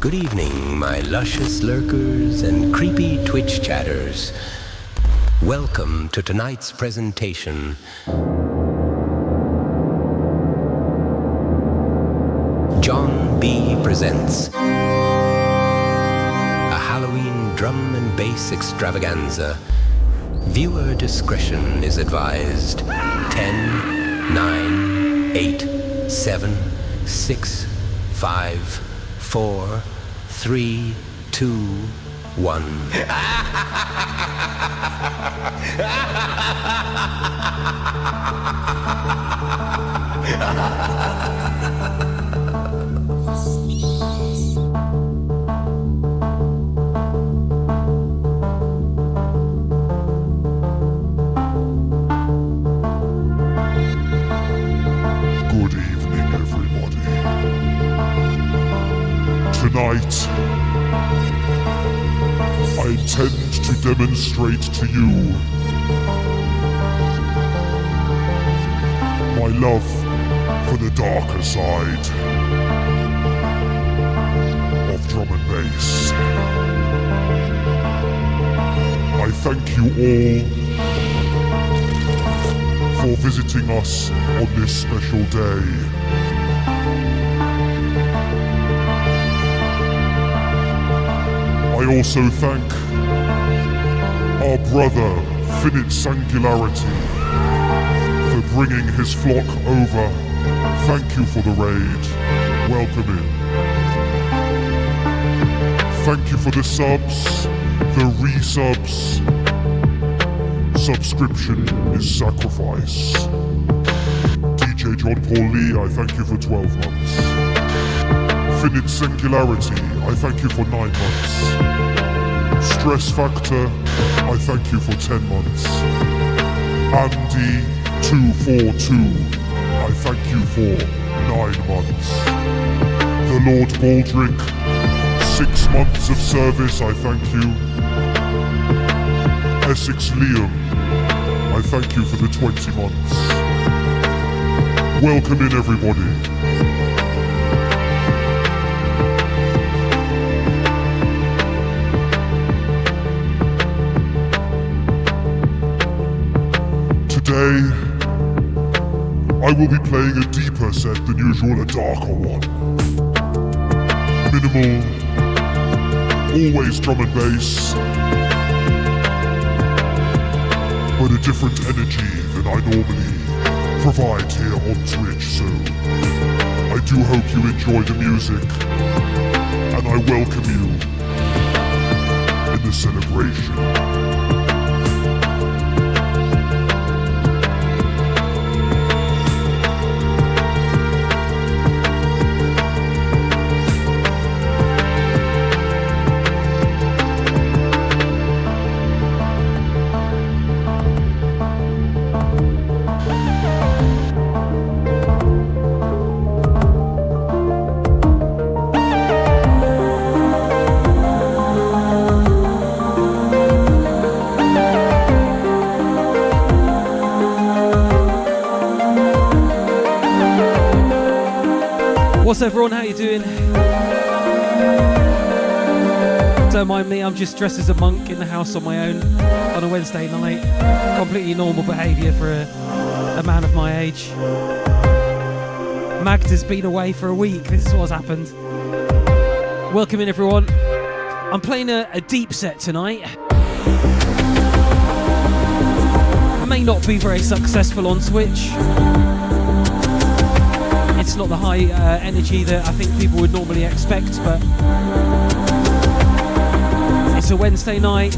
Good evening, my luscious lurkers and creepy Twitch chatters. Welcome to tonight's presentation. John B. presents a Halloween drum and bass extravaganza. Viewer discretion is advised. 10, 9, 8, 7, 6, 5, 4, 3, 2, 1. Good evening, everybody. Tonight, I intend to demonstrate to you my love for the darker side of drum and bass. I thank you all for visiting us on this special day. I also thank our brother, Finite Singularity, for bringing his flock over. Thank you for the raid. Welcome in. Thank you for the subs, the resubs. Subscription is sacrifice. DJ John Paul Lee, I thank you for 12 months. Finite Singularity, I thank you for 9 months. Stress Factor, I thank you for 10 months. Andy242, I thank you for 9 months. The Lord Baldrick, 6 months of service, I thank you. Essex Liam, I thank you for the 20 months. Welcome in, everybody. Today, I will be playing a deeper set than usual, a darker one. Minimal, always drum and bass, but a different energy than I normally provide here on Twitch, so I do hope you enjoy the music, and I welcome you in the celebration. What's up, everyone? How you doing? Don't mind me, I'm just dressed as a monk in the house on my own on a Wednesday night. Completely normal behaviour for a man of my age. Magda's been away for a week. This is what's happened. Welcome in, everyone. I'm playing a deep set tonight. I may not be very successful on Twitch. It's not the high energy that I think people would normally expect, but it's a Wednesday night.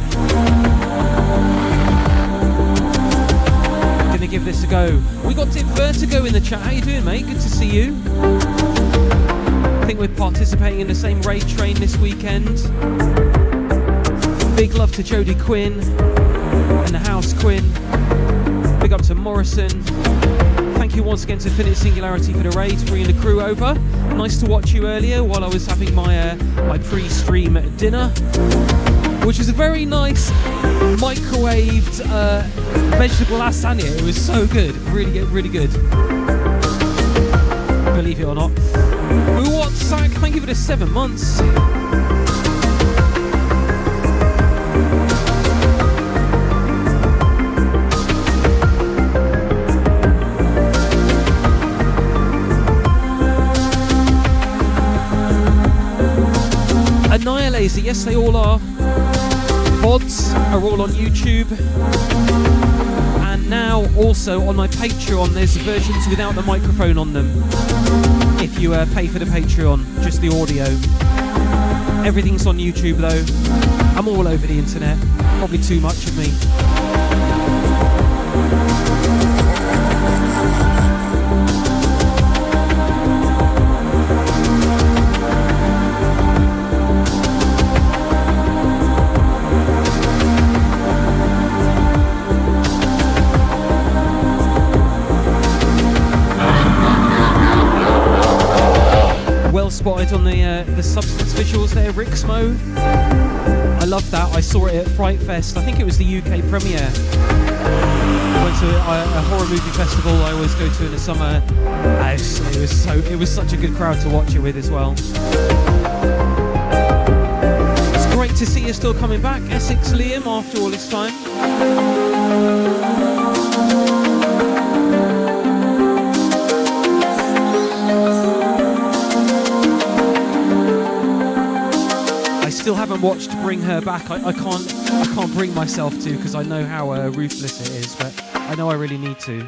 I'm gonna give this a go. We got Tip Vertigo in the chat. How you doing, mate? Good to see you. I think we're participating in the same raid train this weekend. Big love to Jodie Quinn and the House Quinn. Big up to Morrison. Thank you once again to Finite Singularity for the raid, bringing the crew over. Nice to watch you earlier while I was having my my pre-stream dinner, which was a very nice microwaved vegetable lasagna. It was so good, really good. Believe it or not. What's Sack thank you for the 7 months. Annihilator, yes they all are. VODs are all on YouTube. And now also on my Patreon there's versions without the microphone on them. If you pay for the Patreon, just the audio. Everything's on YouTube though. I'm all over the internet. Probably too much of me. Spotted on the Substance visuals there, Rixmo. I love that. I saw it at Fright Fest. I think it was the UK premiere. I went to a horror movie festival I always go to in the summer. It was such a good crowd to watch it with as well. It's great to see you still coming back, Essex Liam, after all this time. Still haven't watched Bring Her Back. I can't bring myself to because I know how ruthless it is, but I know I really need to.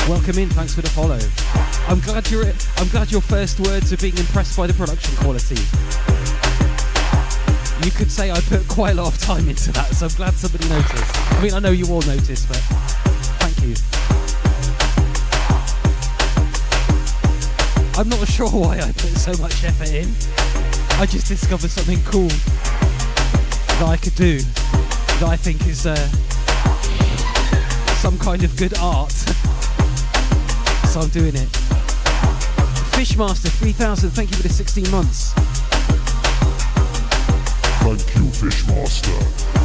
Welcome in, thanks for the follow. I'm glad your first words are being impressed by the production quality. You could say I put quite a lot of time into that, so I'm glad somebody noticed. I mean, I know you all noticed, but thank you. I'm not sure why I put so much effort in. I just discovered something cool that I could do, that I think is some kind of good art. So I'm doing it. Fishmaster 3000, thank you for the 16 months. Thank you, Fishmaster,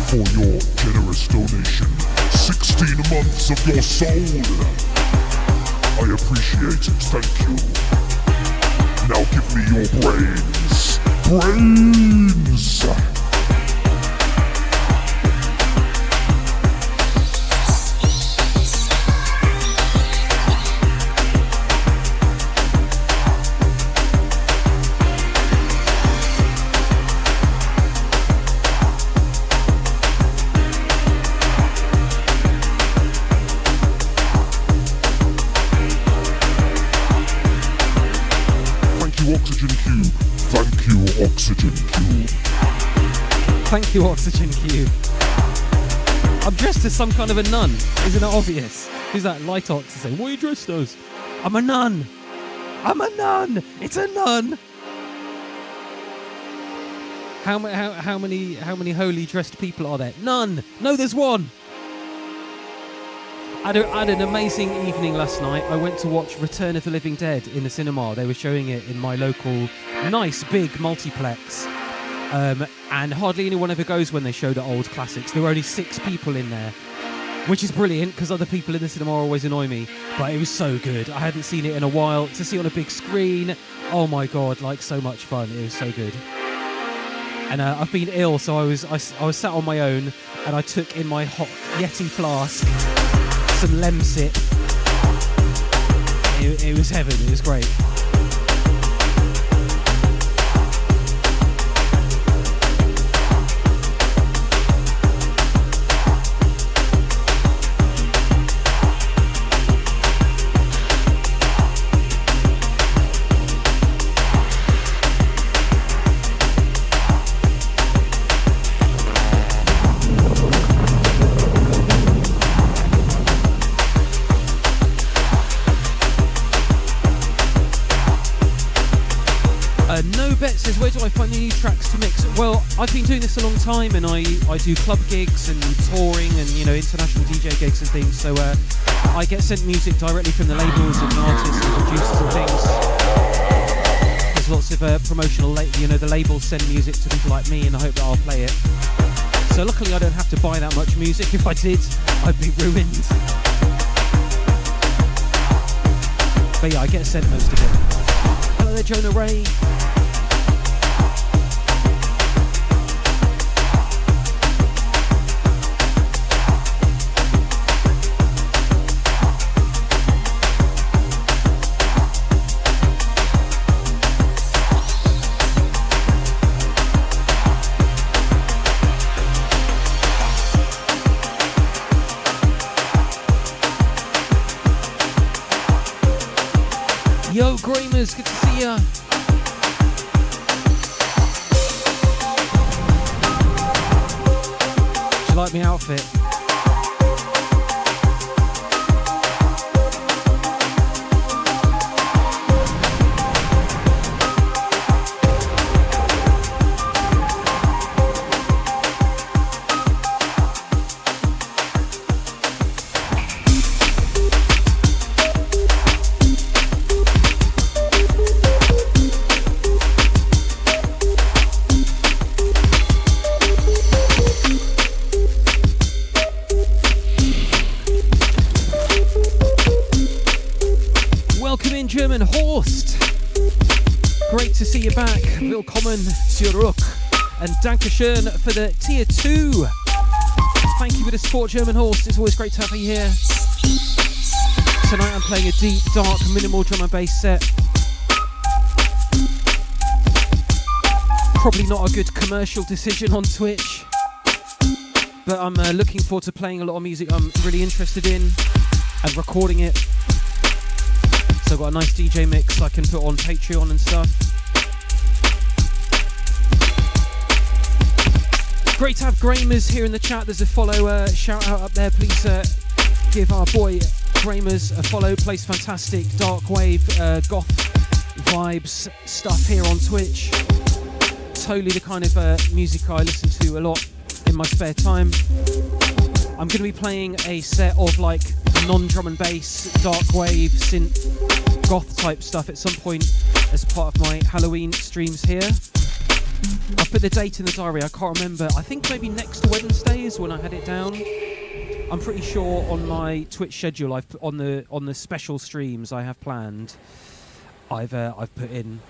for your generous donation. 16 months of your soul. I appreciate it, thank you. Now give me your brains. Brains! Thank you, Oxygen Cube. I'm dressed as some kind of a nun. Isn't that obvious? Who's that? Lightox is saying, what are you dressed as? I'm a nun. I'm a nun. It's a nun. How many holy dressed people are there? None. No, there's one. I had an amazing evening last night. I went to watch Return of the Living Dead in the cinema. They were showing it in my local nice big multiplex. And hardly anyone ever goes when they show the old classics. There were only 6 people in there, which is brilliant because other people in the cinema always annoy me. But it was so good. I hadn't seen it in a while. To see it on a big screen, oh my god, like so much fun. It was so good. And I've been ill, so I was sat on my own, and I took in my hot Yeti flask some Lemsip. It was heaven, it was great. Says, where do I find the new tracks to mix? Well, I've been doing this a long time, and I do club gigs and touring and, you know, international DJ gigs and things, so I get sent music directly from the labels and artists and producers and things. There's lots of promotional, the labels send music to people like me in the hope that I'll play it. So luckily I don't have to buy that much music. If I did, I'd be ruined. But yeah, I get sent most of it. Hello there, Jonah Ray. Yo, Gramers, good to see ya. Do you like my outfit? To see you back, willkommen zurück, and Dankeschön for the tier 2. Thank you for the support, German Horst. It's always great to have you here. Tonight I'm playing a deep, dark, minimal drum and bass set. Probably not a good commercial decision on Twitch, but I'm looking forward to playing a lot of music I'm really interested in and recording it. So I've got a nice DJ mix I can put on Patreon and stuff. Great to have Gramers here in the chat. There's a follow shout out up there. Please give our boy Gramers a follow. Plays fantastic dark wave goth vibes stuff here on Twitch. Totally the kind of music I listen to a lot in my spare time. I'm going to be playing a set of like non-drum and bass, dark wave, synth, goth type stuff at some point as part of my Halloween streams here. I put the date in the diary, I can't remember. I think maybe next Wednesday is when I had it down. I'm pretty sure on my Twitch schedule, I've put on the special streams I have planned, I've put in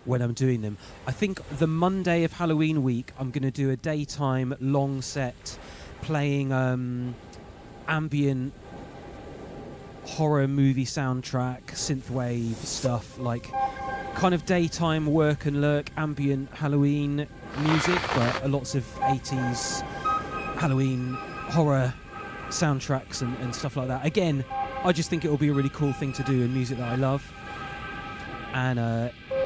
when I'm doing them. I think the Monday of Halloween week, I'm going to do a daytime long set playing ambient horror movie soundtrack, synthwave stuff, like kind of daytime work and lurk ambient Halloween music, but lots of 80s Halloween horror soundtracks and stuff like that. Again, I just think it'll be a really cool thing to do in music that I love, and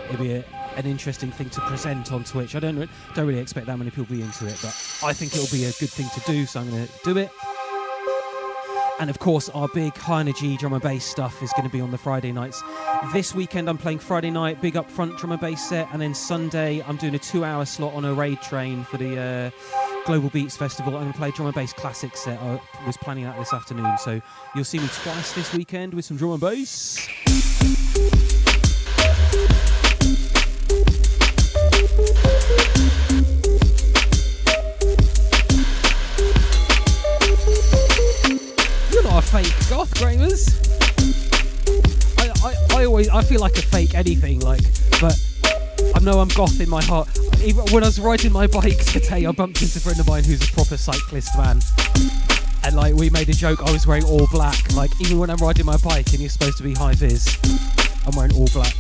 it'll be an interesting thing to present on Twitch. I don't really expect that many people to be into it, but I think it'll be a good thing to do, so I'm going to do it. And of course, our big high energy drum and bass stuff is going to be on the Friday nights. This weekend, I'm playing Friday night, big upfront drum and bass set, and then Sunday, I'm doing a 2-hour slot on a raid train for the Global Beats Festival. I'm going to play drum and bass classic set. I was planning that this afternoon, so you'll see me twice this weekend with some drum and bass. You're not a fake goth, Gramers. I feel like a fake anything, like, but I know I'm goth in my heart. even when I was riding my bike today, I bumped into a friend of mine who's a proper cyclist, man. And like, we made a joke, I was wearing all black. Like, even when I'm riding my bike and you're supposed to be high vis, I'm wearing all black.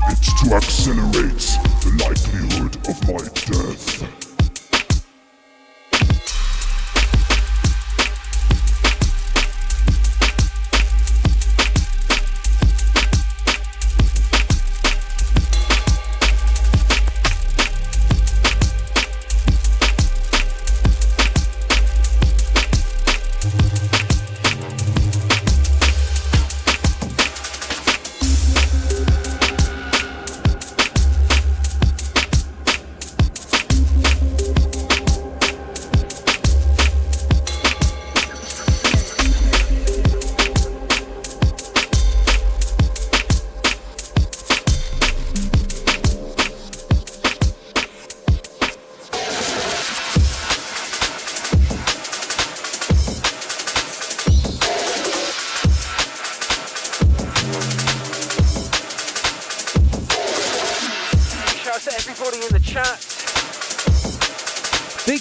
It's to accelerate the likelihood of my death.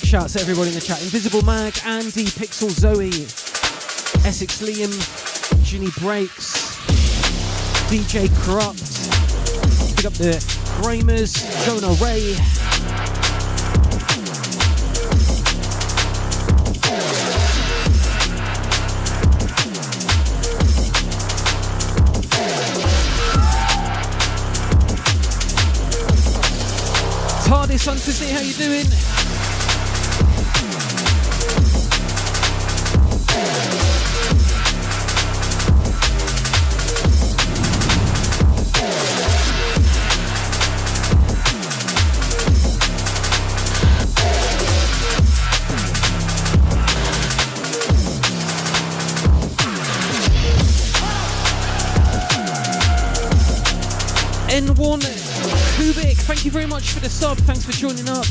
Shouts to everybody in the chat. Invisible Mag, Andy, Pixel, Zoe, Essex Liam, Ginny Breaks, DJ Corrupt, pick up the Gramers, Jonah Ray. TARDIS Hunters, how you doing? N1 Kubik, thank you very much for the sub. Thanks for joining up.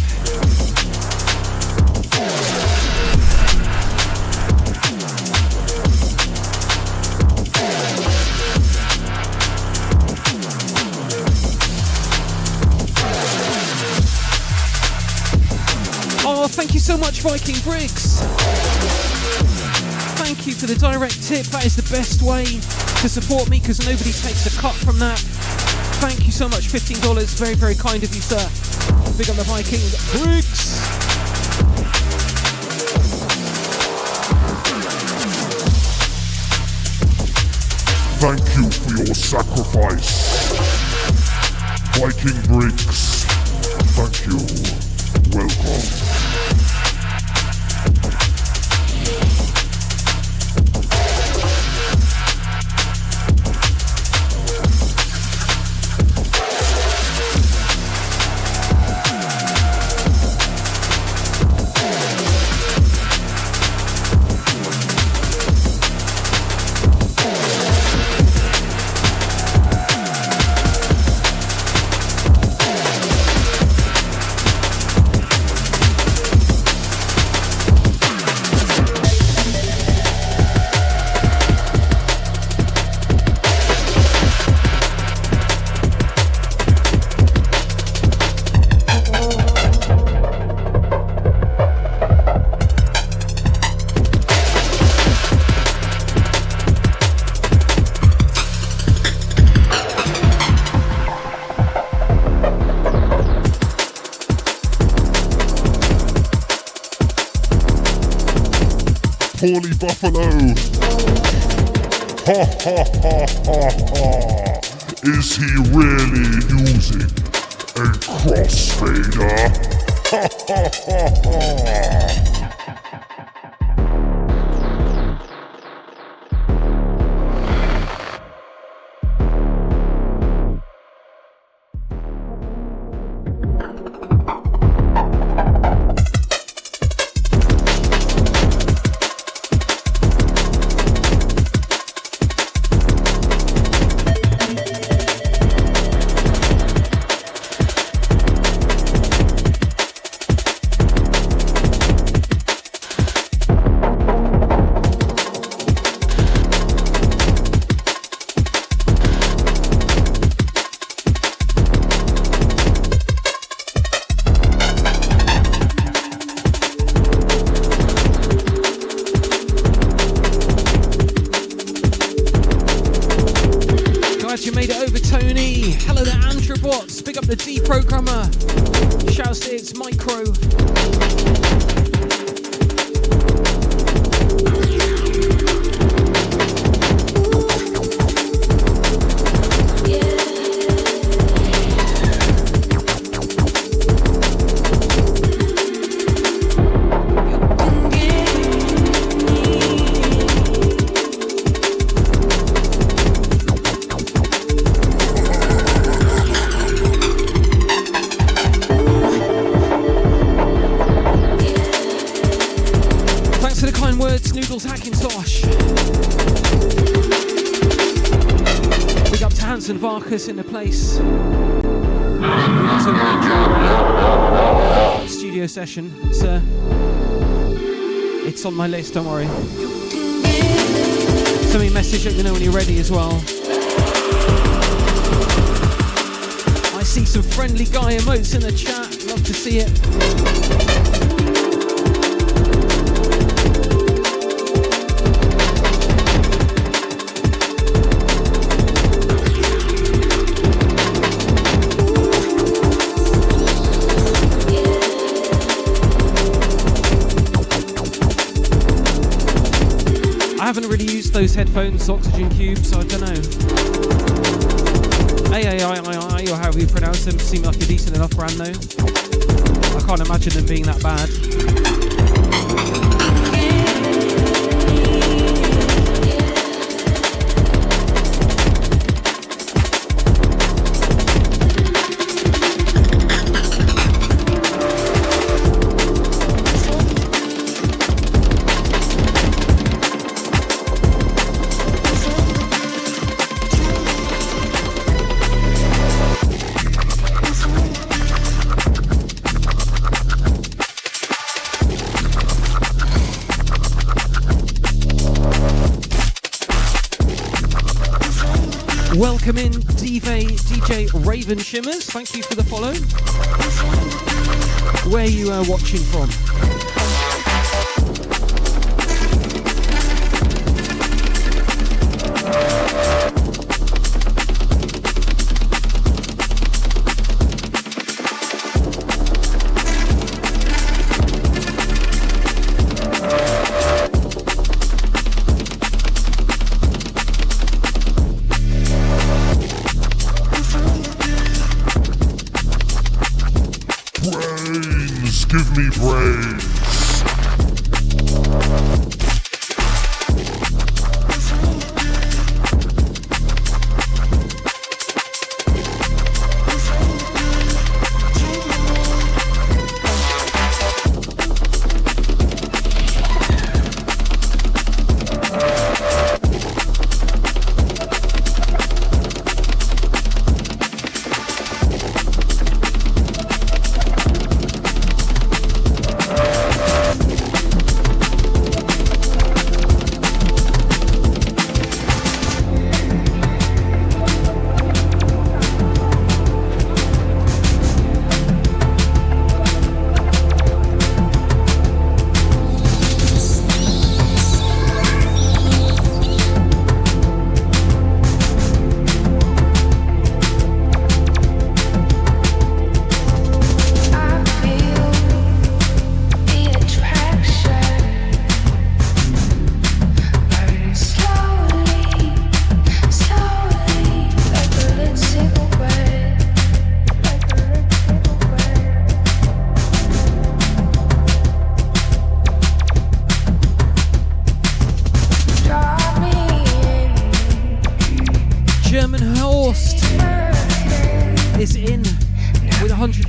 Oh, thank you so much, Viking Briggs. Thank you for the direct tip. That is the best way to support me because nobody takes a cut from that. Thank you so much, $15. Very, very kind of you, sir. Big on the Viking Briggs. Thank you for your sacrifice. Viking Briggs, thank you. Welcome. Paulie Buffalo. Ha ha ha ha ha. Is he really using a crossfader? Ha ha ha ha. programmer. Shouts to It's Micro. And Varkas in the place. Studio session. It's on my list, don't worry. Send me a message, let me know when you're ready as well. I see some friendly guy emotes in the chat. Love to see it. I haven't really used those headphones, Oxygen Cube, so I don't know. AI, or however you pronounce them, seem like a decent enough brand though. I can't imagine them being that bad. Welcome in DJ Raven Shimmers, thank you for the follow. Where are you watching from? Give me brains.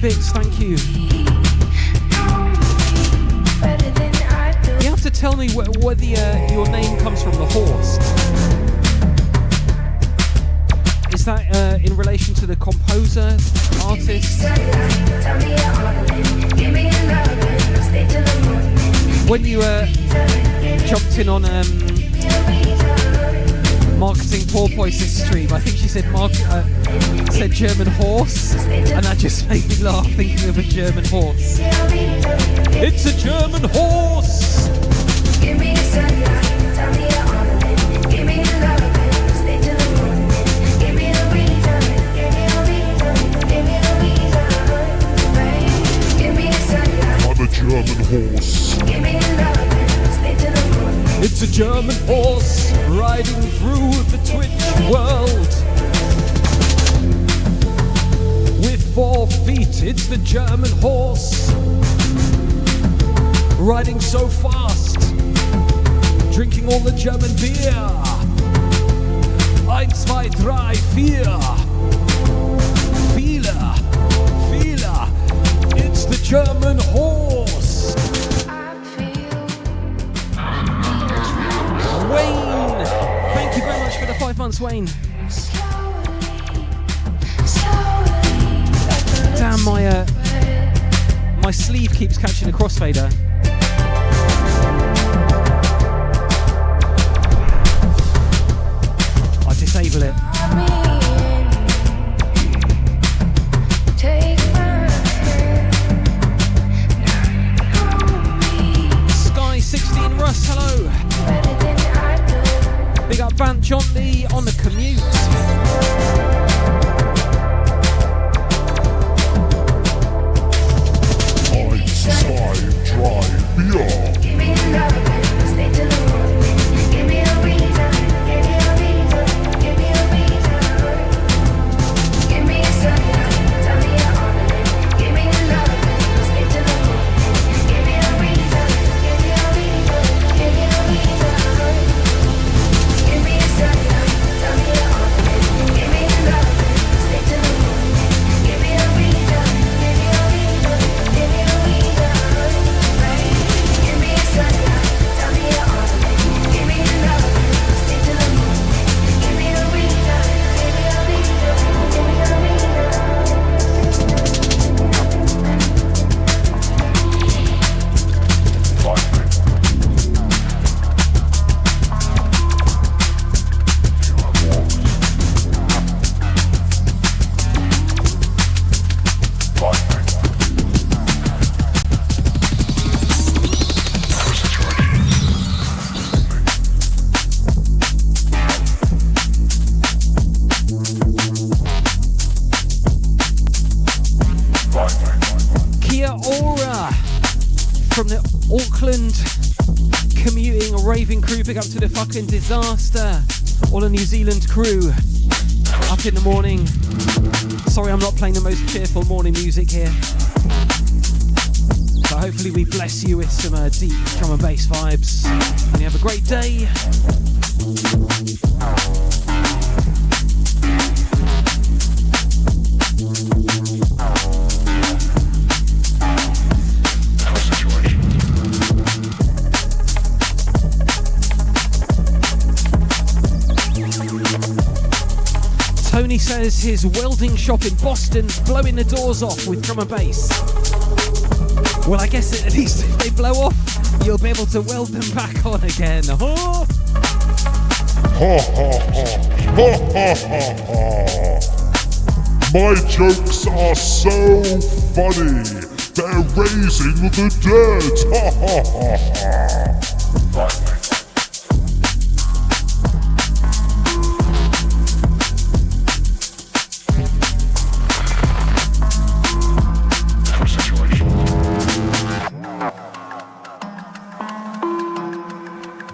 Bits, thank you. You have to tell me where your name comes from, the Horst. Is that in relation to the composer, artist? When you jumped in on marketing poor voices stream, I think she said said German horse, and that just made me laugh thinking of a German horse. It's a German horse! Give me a sunlight, tell me you're on it. Give me a love, stay till the morning. Give me a reason, give me a reason, give me a reason. German horse. It's a German horse riding through the Twitch world. With 4 feet, it's the German horse. Riding so fast, drinking all the German beer. 1, 2, 3, 4. Fila, it's the German horse. Wayne, thank you very much for the 5 months, Wayne. Damn, my sleeve keeps catching a crossfader. I'll disable it. Sky 16 Russ, hello. Big up Bant John Lee on the commute. Drive, beer. Give me love, stay to the morning. Give me a reason, give me a reason, give me a reason. Give me a sunlight, tell me you're on it. Give me love, stay to the morning. Give me a reason, give me a reason, give me a reason. Give me a sunlight, tell me you're on it. Give me love, stay to the morning. Give me a reason, give me a reason, give me a reason. Big up to the fucking disaster. All the New Zealand crew up in the morning. Sorry I'm not playing the most cheerful morning music here. But hopefully we bless you with some deep drum and bass vibes. And you have a great day. Tony says his welding shop in Boston's blowing the doors off with drum and bass. Well, I guess at least if they blow off, you'll be able to weld them back on again. Oh! Ha ha ha! Ha ha ha ha! My jokes are so funny. They're raising the dead. Ha ha ha ha!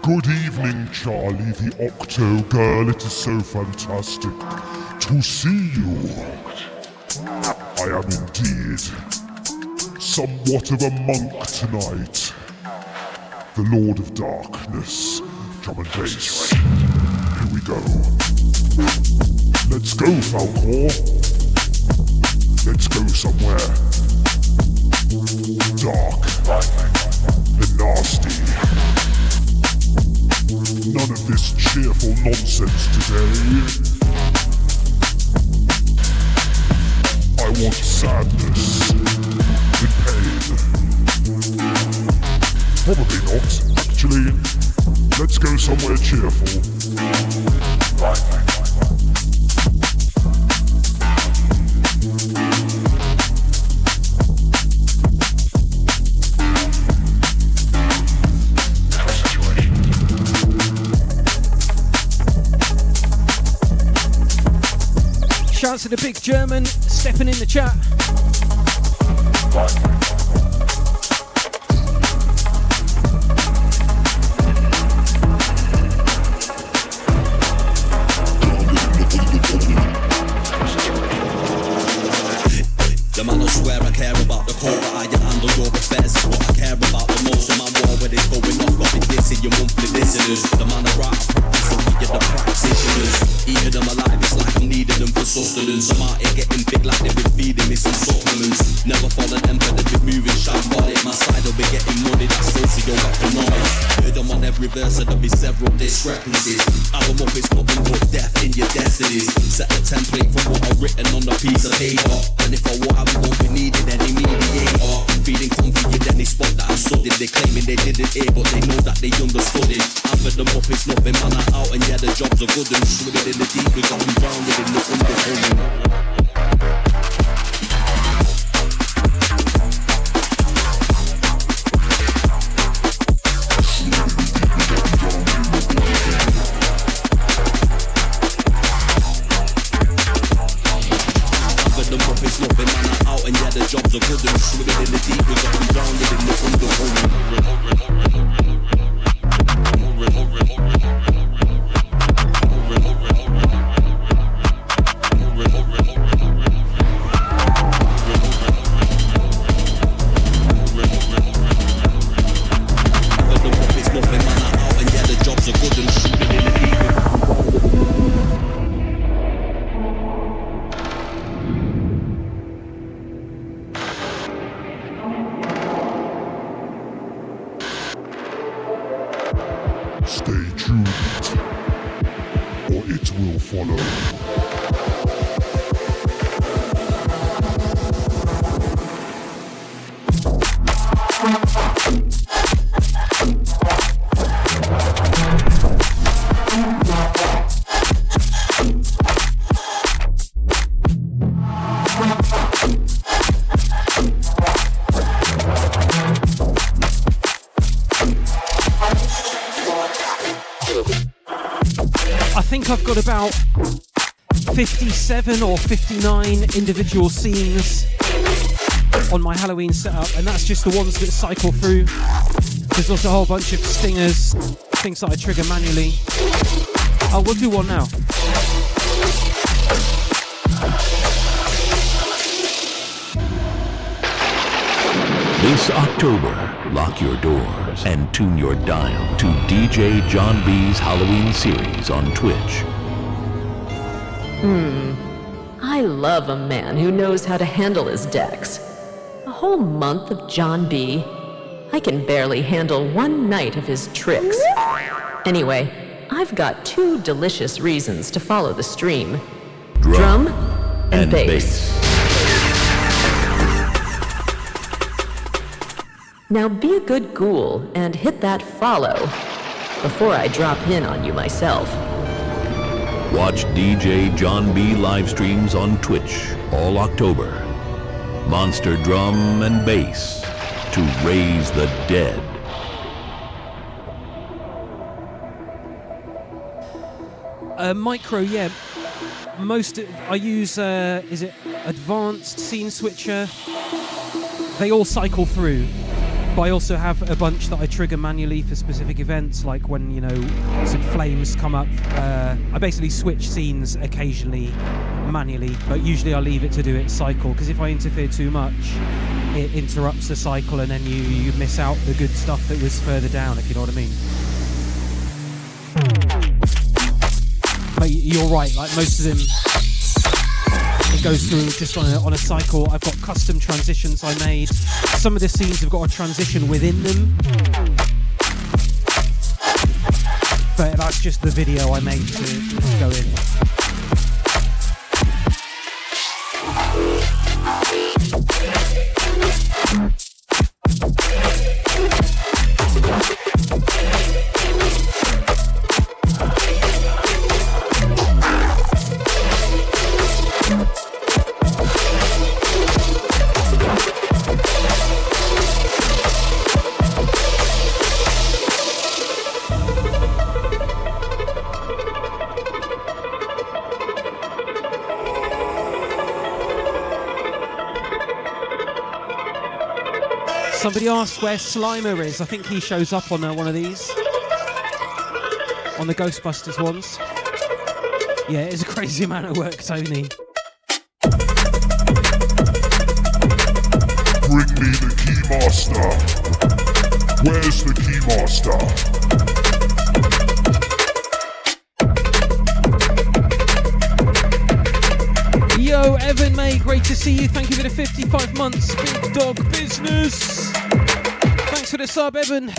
Good evening, Charlie, the Octo Girl. It is so fantastic to see you. I am indeed somewhat of a monk tonight. The Lord of Darkness. Drum and bass. Here we go. Let's go, Falcor. Let's go somewhere dark and nasty. None of this cheerful nonsense today. I want sadness and pain. Probably not, actually. Let's go somewhere cheerful. Shouts to the big German stepping in the chat. Empathy moving, shambolic. My side will be getting money, that's socio-economic. Heard them on every verse, and there'll be several discrepancies. Album up is nothing but death in your destinies. Set the template from what I've written on a piece of paper. And if I want, I won't be needed any mediator. Feeling confident in any spot that I'm studying. They claiming they didn't hear, but they know that they understood it. After them up, it's nothing, man, I'm out, and yeah, the jobs are good. And swimming in the deep, we got them drowned in the undercurrent. Jobs are good and swimming in the deep, we got them drowned in the undercurrent. Stay tuned, or it will follow. I've got about 57 or 59 individual scenes on my Halloween setup, and that's just the ones that cycle through. There's also a whole bunch of stingers, things that I trigger manually. Oh, we'll do one now. This October, lock your doors and tune your dial to DJ John B's Halloween series on Twitch. I love a man who knows how to handle his decks. A whole month of John B. I can barely handle one night of his tricks. Anyway, I've got 2 delicious reasons to follow the stream. Drum and bass. Now be a good ghoul and hit that follow before I drop in on you myself. Watch DJ John B live streams on Twitch all October. Monster drum and bass to raise the dead. Micro, yeah. I use, is it advanced scene switcher? They all cycle through. But I also have a bunch that I trigger manually for specific events, like when, you know, some flames come up. I basically switch scenes occasionally manually, but usually I leave it to do its cycle, because if I interfere too much, it interrupts the cycle and then you miss out the good stuff that was further down, if you know what I mean. But you're right, like most of them, it goes through just on a cycle. I've got custom transitions I made. Some of the scenes have got a transition within them, but that's just the video I made to go in. Somebody asked where Slimer is. I think he shows up on one of these. On the Ghostbusters ones. Yeah, it is a crazy amount of work, Tony. Bring me the Keymaster. Where's the Keymaster? Yo! Yo, Evan, mate, great to see you. Thank you for the 55 months. Big dog business. Thanks for the sub, Evan.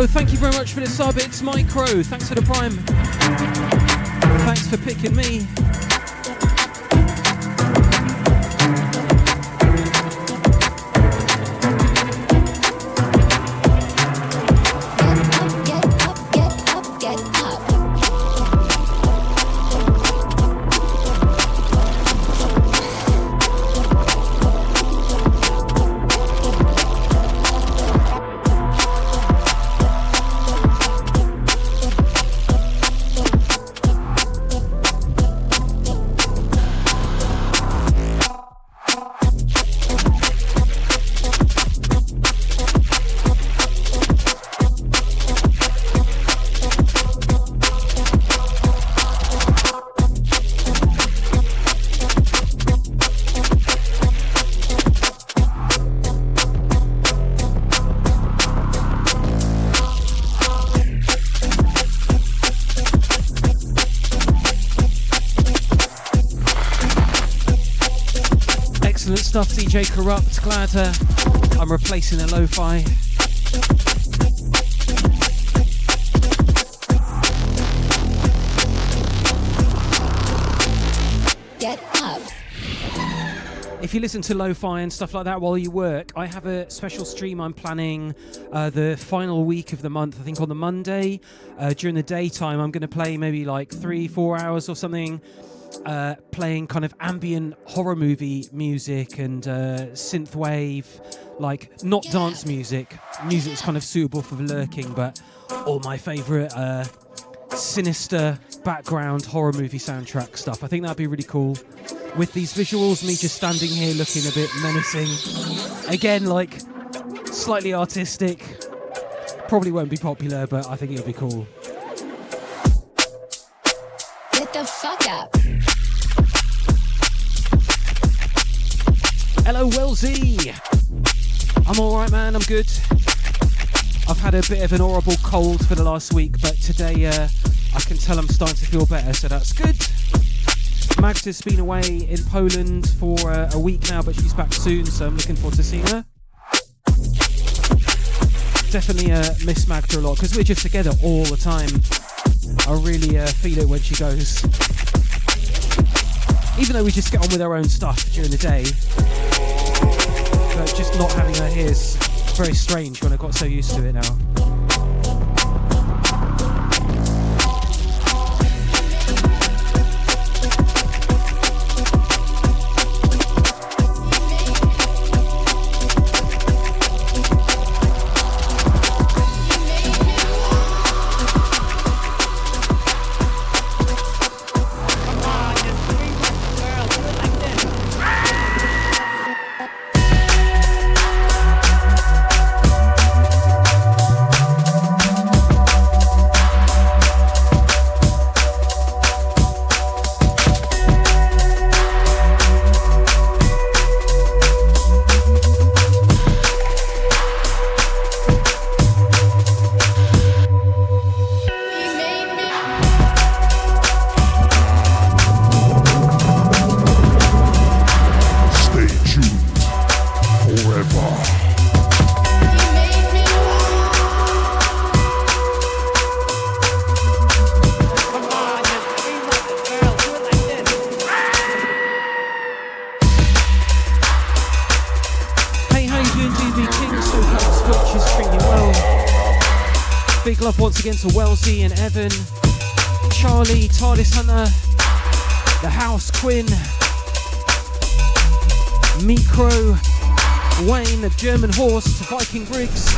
Thank you very much for the sub. It's Micro. Thanks for the prime. Thanks for picking me. Stuff, DJ Corrupt. Glad I'm replacing the lo-fi. Get up. If you listen to lo-fi and stuff like that while you work, I have a special stream I'm planning the final week of the month. I think on the Monday during the daytime I'm going to play maybe like 3-4 hours or something. Playing kind of ambient horror movie music and synthwave, like not dance music that's kind of suitable for lurking, but all my favourite sinister background horror movie soundtrack stuff. I think that'd be really cool. With these visuals, me just standing here looking a bit menacing. Again, like slightly artistic. Probably won't be popular, but I think it'll be cool. Get the fuck up. Hello, Wellesley. I'm alright, man, I'm good. I've had a bit of an horrible cold for the last week, but today I can tell I'm starting to feel better, so that's good. Magda's been away in Poland for a week now, but she's back soon, so I'm looking forward to seeing her. Definitely miss Magda a lot, because we're just together all the time. I really feel it when she goes. Even though we just get on with our own stuff during the day, but just not having her here is very strange when I got so used to it now. Big love once again to Wellesley and Evan, Charlie, TARDIS Hunter, The House, Quinn, Micro, Wayne, the German Horse, to Viking Briggs.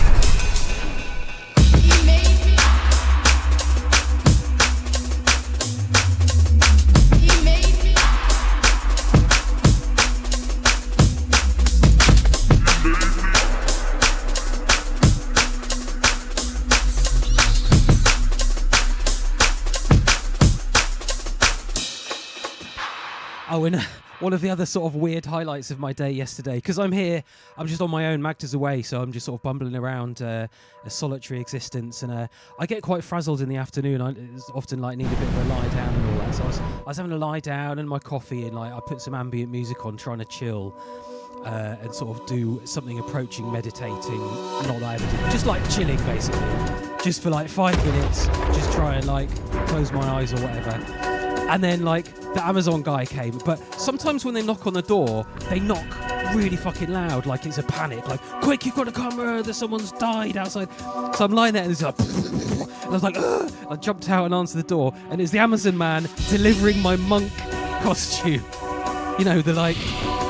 Oh, and one of the other sort of weird highlights of my day yesterday, because I'm here, I'm just on my own, Magda's away, so I'm just sort of bumbling around a solitary existence, and I get quite frazzled in the afternoon. I often like need a bit of a lie down and all that, so I was having a lie down and my coffee, and like I put some ambient music on, trying to chill and sort of do something approaching meditating. Not that I ever do, just like chilling basically, just for like 5 minutes, just try and like close my eyes or whatever. And then like the Amazon guy came, but sometimes when they knock on the door, they knock really fucking loud, like it's a panic, like, quick, you've got to come, someone's died outside. So I'm lying there and it's like, and I was like, ugh! I jumped out and answered the door, and it's the Amazon man delivering my monk costume. You know, the like,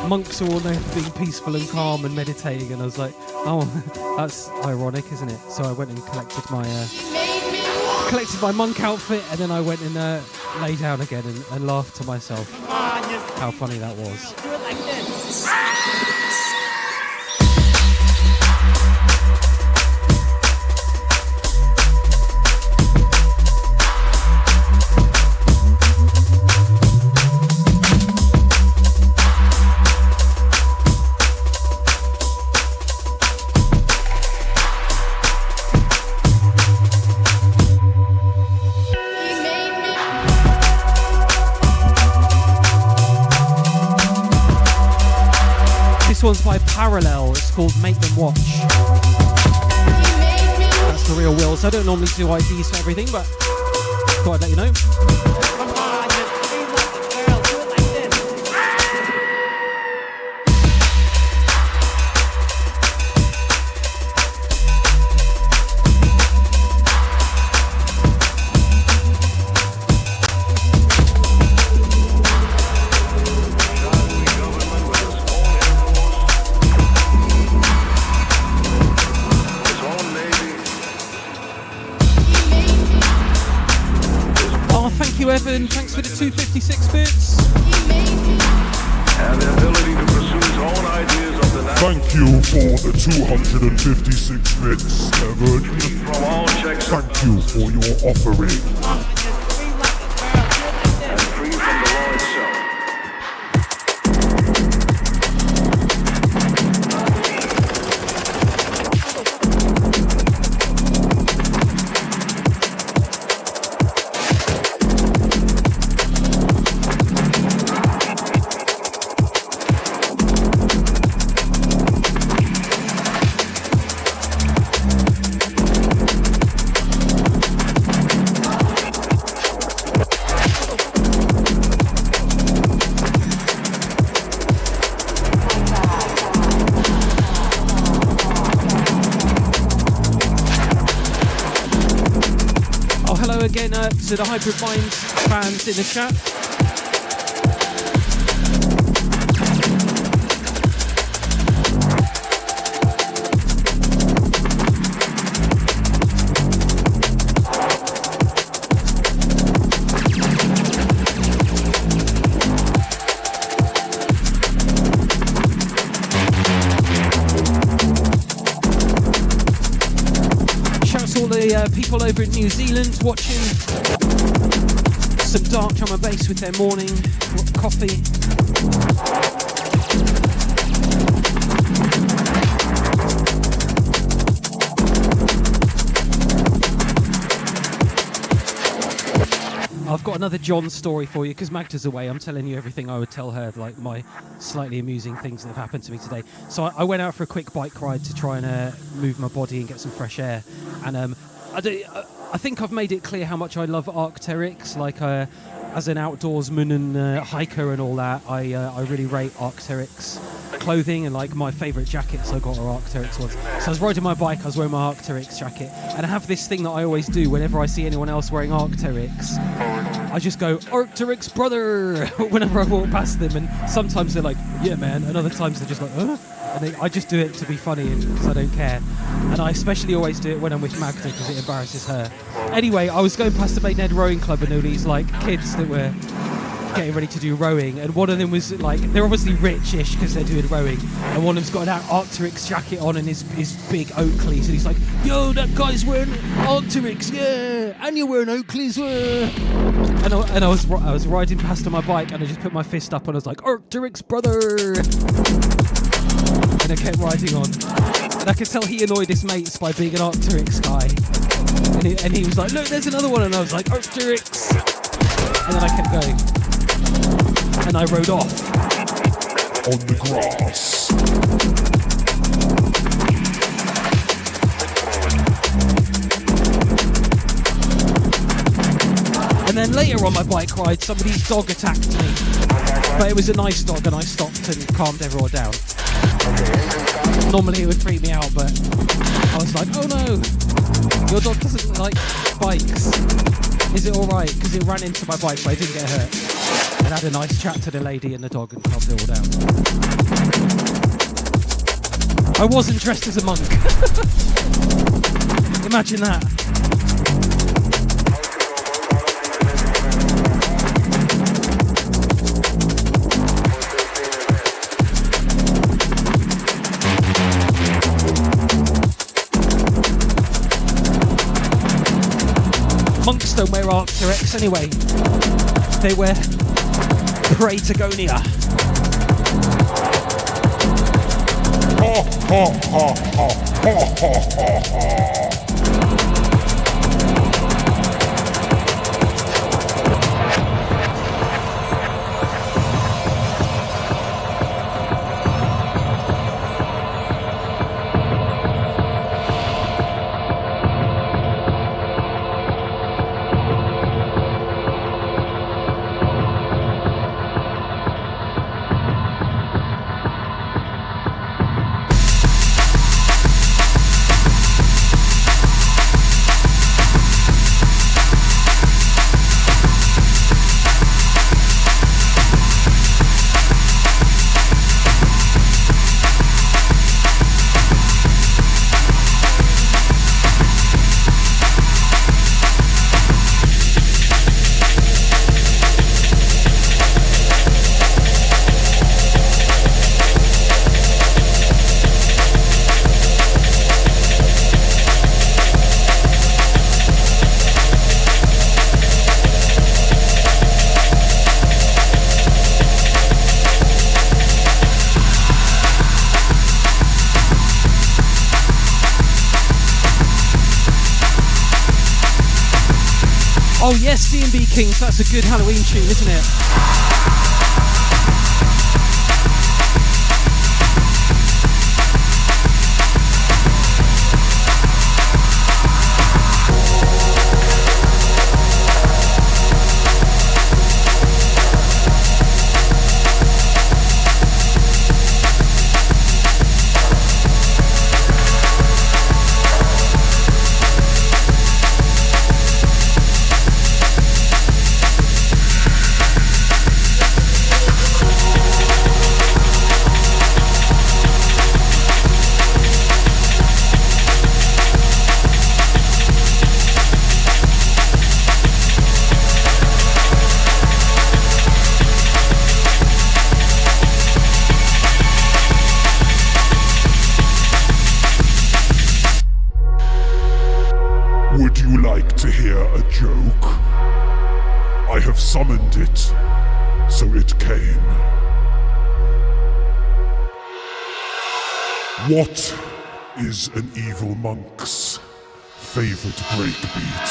monks are all known for being peaceful and calm and meditating, and I was like, oh, that's ironic, isn't it? So I went and collected my monk outfit, and then I went and lay down again and laughed to myself. How funny that was. Do it like this. This one's by Parallel, it's called Make Them Watch. That's the real Will, so I don't normally do IDs for everything, but thought I'd let you know. Come on, just be like a girl. Do it like this. Evan, thanks for the 256 bits. And the ability to pursue his own ideas of the Thank you for the 256 bits, Evan. from all checks Thank you for your offering. and free from the law itself. Again to the Hybrid Minds fans in the chat. People over in New Zealand watching some dark drum and bass with their morning coffee. I've got another John story for you because Magda's away. I'm telling you everything I would tell her, like my slightly amusing things that have happened to me today. So I went out for a quick bike ride to try and move my body and get some fresh air. And I think I've made it clear how much I love Arc'teryx. Like as an outdoorsman and hiker and all that, I really rate Arc'teryx clothing, and like my favourite jackets I got are Arc'teryx ones. So I was riding my bike, I was wearing my Arc'teryx jacket, and I have this thing that I always do whenever I see anyone else wearing Arc'teryx. I just go, Arc'teryx brother, whenever I walk past them, and sometimes they're like, yeah man, and other times they're just like, and I just do it to be funny because I don't care. And I especially always do it when I'm with Magda because it embarrasses her. Anyway, I was going past the Maidenhead Rowing Club and all these like kids that were getting ready to do rowing, and one of them was like, they're obviously rich-ish because they're doing rowing, and one of them's got an Arc'teryx jacket on and his big Oakleys, and he's like, yo, that guy's wearing Arc'teryx, yeah, and you're wearing Oakleys, yeah. And I was riding past on my bike, and I just put my fist up and I was like, Arc'teryx brother, and I kept riding on, and I could tell he annoyed his mates by being an Arc'teryx guy, and he was like, look, there's another one, and I was like, Arc'teryx, and then I kept going. And I rode off. On the grass. And then later on my bike ride, somebody's dog attacked me. But it was a nice dog and I stopped and calmed everyone down. Normally it would freak me out, but I was like, oh no, your dog doesn't like bikes. Is it alright? Because it ran into my bike but I didn't get hurt. And had a nice chat to the lady and the dog and calmed it all down. I wasn't dressed as a monk. Imagine that. Monks don't wear Arc'teryx anyway. They wear Pratagonia. Ha ha ha ha ha ha ha. Oh yes, D&B Kings, that's a good Halloween tune, isn't it? Summoned it, so it came. What is an evil monk's favorite breakbeat?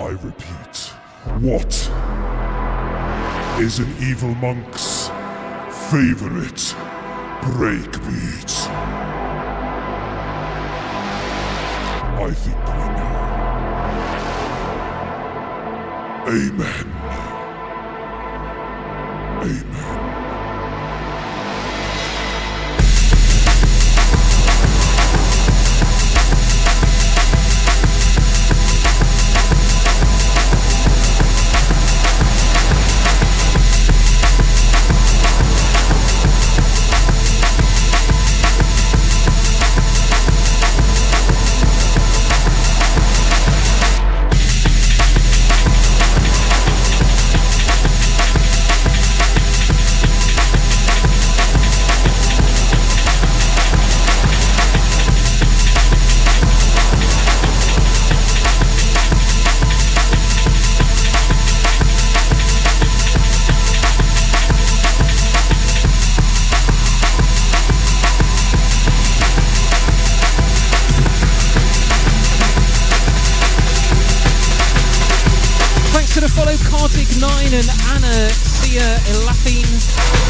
I repeat, what is an evil monk's favorite breakbeat? I think we know. Amen. Amen. and Anna Sia Elafine.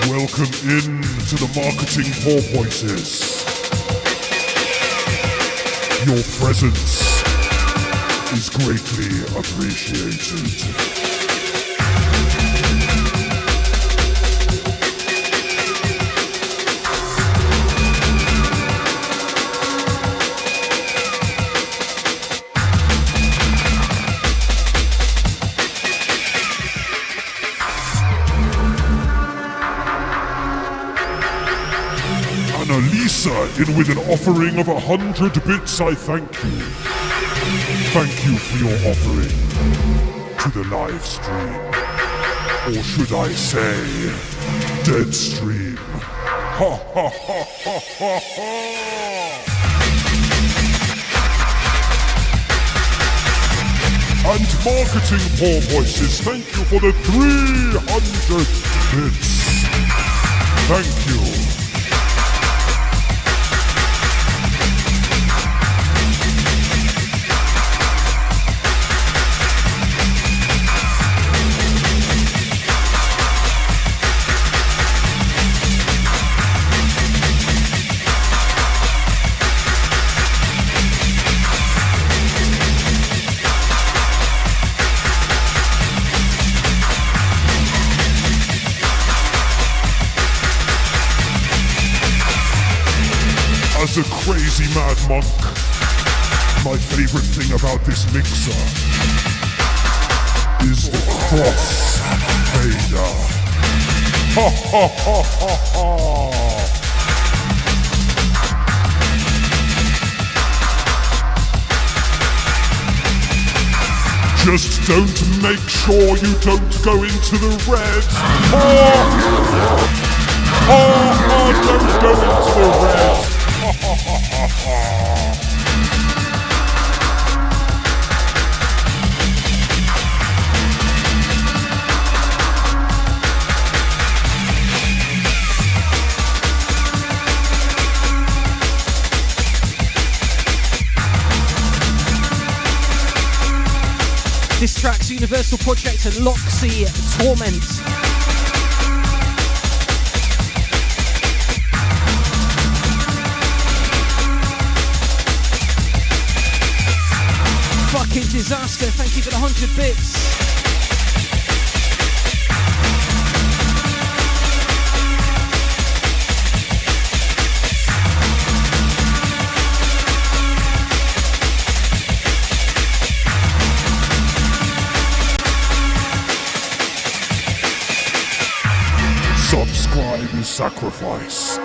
Welcome in to the Marketing Porpoises. Your presence is greatly appreciated. Lisa in with an offering of 100 bits, I thank you. Thank you for your offering to the live stream. Or should I say, dead stream. Ha ha ha ha ha ha! And Marketing Porpoises, thank you for the 300 bits. Thank you. As a crazy mad monk, my favorite thing about this mixer is the cross fader. Ha ha ha ha ha! Just don't make sure you don't go into the red. Don't go into the red. This track's Universal Project and Loxy Torment. Fucking disaster, thank you for the 100 bits. Subscribe is sacrifice.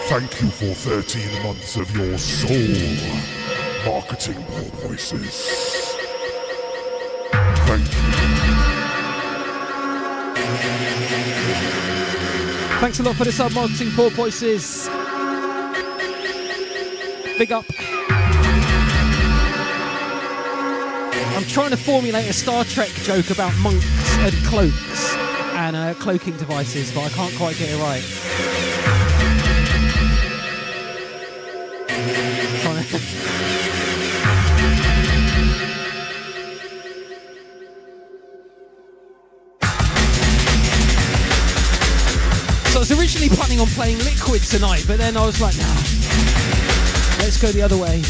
Thank you for 13 months of your soul, Marketing Porpoises. Thank you. Thanks a lot for the sub-marketing porpoises. Big up. I'm trying to formulate a Star Trek joke about monks and cloaks and cloaking devices, but I can't quite get it right. So I was originally planning on playing Liquid tonight, but then I was like, nah, let's go the other way.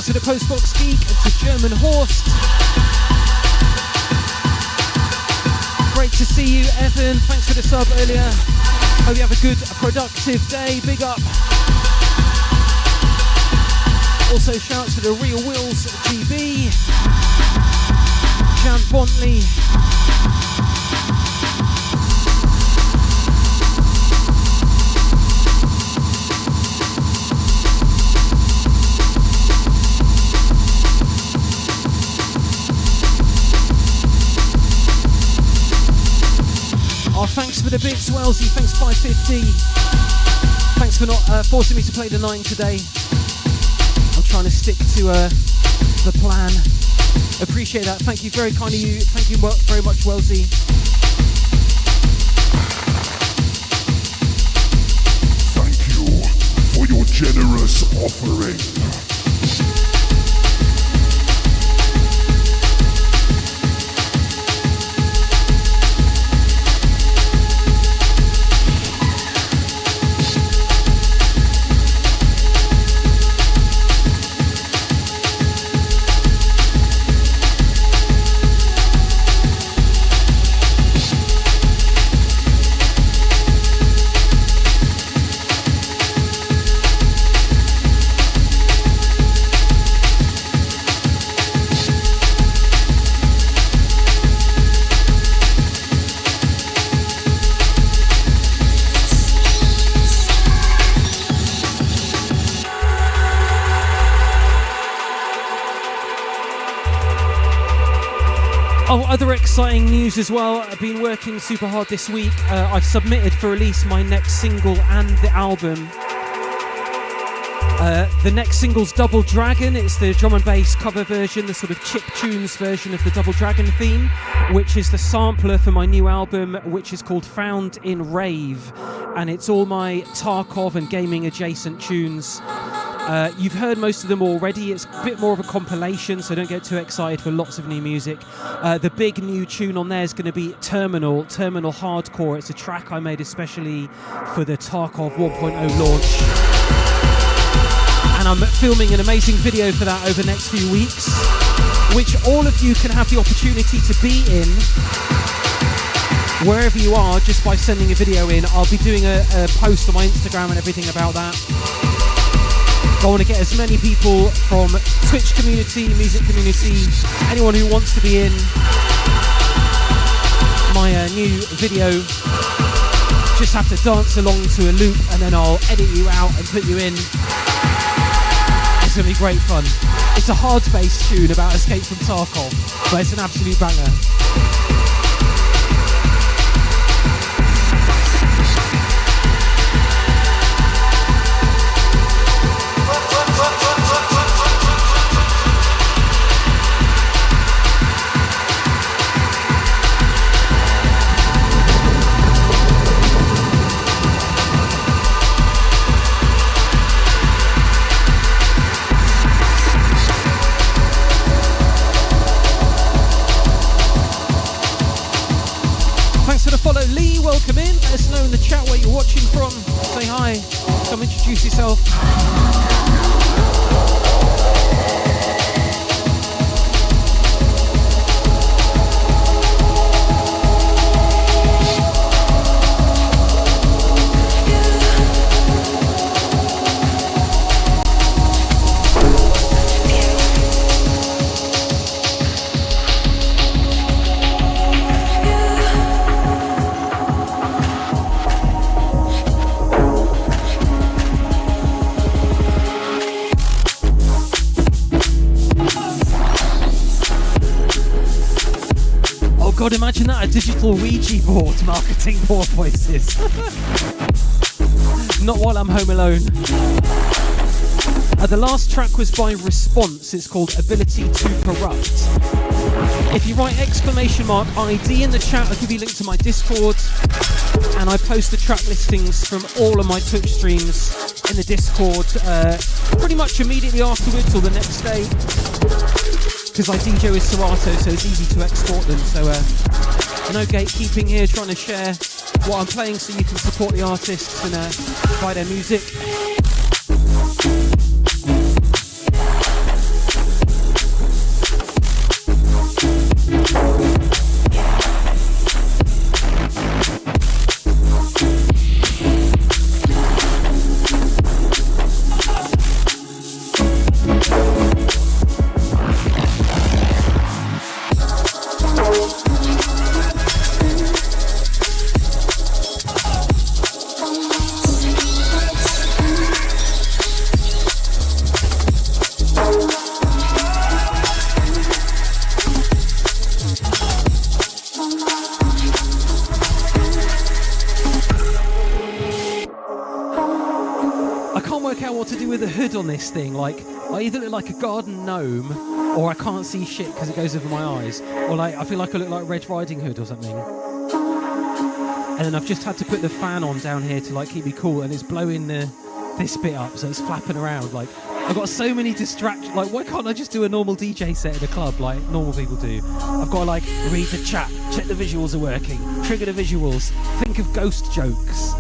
To the Postbox Geek, to German Horst. Great to see you, Evan. Thanks for the sub earlier. Hope you have a good, productive day. Big up. Also, shout out to the Real Wills GB, Jan Bontley. Thanks for the bits, Wellesley. Thanks, 550. Thanks for not forcing me to play the 9 today. I'm trying to stick to the plan. Appreciate that. Thank you, very kind of you. Thank you very much, Wellesley. Thank you for your generous offering. got other exciting news as well. I've been working super hard this week. I've submitted for release my next single and the album. The next single's Double Dragon. It's the drum and bass cover version, the sort of chip tunes version of the Double Dragon theme, which is the sampler for my new album, which is called Found in Rave. And it's all my Tarkov and gaming adjacent tunes. You've heard most of them already. It's a bit more of a compilation, so don't get too excited for lots of new music. The big new tune on there is going to be Terminal Hardcore. It's a track I made especially for the Tarkov 1.0 launch. And I'm filming an amazing video for that over the next few weeks, which all of you can have the opportunity to be in wherever you are just by sending a video in. I'll be doing a post on my Instagram and everything about that. I want to get as many people from Twitch community, music community, anyone who wants to be in my new video. Just have to dance along to a loop and then I'll edit you out and put you in. It's going to be great fun. It's a hard bass tune about Escape from Tarkov, but it's an absolute banger. Welcome in, let us know in the chat where you're watching from. Say hi, come introduce yourself. God, imagine that, a digital Ouija board marketing poor voices. Not while I'm home alone. The last track was by Response. It's called Ability to Corrupt. If you write !ID in the chat, I'll give you a link to my Discord. And I post the track listings from all of my Twitch streams in the Discord pretty much immediately afterwards or the next day. Because I DJ with Serato, so it's easy to export them. So no gatekeeping here, trying to share what I'm playing so you can support the artists and buy their music. On this thing, like I either look like a garden gnome or I can't see shit because it goes over my eyes, or like I feel like I look like Red Riding Hood or something. And then I've just had to put the fan on down here to like keep me cool, and it's blowing this bit up, so it's flapping around. Like I've got so many distractions. Like why can't I just do a normal DJ set in a club like normal people do? I've got to like read the chat, check the visuals are working, trigger the visuals, think of ghost jokes,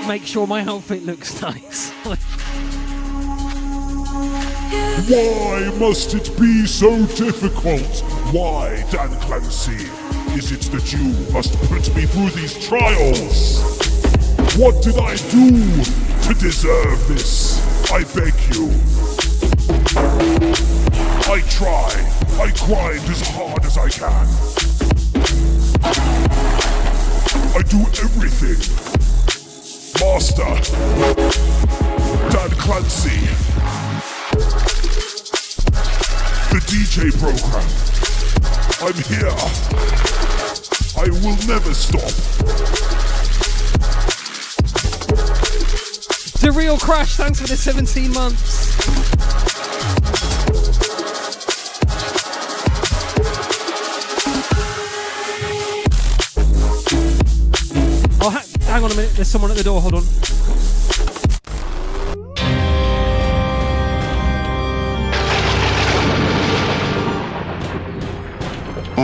make sure my outfit looks nice. Why must it be so difficult? Why, Dan Clancy, is it that you must put me through these trials? What did I do to deserve this? I beg you. I try. I grind as hard as I can. I do everything. Master Dan Clancy. The DJ program. I'm here. I will never stop. The Real Crash, thanks for the 17 months. Oh, hang on a minute, there's someone at the door, hold on.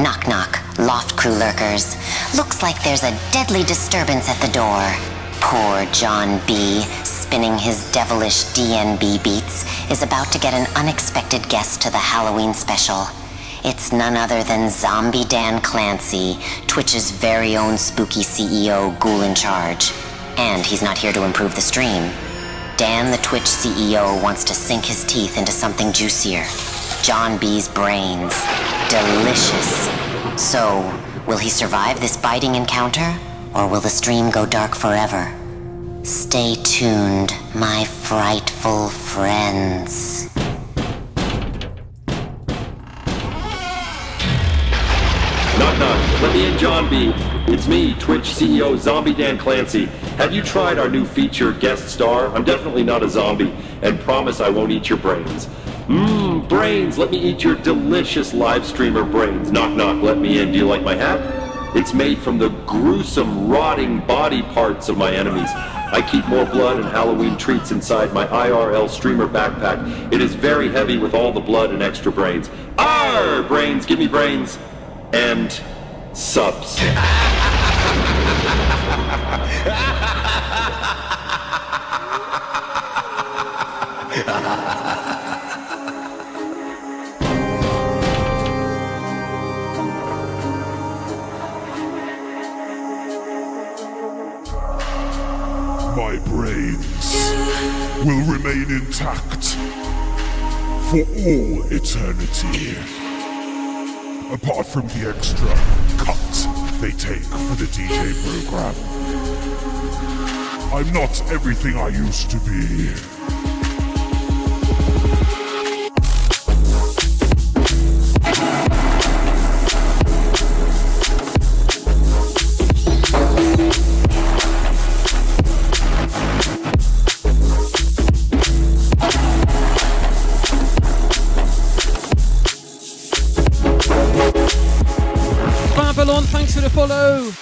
Knock knock, loft crew lurkers. Looks like there's a deadly disturbance at the door. Poor John B, spinning his devilish DNB beats, is about to get an unexpected guest to the Halloween special. It's none other than Zombie Dan Clancy, Twitch's very own spooky CEO, ghoul in charge. And he's not here to improve the stream. Dan, the Twitch CEO, wants to sink his teeth into something juicier. John B's brains. Delicious. So, will he survive this biting encounter? Or will the stream go dark forever? Stay tuned, my frightful friends. Knock knock, let me in, John B. It's me, Twitch CEO Zombie Dan Clancy. Have you tried our new feature guest star? I'm definitely not a zombie, and promise I won't eat your brains. Brains, let me eat your delicious live streamer brains. Knock knock, let me in. Do you like my hat? It's made from the gruesome, rotting body parts of my enemies. I keep more blood and Halloween treats inside my IRL streamer backpack. It is very heavy with all the blood and extra brains. Arr! Brains, give me brains. And subs. My brains will remain intact for all eternity. Apart from the extra cut they take for the DJ program. I'm not everything I used to be. Thanks for the follow.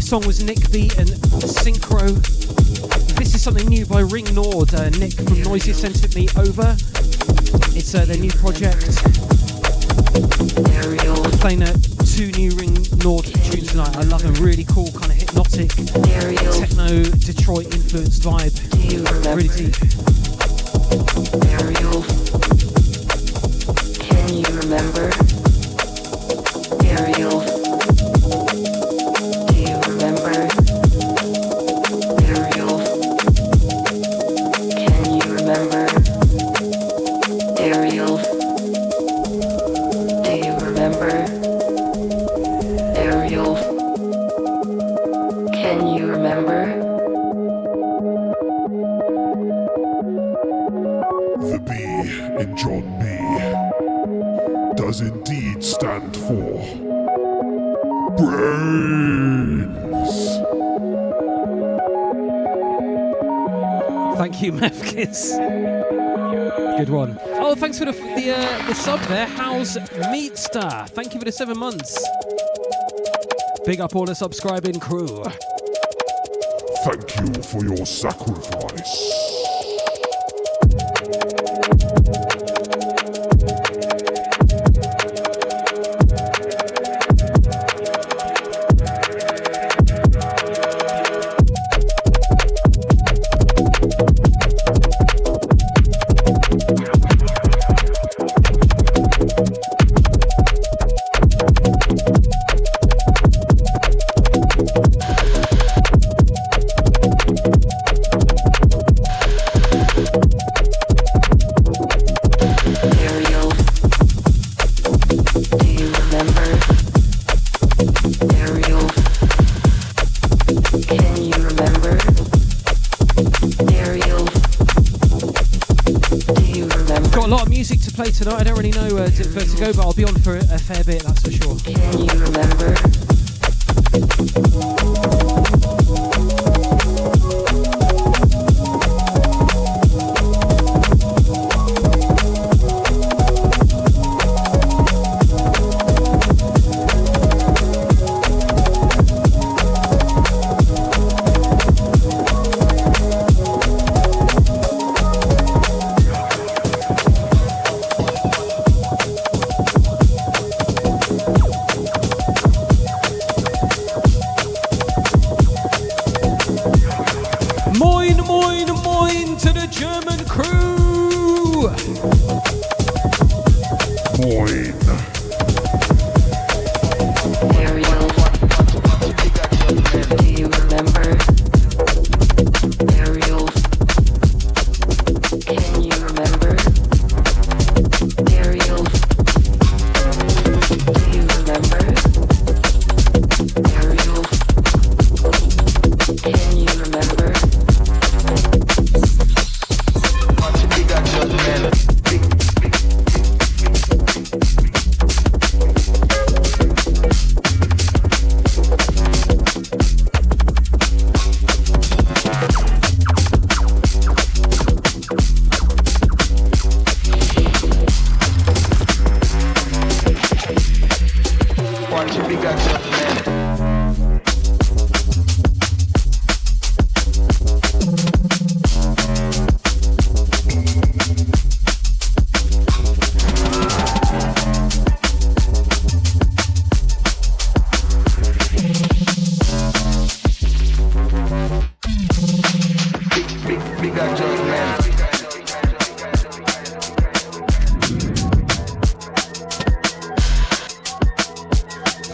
Song was Nick V and Synchro. This is something new by Ring Nord. Nick from Noisy sent it me over. It's their new project. Playing 2 new Ring Nord tunes tonight. I love them. Really cool, kind of hypnotic, techno, Detroit influenced vibe. Really deep. Ariel, can you remember? Ariel. Thank you, Mefkis. Good one. Oh, thanks for the sub there. How's Meatstar? Thank you for the 7 months. Big up all the subscribing crew. Thank you for your sacrifice. Tonight, I don't really know where to go, but I'll be on for a fair bit, that's for sure. Can you remember?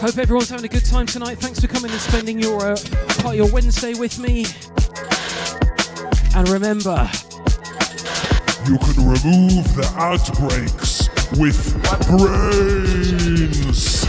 Hope everyone's having a good time tonight. Thanks for coming and spending your part of your Wednesday with me. And remember, you can remove the outbreaks with brains.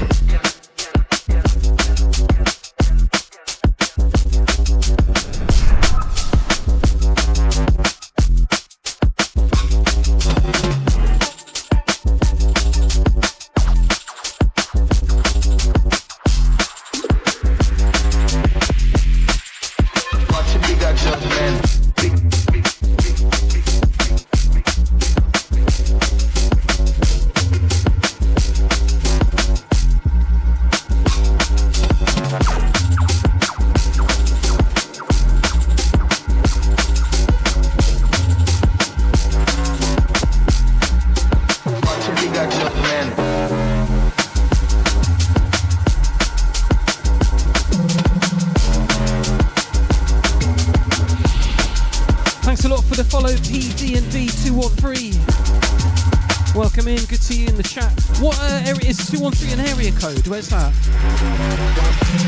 Welcome in, good to see you in the chat. What area is 213 an area code? Where's that?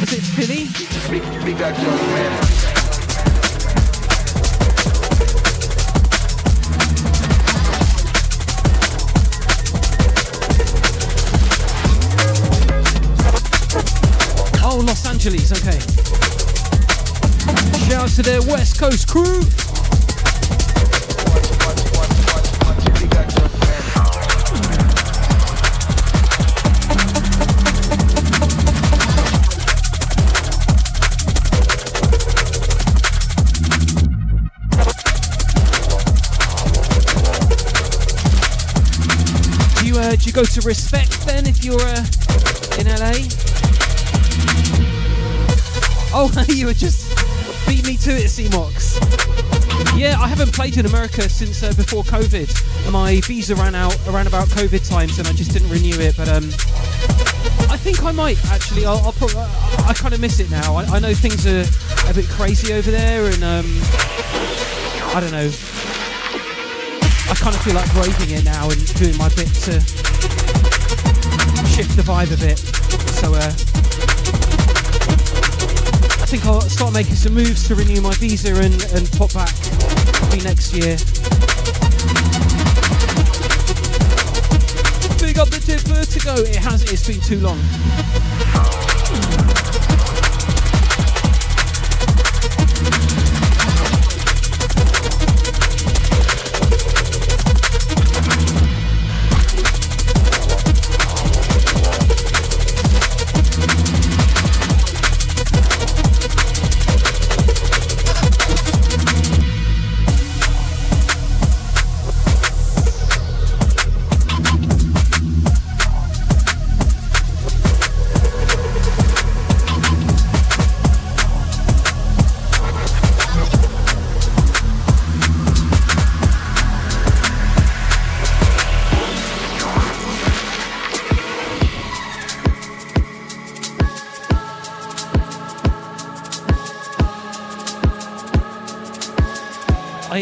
Is it Philly? Oh, Los Angeles, okay. Shouts to their West Coast crew. let you go to Respect then if you're in LA. Oh, you were just beat me to it, C-Mox. Yeah, I haven't played in America since before COVID. My visa ran out around about COVID times and I just didn't renew it, but I think I might actually. I kind of miss it now. I know things are a bit crazy over there and I don't know. I kind of feel like braving it now and doing my bit to shift the vibe a bit. So I think I'll start making some moves to renew my visa and pop back probably next year. Big up the tip Vertigo. It's been too long.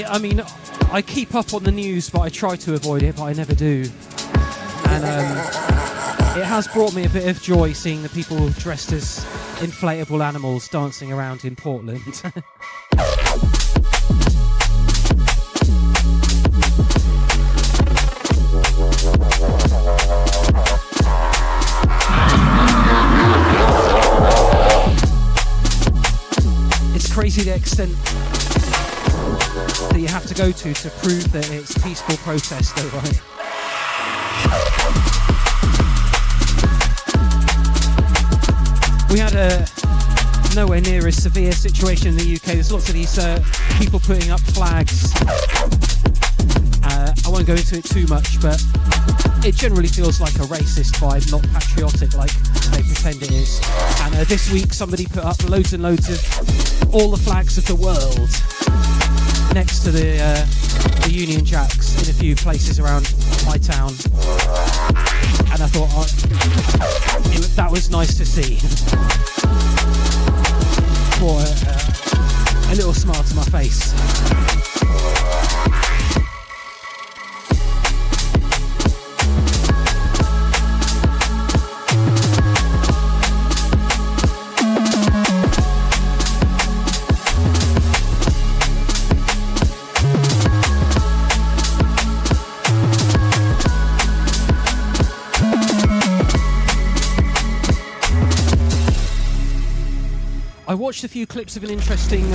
I mean, I keep up on the news, but I try to avoid it, but I never do. And it has brought me a bit of joy seeing the people dressed as inflatable animals dancing around in Portland. It's crazy the extent that you have to go to prove that it's peaceful protest though, right? We had a nowhere near as severe situation in the UK. There's lots of these people putting up flags. I won't go into it too much, but it generally feels like a racist vibe, not patriotic like they pretend it is. And this week somebody put up loads and loads of all the flags of the world next to the Union Jacks in a few places around my town, and I thought that was nice to see. Brought a little smile to my face. I watched a few clips of an interesting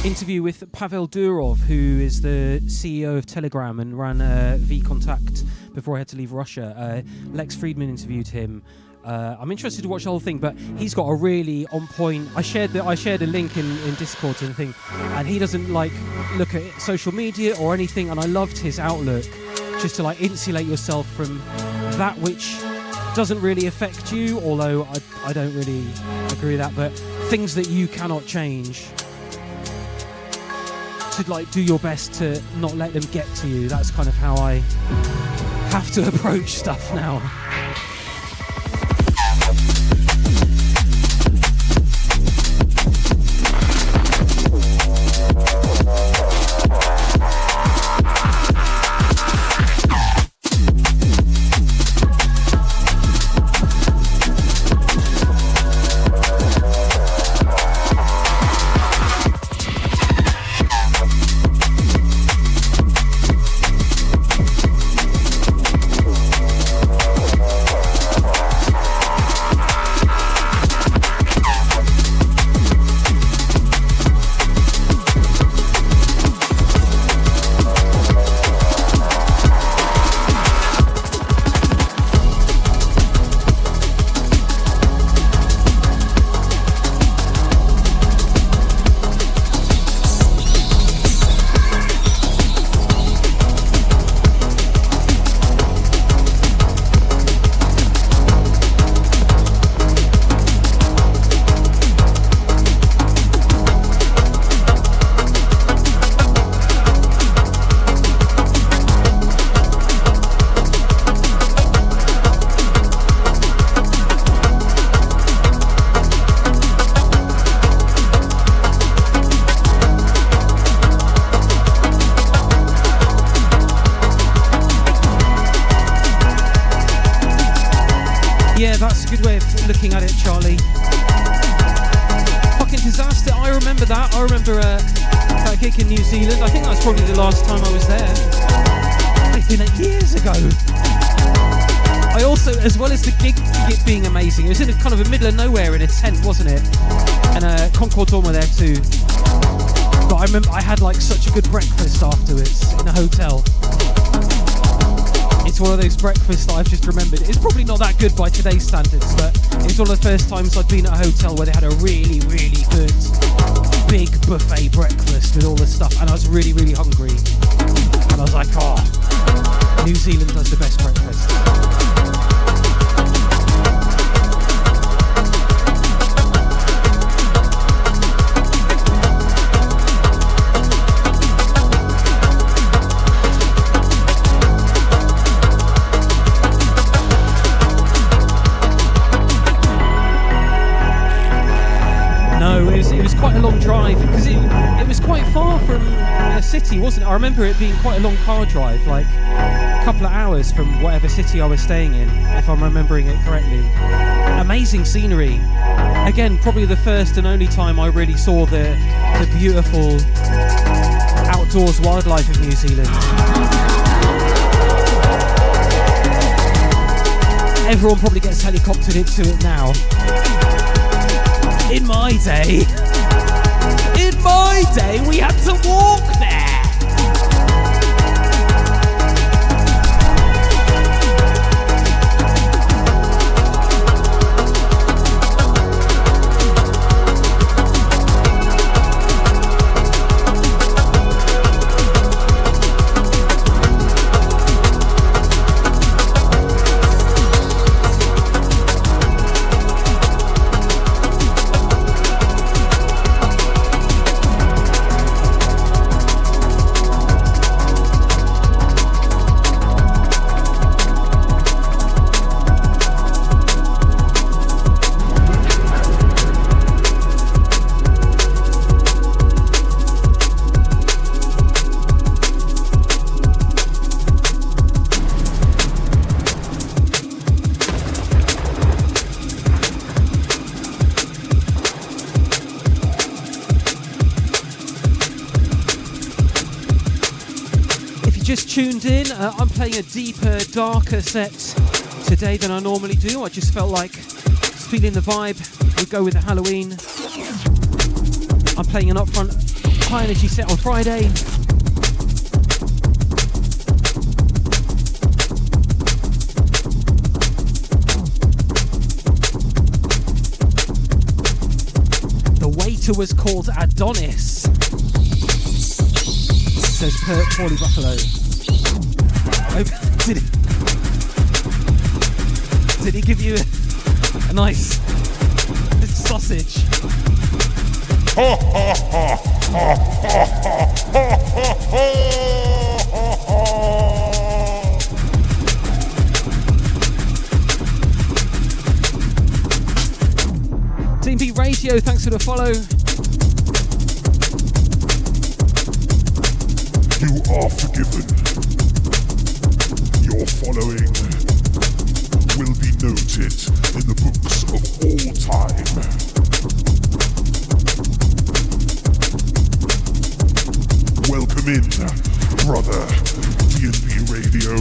interview with Pavel Durov, who is the CEO of Telegram and ran VKontakte before he had to leave Russia. Lex Friedman interviewed him. I'm interested to watch the whole thing, but he's got a really on point. I shared a link in Discord to the thing, and he doesn't like look at social media or anything. And I loved his outlook, just to like insulate yourself from that which doesn't really affect you. Although I don't really agree with that, but things that you cannot change, to like do your best to not let them get to you. That's kind of how I have to approach stuff now. looking at it, Charlie. Fucking disaster. I remember that. I remember that gig in New Zealand. I think that was probably the last time I was there. It's been years ago. I also, as well as the gig being amazing, it was in a kind of a middle of nowhere in a tent, wasn't it? And Concord Dormer there too. But I remember I had like such a good breakfast afterwards in a hotel. It's one of those breakfasts that I've just remembered. It's probably not that good by today's standards, but it's one of the first times I've been at a hotel where they had a really, really good big buffet breakfast with all this stuff, and I was really, really hungry. And I was like, oh, New Zealand does the best breakfast. It was quite a long drive because it was quite far from a city, wasn't it? I remember it being quite a long car drive, like a couple of hours from whatever city I was staying in, if I'm remembering it correctly. Amazing scenery. Again, probably the first and only time I really saw the beautiful outdoors wildlife of New Zealand. Everyone probably gets helicoptered into it now. In my day, we had to walk there. Tuned in, I'm playing a deeper, darker set today than I normally do. I just felt like feeling the vibe would go with the Halloween. I'm playing an upfront high energy set on Friday. The waiter was called Adonis, says Paulie Buffalo. Did he give you a nice sausage? Team B Radio, thanks for the follow. You are forgiven. Your following will be noted in the books of all time. Welcome in, brother, D&B Radio.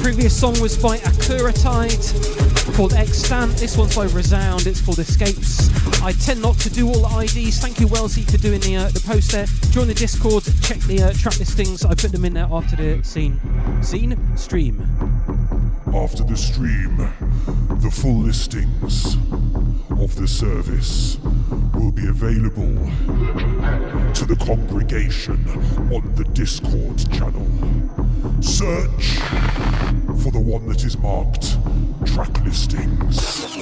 Previous song was by Akuratide, called Extant. This one's by Resound, it's called Escapes. I tend not to do all the IDs. Thank you, Wellesley, for doing the post there. Join the Discord, check the track listings. I put them in there after the stream. After the stream, the full listings of the service will be available to the congregation on the Discord channel. Search for the one that is marked track listings.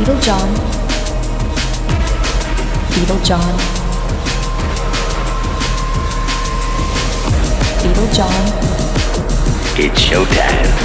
Beetle John. Beetle John. Beetle John. It's showtime.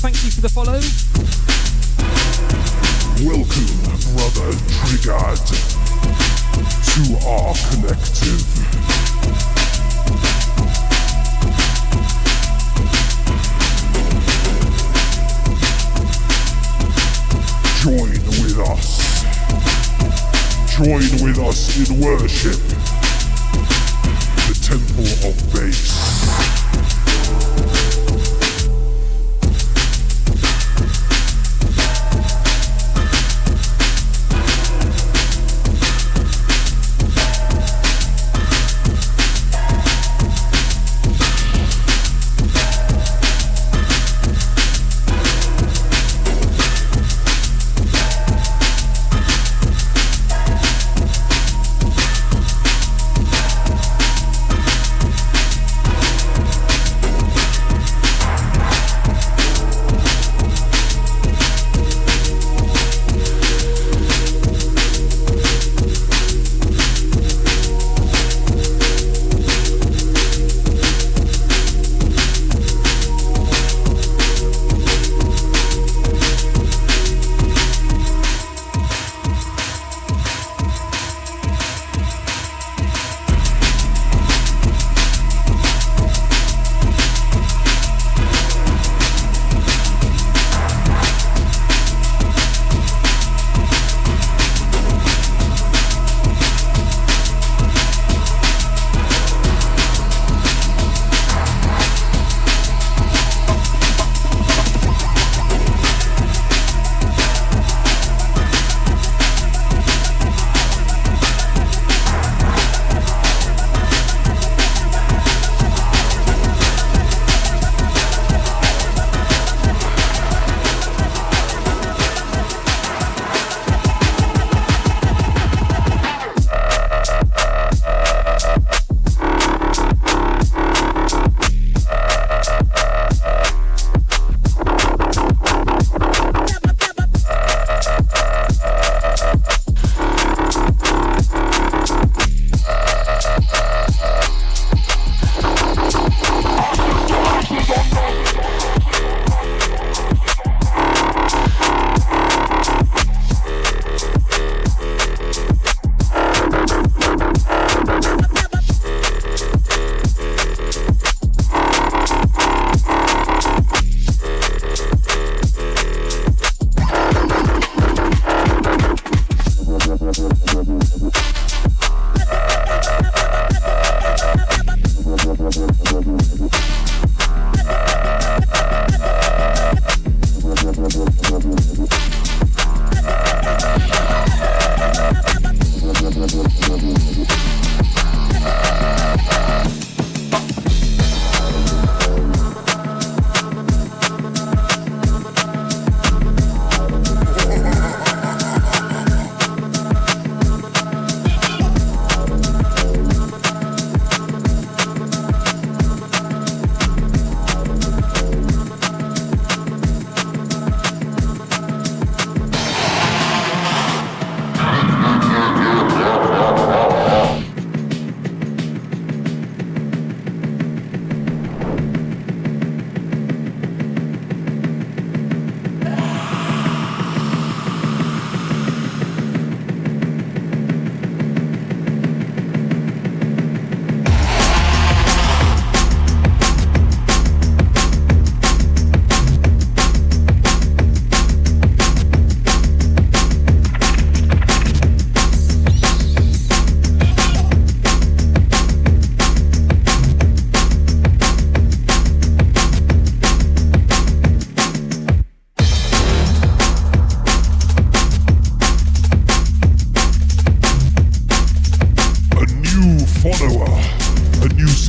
Thank you for the follow. Welcome, brother Triggered, to our collective. Join with us. Join with us in worship. The Temple of Bass.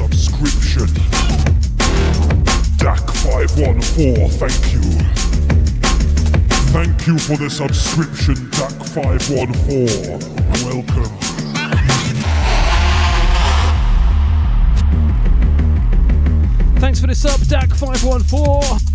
subscription. DAC514, thank you. Thank you for the subscription, DAC514. Welcome. Thanks for the sub, DAC514.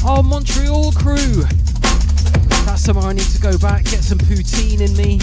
Oh, Montreal crew. That's somewhere I need to go back, get some poutine in me.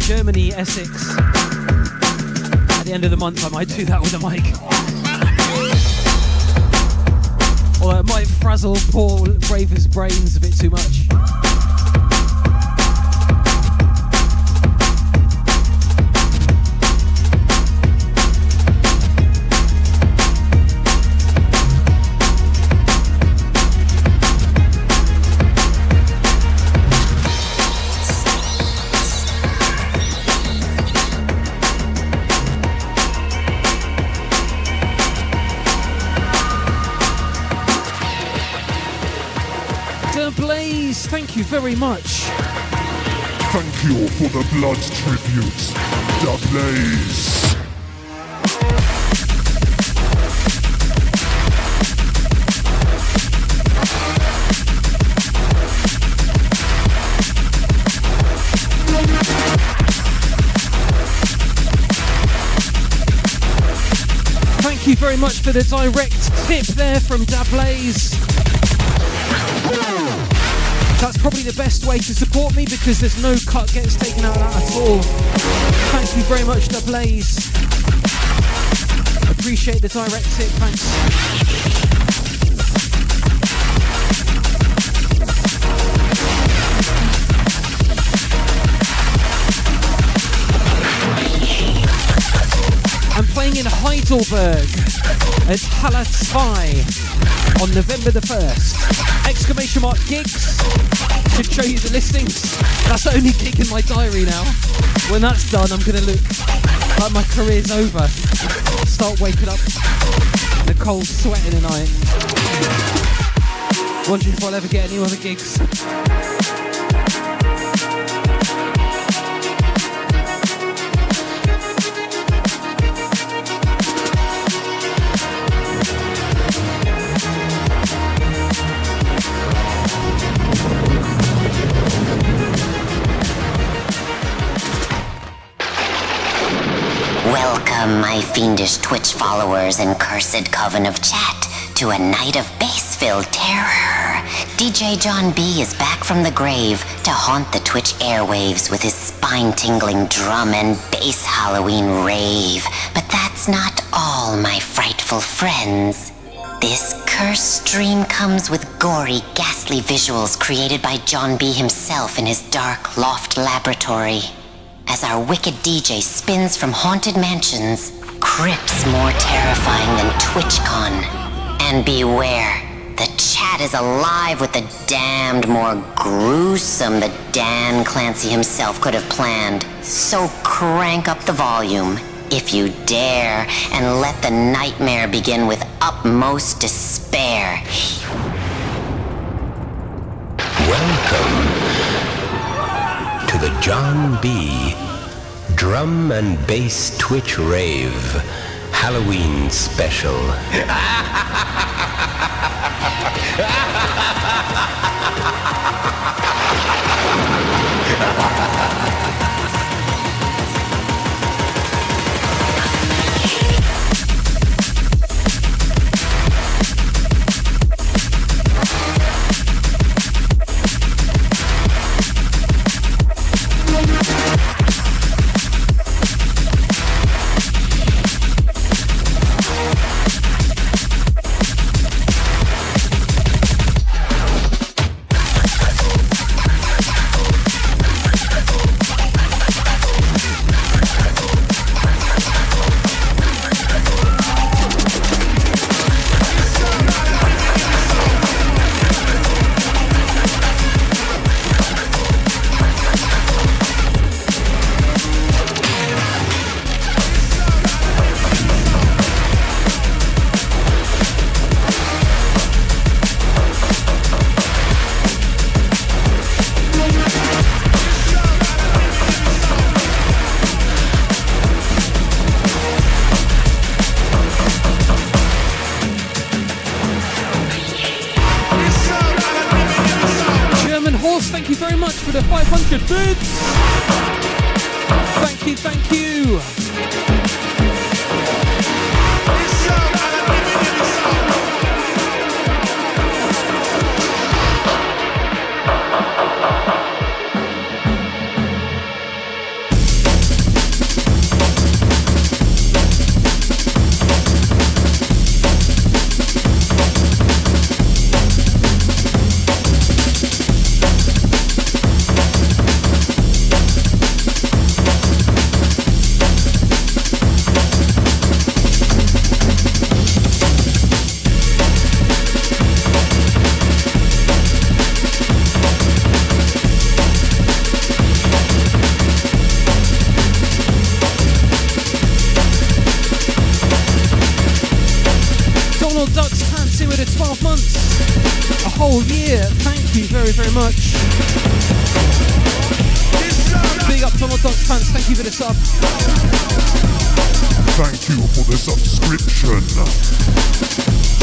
Germany, Essex. At the end of the month, I might do that with a mic. Although it might frazzle poor Raver's brains a bit too much. Thank you very much. Thank you for the blood tribute, The Blaze. Thank you very much for the direct tip there from Da Blaze. That's probably the best way to support me because there's no cut gets taken out of that at all. Thank you very much, Da Blaze. Appreciate the direct tip, thanks. I'm playing in Heidelberg at Halle 2 on November the 1st. Exclamation mark gigs. Should show you the listings. That's the only gig in my diary now. When that's done, I'm gonna look like my career's over. Start waking up in a cold sweat in the night. Wondering if I'll ever get any other gigs. Welcome, my fiendish Twitch followers and cursed coven of chat, to a night of bass-filled terror. DJ John B is back from the grave to haunt the Twitch airwaves with his spine-tingling drum and bass Halloween rave. But that's not all, my frightful friends. This cursed stream comes with gory, ghastly visuals created by John B himself in his dark loft laboratory. As our wicked DJ spins from haunted mansions, crypts more terrifying than TwitchCon. And beware, the chat is alive with the damned more gruesome than Dan Clancy himself could have planned. So crank up the volume, if you dare, and let the nightmare begin with utmost despair. Welcome to the John B. Drum and Bass Twitch Rave Halloween Special. 100 bits. Thank you, thank you. Very much. Big up Donald Duck's Pants, thank you for the sub. Thank you for the subscription.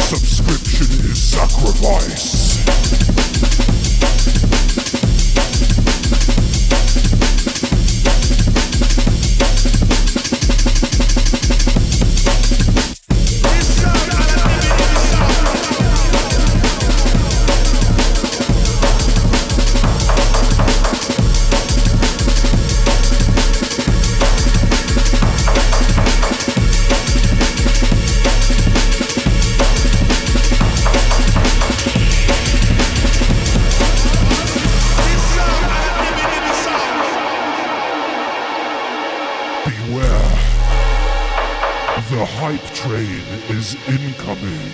Subscription is sacrifice. Hype train is incoming.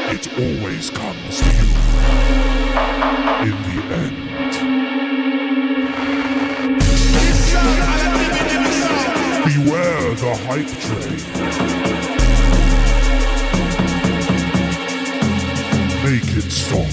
It always comes to you in the end. Beware the hype train. Make it stop.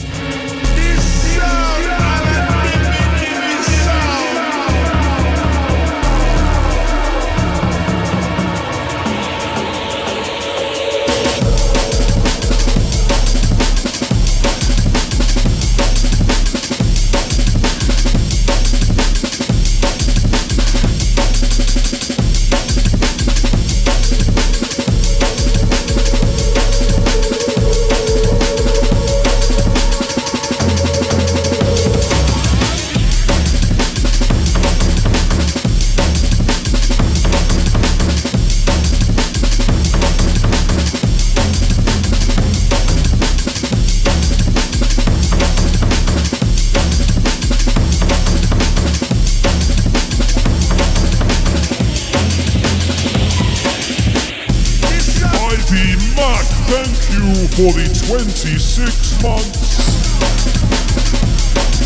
For the 26 months,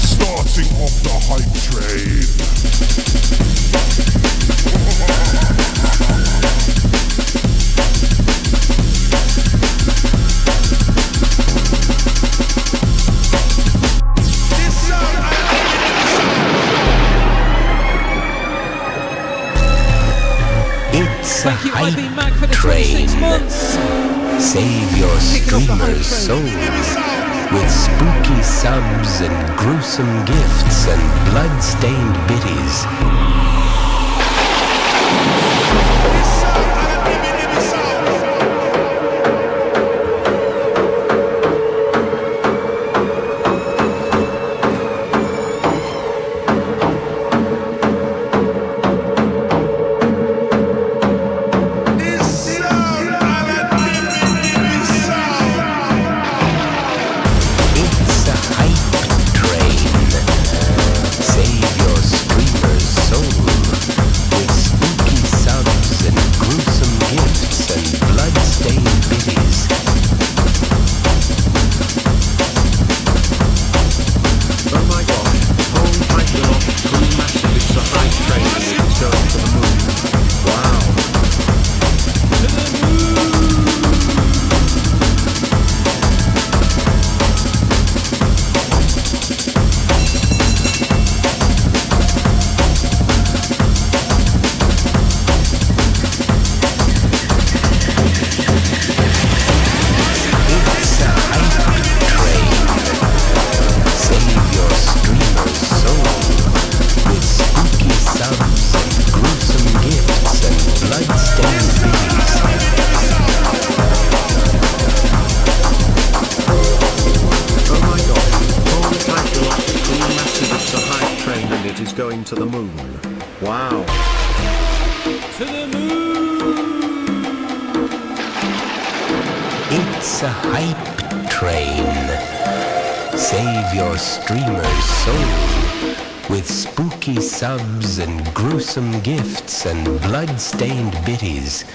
starting off the hype train. It's Thank you, hype IB Mac, for the train. 26 months. Save your streamer's soul with spooky subs and gruesome gifts and blood-stained biddies. Save your streamer's soul. going to the moon. Wow. To the moon! It's a hype train. Save your streamer's soul with spooky subs and gruesome gifts and blood-stained biddies.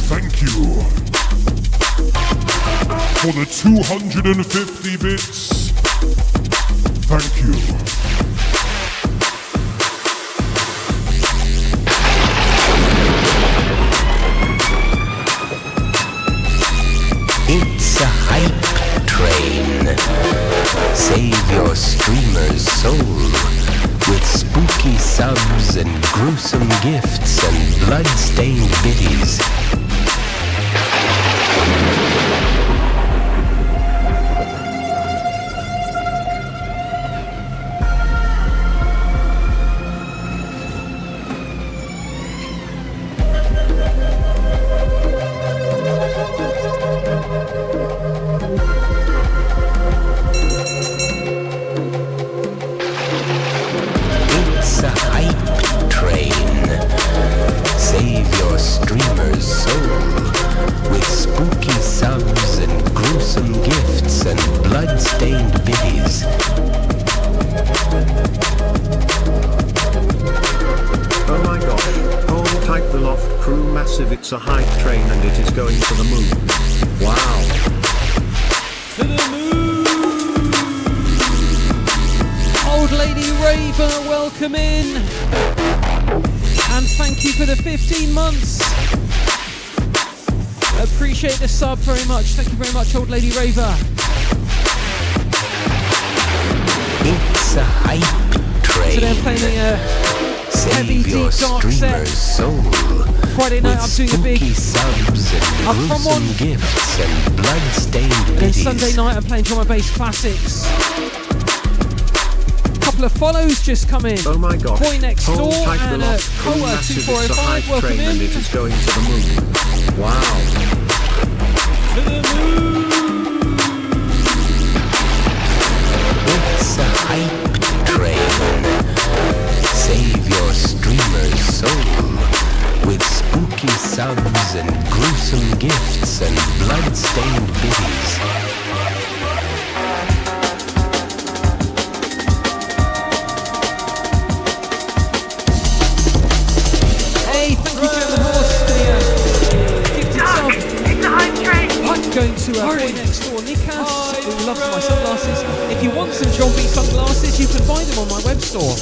Thank you for the 250 bits. Thank you. It's a hype train. Save your streamer's soul with spooky subs and gruesome gifts and blood-stained biddies. It's a hype train. Save your streamer's soul with spooky subs and gruesome gifts and blood-stained biddies. Oh my gosh, hold tight, the Loft Crew massive, it's a hype train and it is going to the moon. Wow. To the moon! Old Lady Raver, welcome in! And thank you for the 15 months! Appreciate the sub very much. Thank you very much, Old Lady Raver. It's a hype train. Today I'm playing a heavy, your deep, dark set. Soul Friday night I'm doing a big subs and from one gifts and blood-stained and then Sunday night I'm playing drum and bass classics. Couple of follows just come in. Oh my gosh. Boy Next Door and Koa 2405, welcome in. And it is going to the moon. Wow. To the moon. It's a hype train. Save your streamer's soul with spooky subs and gruesome gifts and blood-stained biddies. Hey, thank you for the horse, the gifted sub. It's a hype train. I'm going to Boy Next Door, Nikas, who loves my sunglasses. If you want some John B sunglasses, you can buy them on my web store.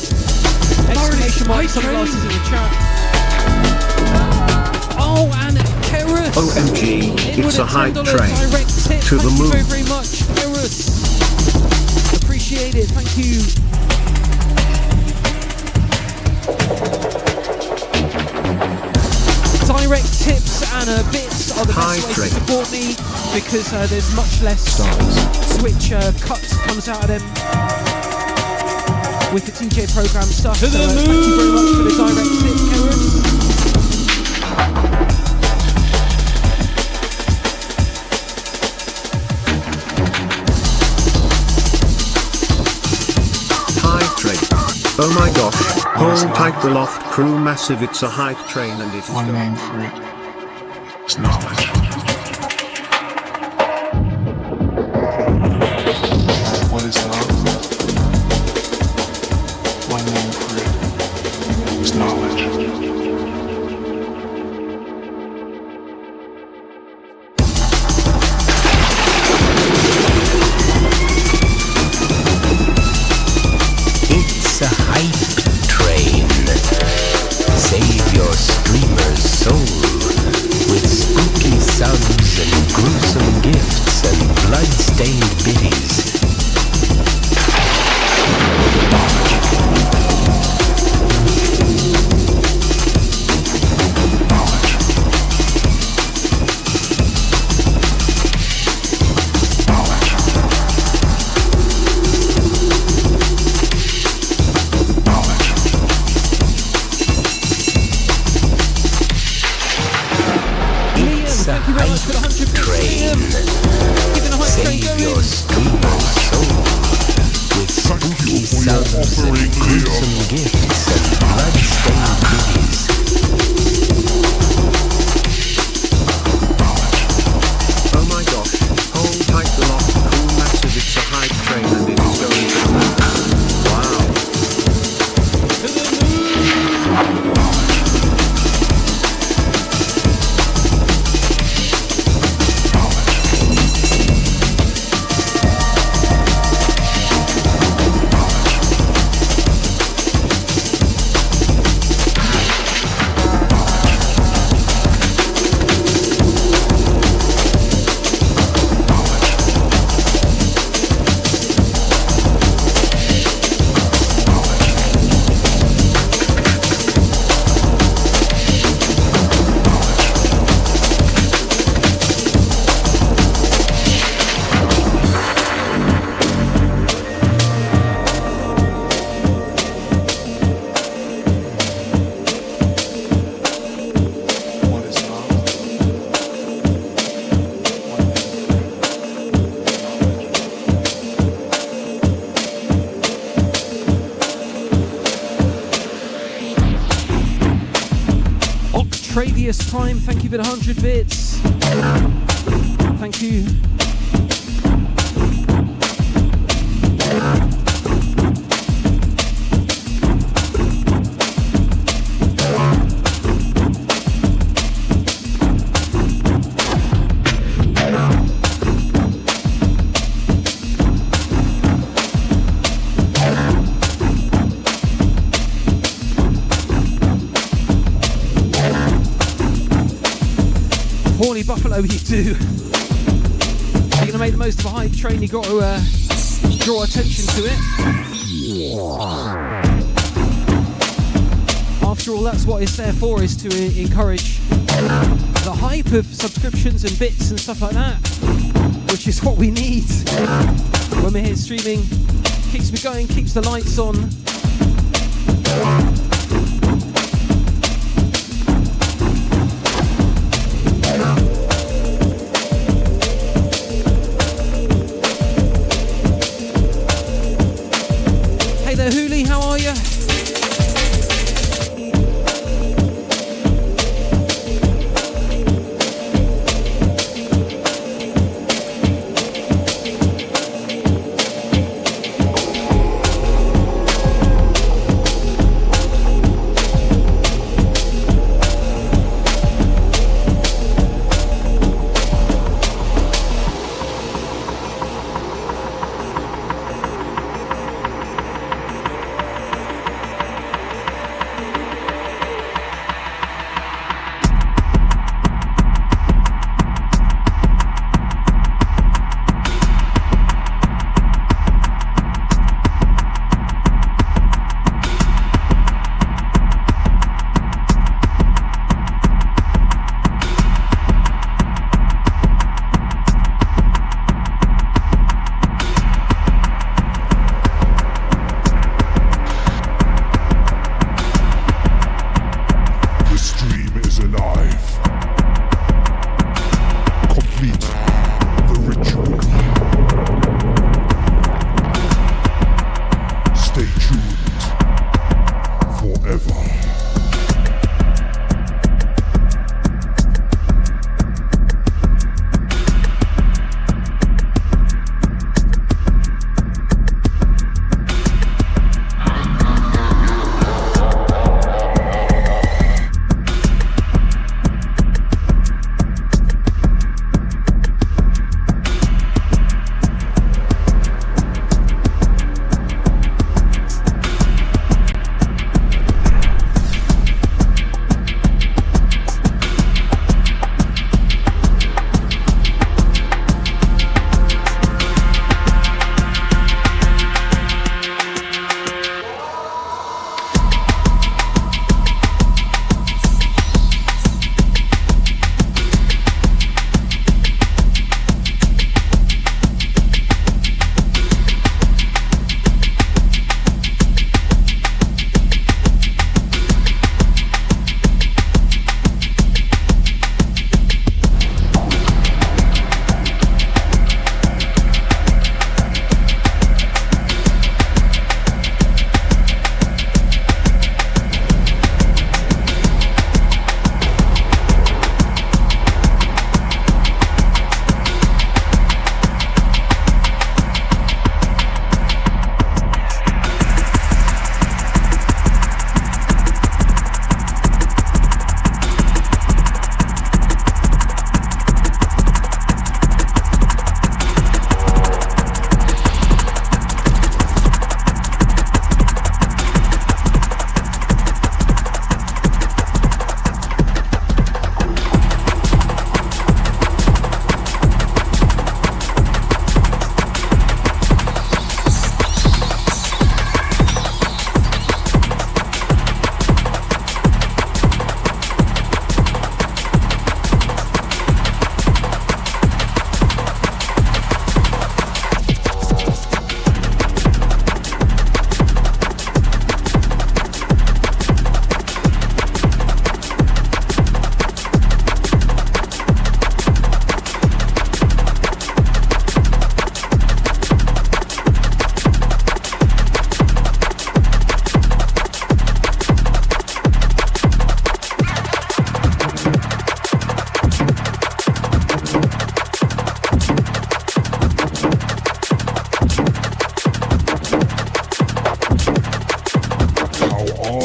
Exclamation mark sunglasses in the chat. Oh, and Kerus. OMG, it's a hype train. Direct tip. To the moon. Thank you very, very much, Kerus. Appreciate it. Thank you. Direct tips and bits are the best way to support me because there's much less Switch cut comes out of them with the DJ program stuff. So thank you very much for the direct tip, Kerus. Oh my gosh, hold tight, the Loft Crew massive, it's a hype train and it's one name for it. It's knowledge. What is love? One name for it. It's knowledge. It's a hype train. Save your streamer's soul with spooky subs and gruesome gifts and blood-stained biddies. fearsome gifts and blood-stained goodies. Oh my gosh, hold tight the loft crew massive, it's a hype train and it is going to the moon. Wow. Prime, thank you for the 100 bits. Thank you. Buffalo, you do. If you're going to make the most of a hype train, you've got to draw attention to it. After all, that's what it's there for, is to encourage the hype of subscriptions and bits and stuff like that, which is what we need when we're here streaming. Keeps me going, keeps the lights on. Hooli, how are you?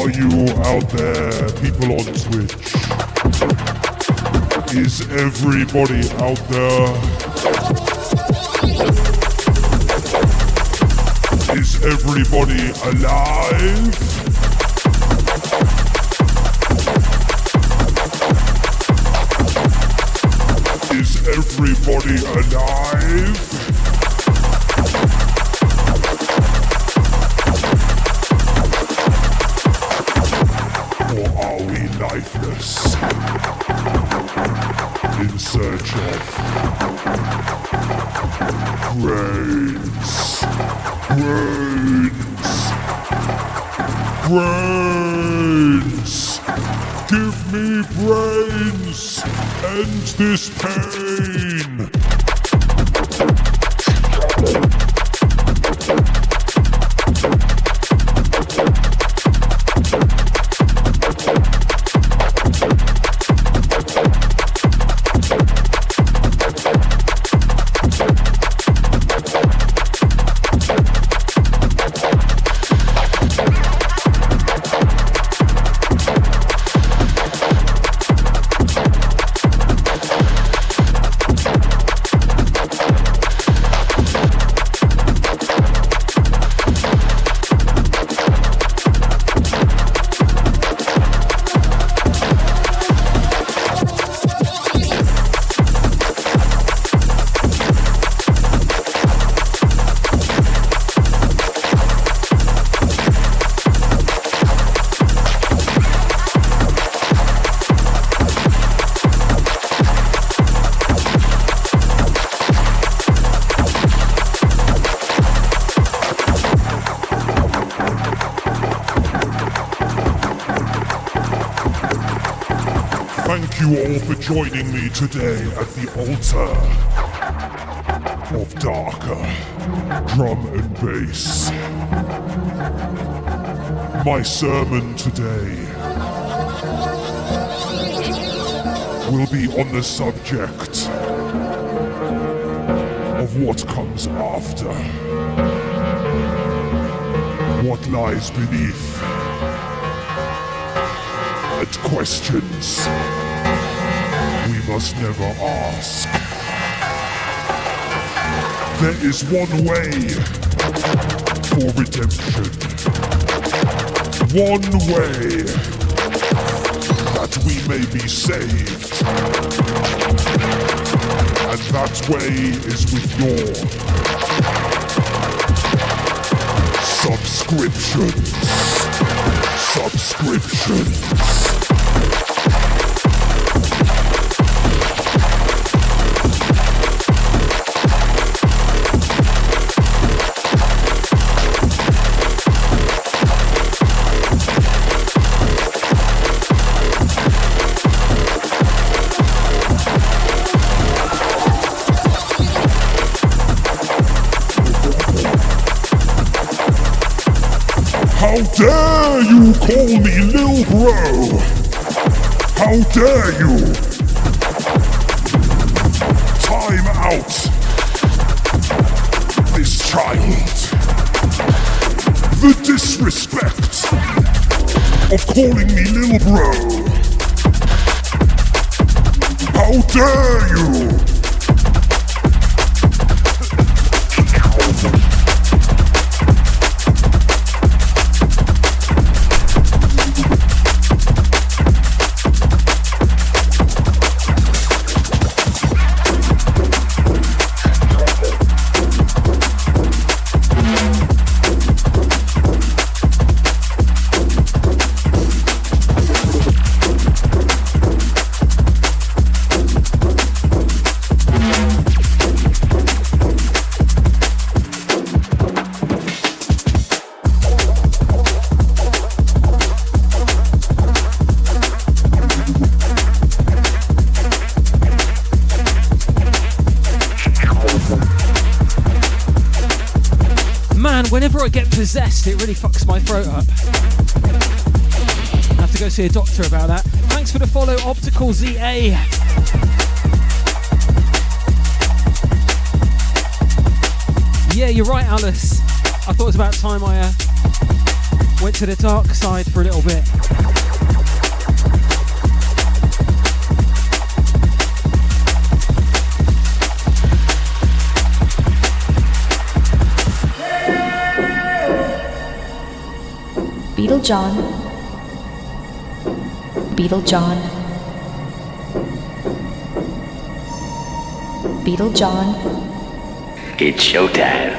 Are you out there, people on Twitch? Is everybody out there? Is everybody alive? Is everybody alive? Or are we lifeless? In search of brains. Brains! Give me brains! End this pain! Thank you all for joining me today at the altar of darker drum and bass. My sermon today will be on the subject of what comes after, what lies beneath, and questions we must never ask. There is one way for redemption. One way that we may be saved. And that way is with your subscriptions. How dare you call me Lil Bro? How dare you? Time out this child. The disrespect of calling me Lil Bro. How dare you? Whenever I get possessed, it really fucks my throat up. I have to go see a doctor about that. Thanks for the follow, Optical ZA. Yeah, you're right, Alice. I thought it was about time I Went to the dark side for a little bit. Beetle John. Beetle John. Beetle John. It's showtime.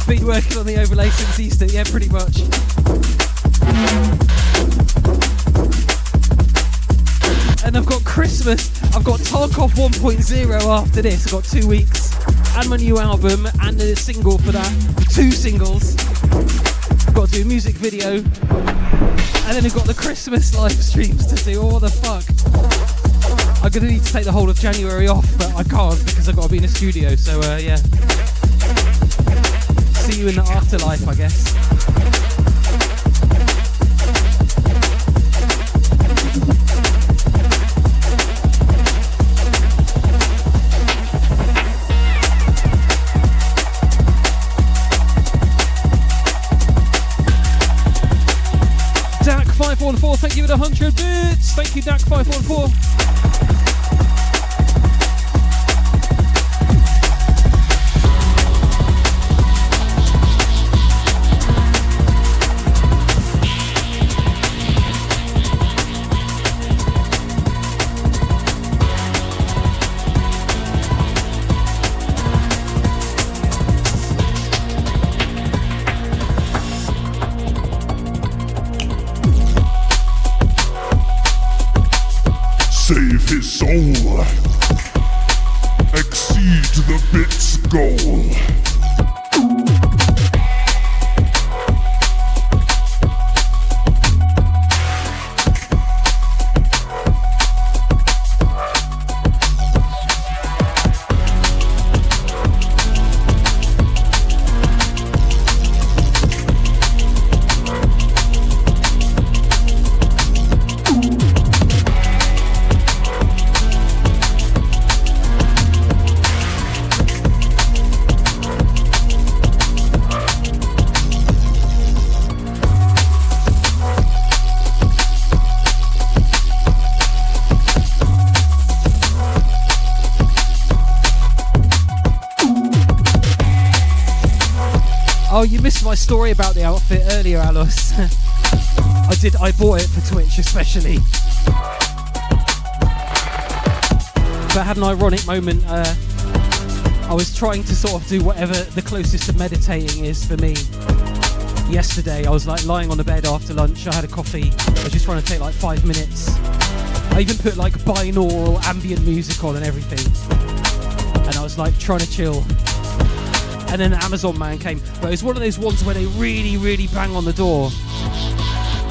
Been working on the overlay since Easter, yeah, pretty much. And I've got Christmas, I've got Tarkov 1.0 after this, I've got 2 weeks, and my new album, and a single for that, 2 singles. I've got to do a music video, and then I've got the Christmas live streams to do. Oh, what the fuck? I'm going to need to take the whole of January off, but I can't because I've got to be in a studio, so yeah. See you in the afterlife, I guess. Dak514, thank you for the 100 bits. Thank you, Dak514. Save his soul. Exceed the bit's goal. Oh, you missed my story about the outfit earlier, Alice. I bought it for Twitch especially. But I had an ironic moment. I was trying to sort of do whatever the closest to meditating is for me. Yesterday, I was like lying on the bed after lunch. I had a coffee. I was just trying to take like 5 minutes. I even put like binaural ambient music on and everything. And I was like trying to chill. And then the Amazon man came. But it was one of those ones where they really, really bang on the door.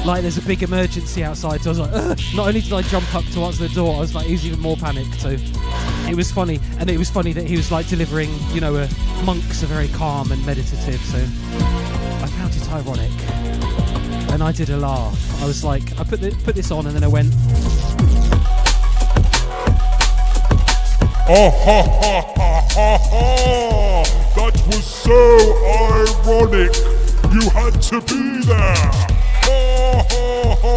Like there's a big emergency outside. So I was like, ugh. Not only did I jump up to answer the door, I was like, he was even more panicked. So it was funny. And it was funny that he was like delivering, you know, monks are very calm and meditative. So I found it ironic. And I did a laugh. I was like, I put this on and then I went. Oh ha ha ha ha ha! That was so ironic. You had to be there. Ha ha ha!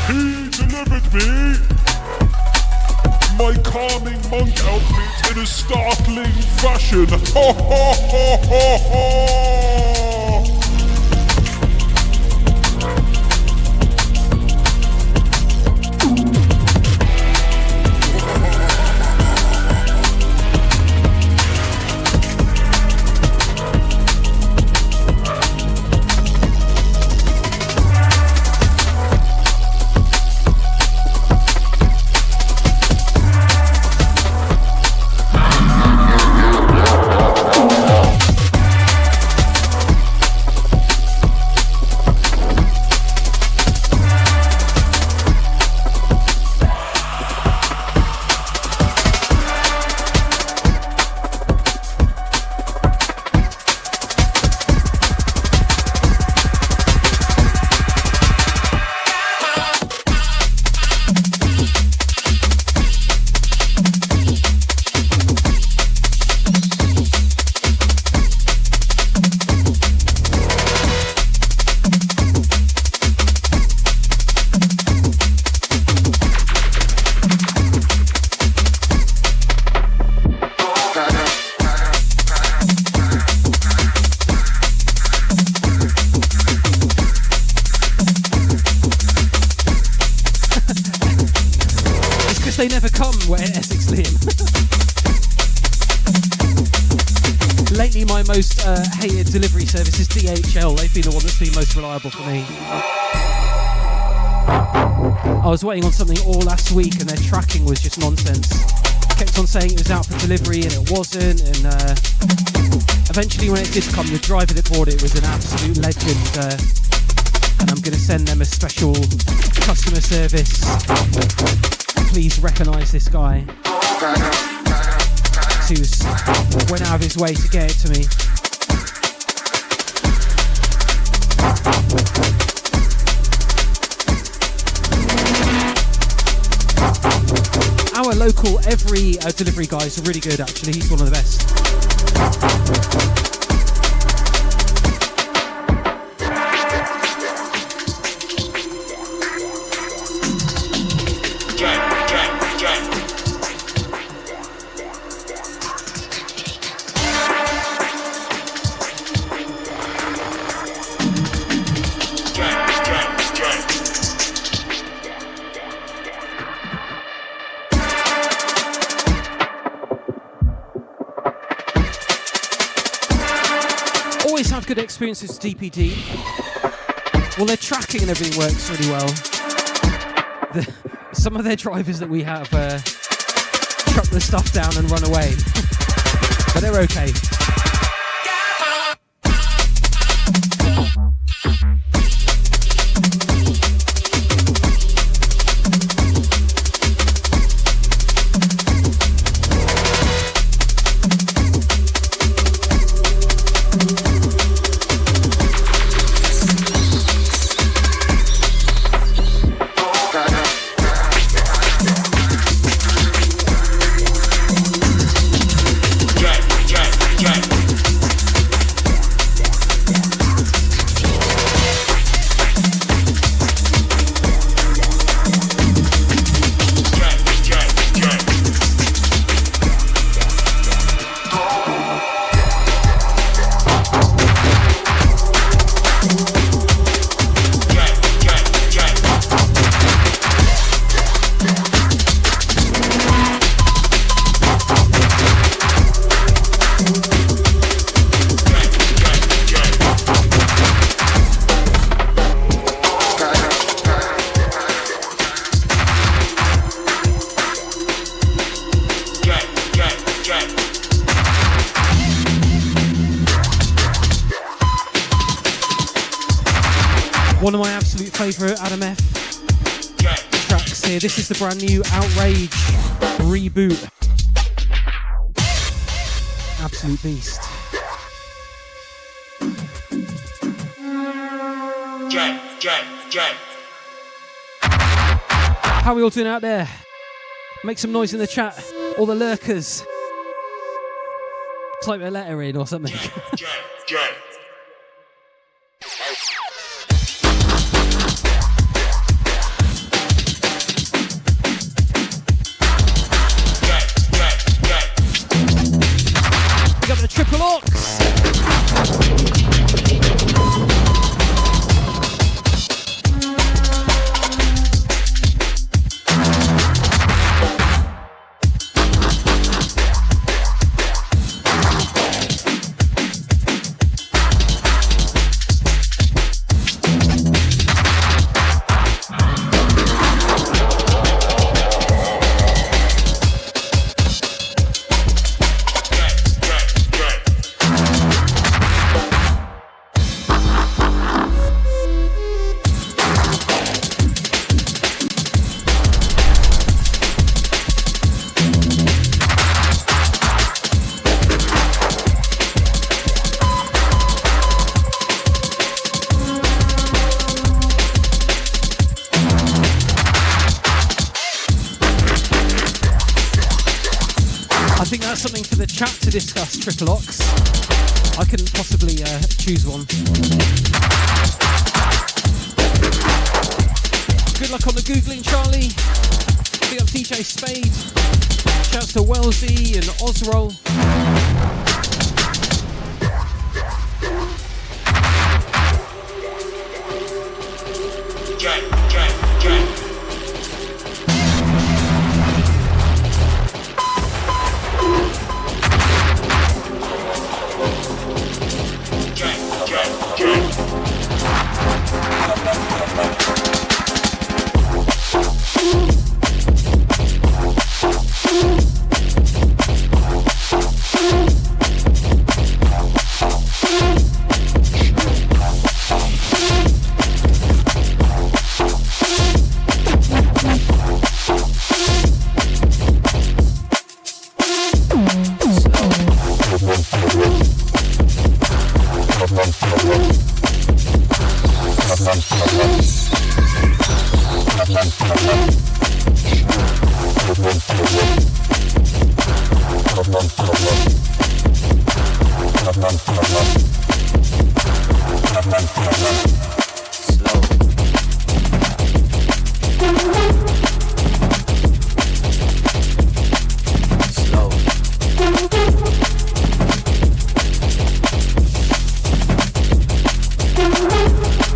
He delivered me my calming monk outfit in a startling fashion. Ha ha ha ha ha! lately my most hated delivery service is DHL. They've been the one that's been most reliable for me. I was waiting on something all last week and their tracking was just nonsense. Kept on saying it was out for delivery and it wasn't, and eventually when it did come, the driver that brought it was an absolute legend, and I'm going to send them a special customer service. Please recognise this guy. He went out of his way to get it to me. Our local every delivery guy is really good, actually. He's one of the best. Good experiences with DPD. Well, their tracking and everything works really well. Some of their drivers that we have chuck the stuff down and run away, but they're okay. One of my absolute favourite Adam F tracks here. This is the brand new Outrage reboot. Absolute beast. How are we all doing out there? Make some noise in the chat. All the lurkers. Type a letter in or something. Triple Ox. Something for the chat to discuss, Triple Ox. I couldn't possibly choose one. Good luck on the Googling, Charlie. Big up DJ Spade. Shouts to Wellesley and Osroll.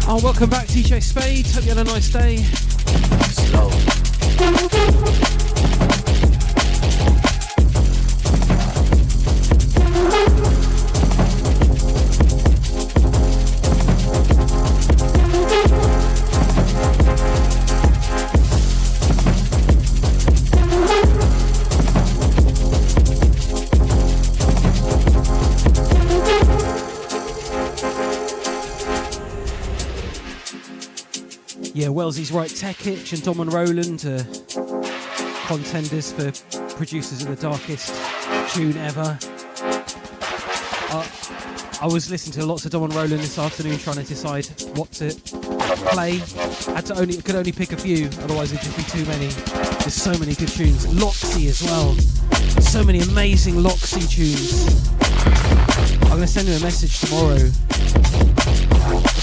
Oh, welcome back, TJ Spade. Hope you had a nice day. Slow. Yeah, Wellesley's right. Tech Itch and Dom and Roland are contenders for producers of the darkest tune ever. I was listening to lots of Dom and Roland this afternoon, trying to decide what to play. Could only pick a few, otherwise it'd just be too many. There's so many good tunes. Loxy as well. So many amazing Loxy tunes. I'm gonna send him a message tomorrow.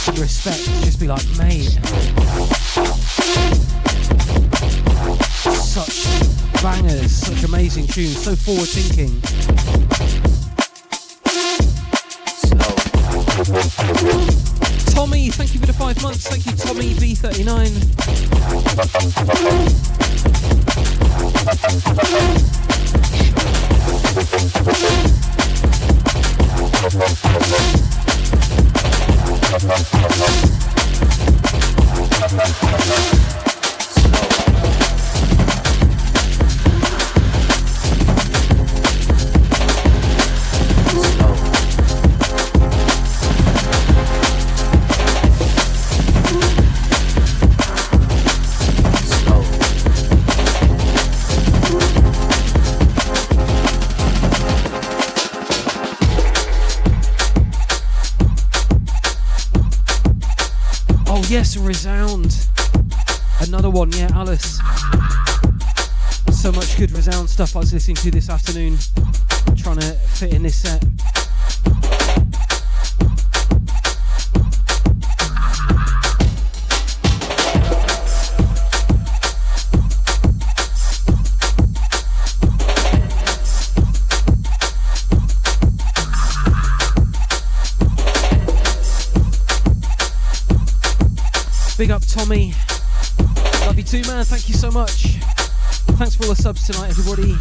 With respect, just be like, mate, such bangers, such amazing tunes, so forward thinking. Tommy, thank you for the 5 months. Thank you, Tommy B39. Yes, Resound. Another one, yeah, Alice. So much good Resound stuff I was listening to this afternoon, trying to fit in this set. Big up Tommy. Love you too, man. Thank you so much. Thanks for all the subs tonight, everybody.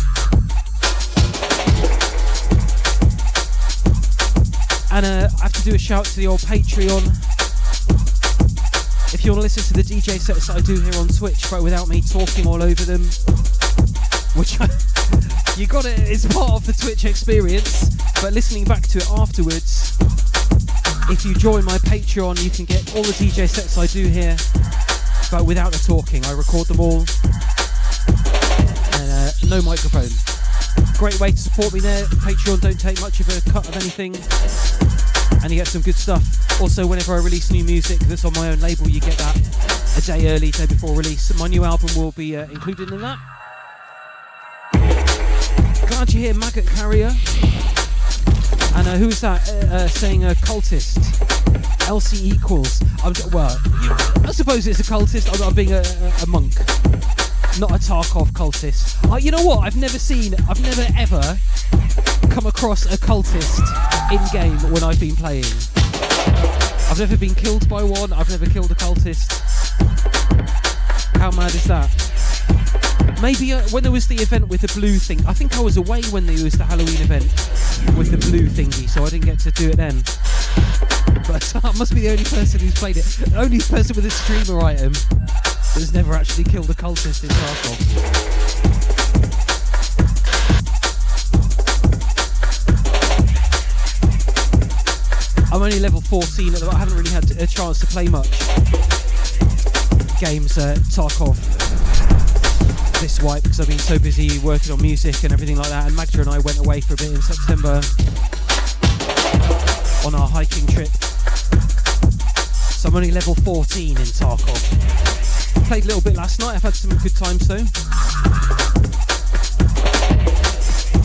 And I have to do a shout to the old Patreon. If you want to listen to the DJ sets that I do here on Twitch, but without me talking all over them, which you got it, it's part of the Twitch experience, but listening back to it afterwards, if you join my Patreon, you can get all the DJ sets I do here, but without the talking. I record them all, and no microphone. Great way to support me there. Patreon don't take much of a cut of anything, and you get some good stuff. Also, whenever I release new music that's on my own label, you get that a day early, day before release. My new album will be included in that. Glad you're here, Maggot Carrier. And who's that saying cultist? LC equals. I suppose it's a cultist. I'm being a monk, not a Tarkov cultist. You know what? I've never ever come across a cultist in game when I've been playing. I've never been killed by one. I've never killed a cultist. How mad is that? Maybe when there was the event with the blue thing. I think I was away when there was the Halloween event with the blue thingy, so I didn't get to do it then. But I must be the only person who's played it. The only person with a streamer item that's never actually killed a cultist in Tarkov. I'm only level 14 at the moment. I haven't really had a chance to play much games Tarkov this wipe because I've been so busy working on music and everything like that, and Magda and I went away for a bit in September on our hiking trip, so I'm only level 14 in Tarkov. Played a little bit last night. I've had some good times though,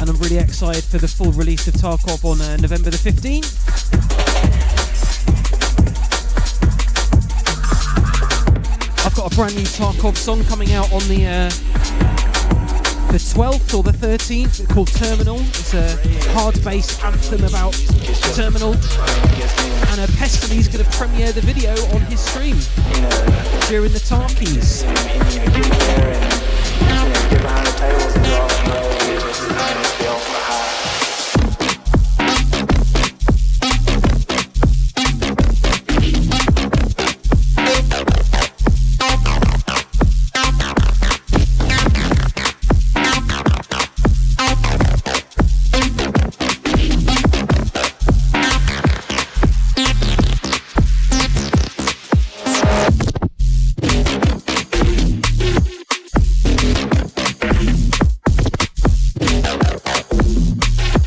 and I'm really excited for the full release of Tarkov on November the 15th. I've got a brand new Tarkov song coming out on the 12th or the 13th called Terminal. It's a hard bass anthem about Terminal, and Pestely's going to premiere the video on his stream during the Tarkies.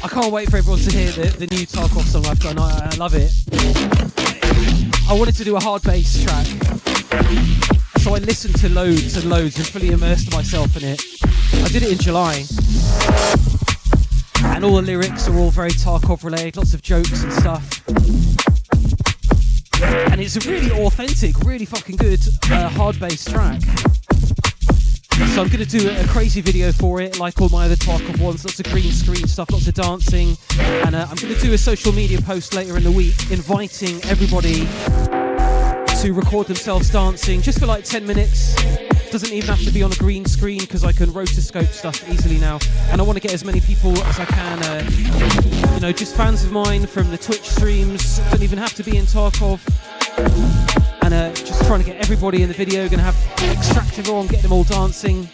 I can't wait for everyone to hear the new Tarkov song I've done. I love it. I wanted to do a hard bass track, so I listened to loads and loads and fully immersed myself in it. I did it in July, and all the lyrics are all very Tarkov related, lots of jokes and stuff. And it's a really authentic, really fucking good hard bass track. So I'm going to do a crazy video for it, like all my other Tarkov ones, lots of green screen stuff, lots of dancing, and I'm going to do a social media post later in the week inviting everybody to record themselves dancing, just for like 10 minutes. Doesn't even have to be on a green screen, because I can rotoscope stuff easily now, and I want to get as many people as I can, just fans of mine from the Twitch streams, don't even have to be in Tarkov. And just trying to get everybody in the video, going to have extract everyone, get them all dancing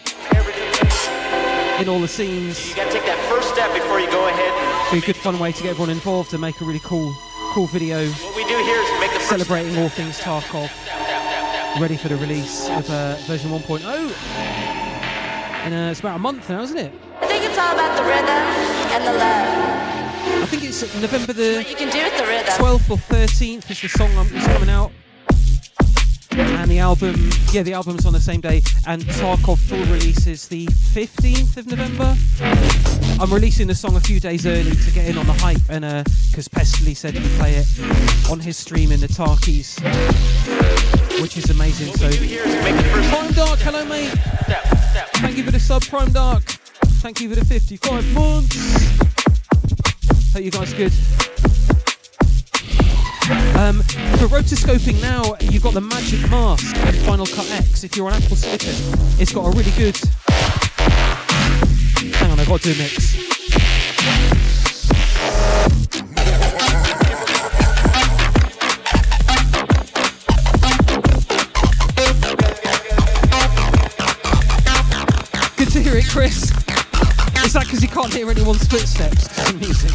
in all the scenes. You gotta take that first step before you go ahead. Be a good fun way to get everyone involved and make a really cool video. What we do here is make the celebrating all things Tarkov, ready for the release of version 1.0. And it's about a month now, isn't it? I think it's all about the rhythm and the love. I think it's November the What you can do with the rhythm. 12th or 13th is the song that's coming out. And the album's on the same day, and Tarkov full release is the 15th of November. I'm releasing the song a few days early to get in on the hype, and because Pestely said he'd play it on his stream in the Tarkies, which is amazing. So, Prime Dark, hello mate. Thank you for the sub, Prime Dark. Thank you for the 55 months. Hope you guys are good. For rotoscoping now, you've got the Magic Mask in Final Cut X. If you're on Apple Silicon, it's got a really good... Hang on, I've got to do a mix. Good to hear it, Chris. Is that because you can't hear anyone's footsteps? It's music.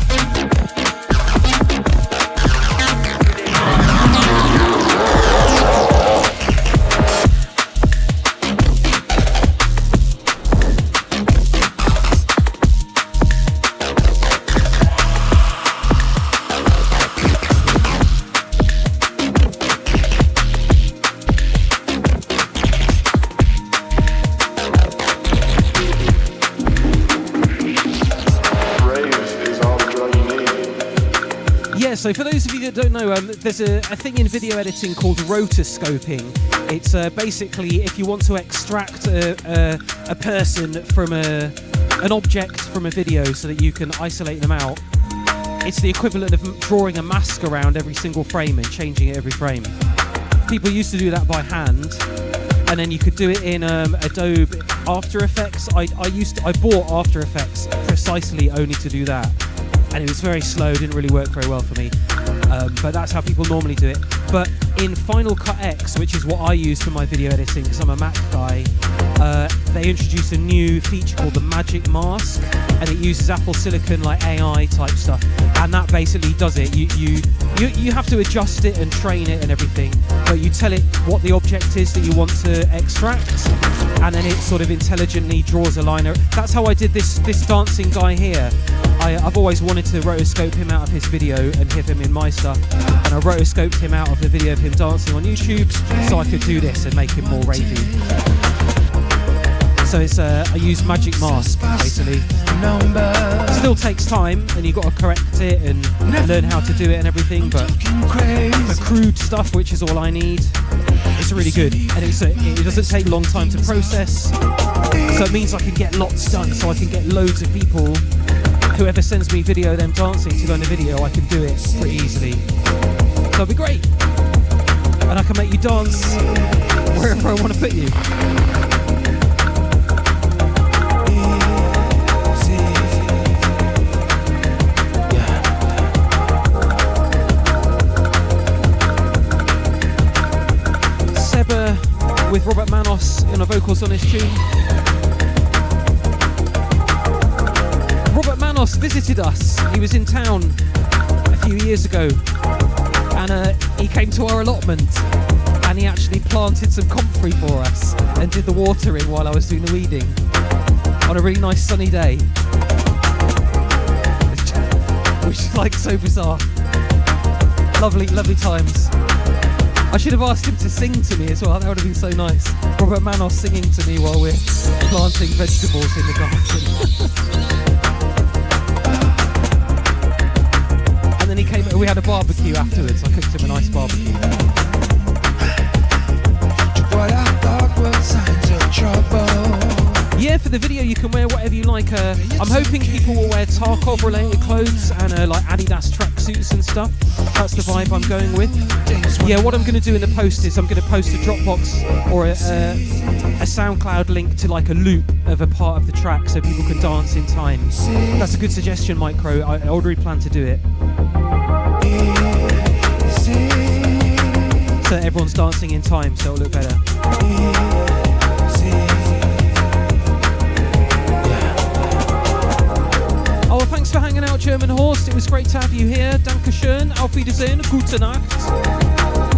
So for those of you that don't know, there's a thing in video editing called rotoscoping. It's basically if you want to extract a person from an object from a video so that you can isolate them out. It's the equivalent of drawing a mask around every single frame and changing it every frame. People used to do that by hand, and then you could do it in Adobe After Effects. I bought After Effects precisely only to do that. And it was very slow, didn't really work very well for me. But that's how people normally do it. But in Final Cut X, which is what I use for my video editing because I'm a Mac guy, they introduced a new feature called the Magic Mask, and it uses Apple Silicon, like AI type stuff, and that basically does it. You have to adjust it and train it and everything, but you tell it what the object is that you want to extract, and then it sort of intelligently draws a line. That's how I did this dancing guy here. I've always wanted to rotoscope him out of his video and have him in my stuff, and I rotoscoped him out of the video of him dancing on YouTube so I could do this and make him more ravey. So it's I use Magic Mask basically. Still takes time, and you've got to correct it and learn how to do it and everything. But for crude stuff, which is all I need, it's really good, and it doesn't take a long time to process. So it means I can get lots done. So I can get loads of people. Whoever sends me video of them dancing to go in the video, I can do it pretty easily. So it'll be great, and I can make you dance wherever I want to put you. With Robert Manos on the vocals on his tune. Robert Manos visited us. He was in town a few years ago, and he came to our allotment, and he actually planted some comfrey for us and did the watering while I was doing the weeding on a really nice sunny day, which is like so bizarre. Lovely, lovely times. I should have asked him to sing to me as well. That would have been so nice. Robert Manos singing to me while we're planting vegetables in the garden. And then he came. We had a barbecue afterwards. I cooked him a nice barbecue. What I thought was signs of trouble. Yeah, for the video you can wear whatever you like. I'm hoping people will wear Tarkov related clothes and like Adidas tracksuits and stuff. That's the vibe I'm going with. Yeah, what I'm going to do in the post is I'm going to post a Dropbox or a SoundCloud link to like a loop of a part of the track so people can dance in time. That's a good suggestion, Micro. I already plan to do it. So everyone's dancing in time, so it'll look better. Oh, thanks for hanging out, German Horst. It was great to have you here. Dankeschön, auf Wiedersehen, gute Nacht,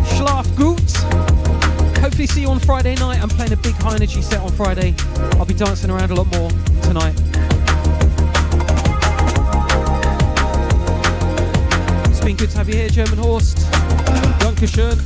schlaf gut. Hopefully see you on Friday night. I'm playing a big high energy set on Friday. I'll be dancing around a lot more tonight. It's been good to have you here, German Horst. Dankeschön.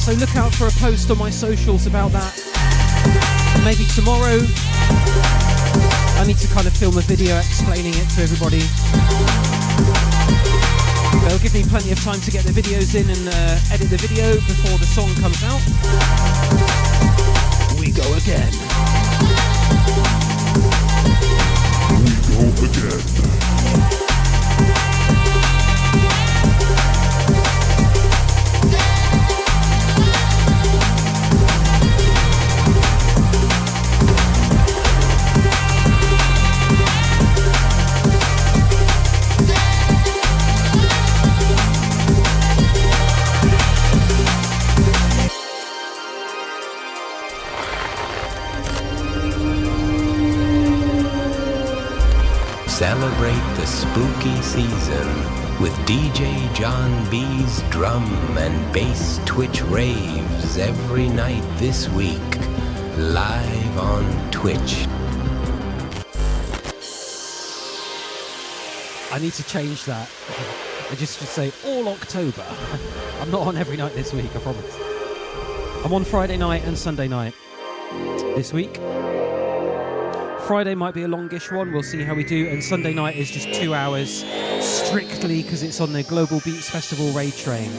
So look out for a post on my socials about that. Maybe tomorrow. I need to kind of film a video explaining it to everybody. They'll give me plenty of time to get the videos in and edit the video before the song comes out. We go again. We go again. Celebrate the spooky season with DJ John B's drum and bass Twitch raves every night this week, live on Twitch. I need to change that. I just should say all October. I'm not on every night this week, I promise. I'm on Friday night and Sunday night this week. Friday might be a longish one, we'll see how we do, and Sunday night is just 2 hours, strictly because it's on the Global Beats Festival raid train.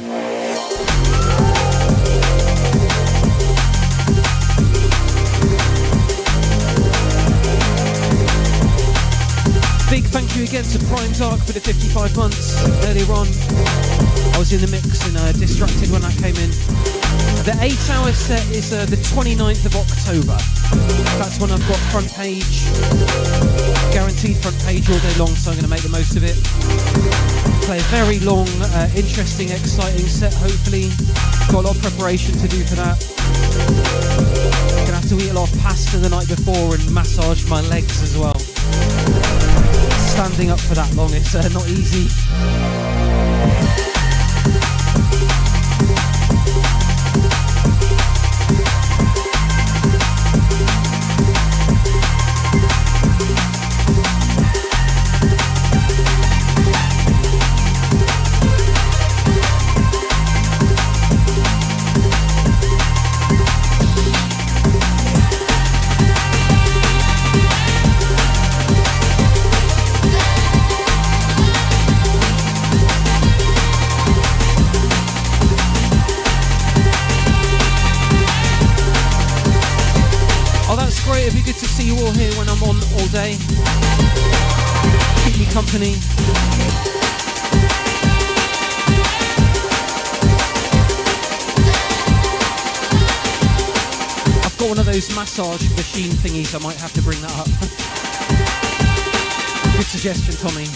Big thank you again to Prime Dark for the 55 months earlier on. I was in the mix and distracted when I came in. The 8-hour set is the 29th of October. That's when I've got front page, guaranteed front page all day long, so I'm going to make the most of it. Play a very long, interesting, exciting set, hopefully. Got a lot of preparation to do for that. Gonna have to eat a lot of pasta the night before and massage my legs as well. Standing up for that long is not easy. It'd be good to see you all here when I'm on all day. Keep me company. I've got one of those massage machine thingies, I might have to bring that up. Good suggestion, Tommy.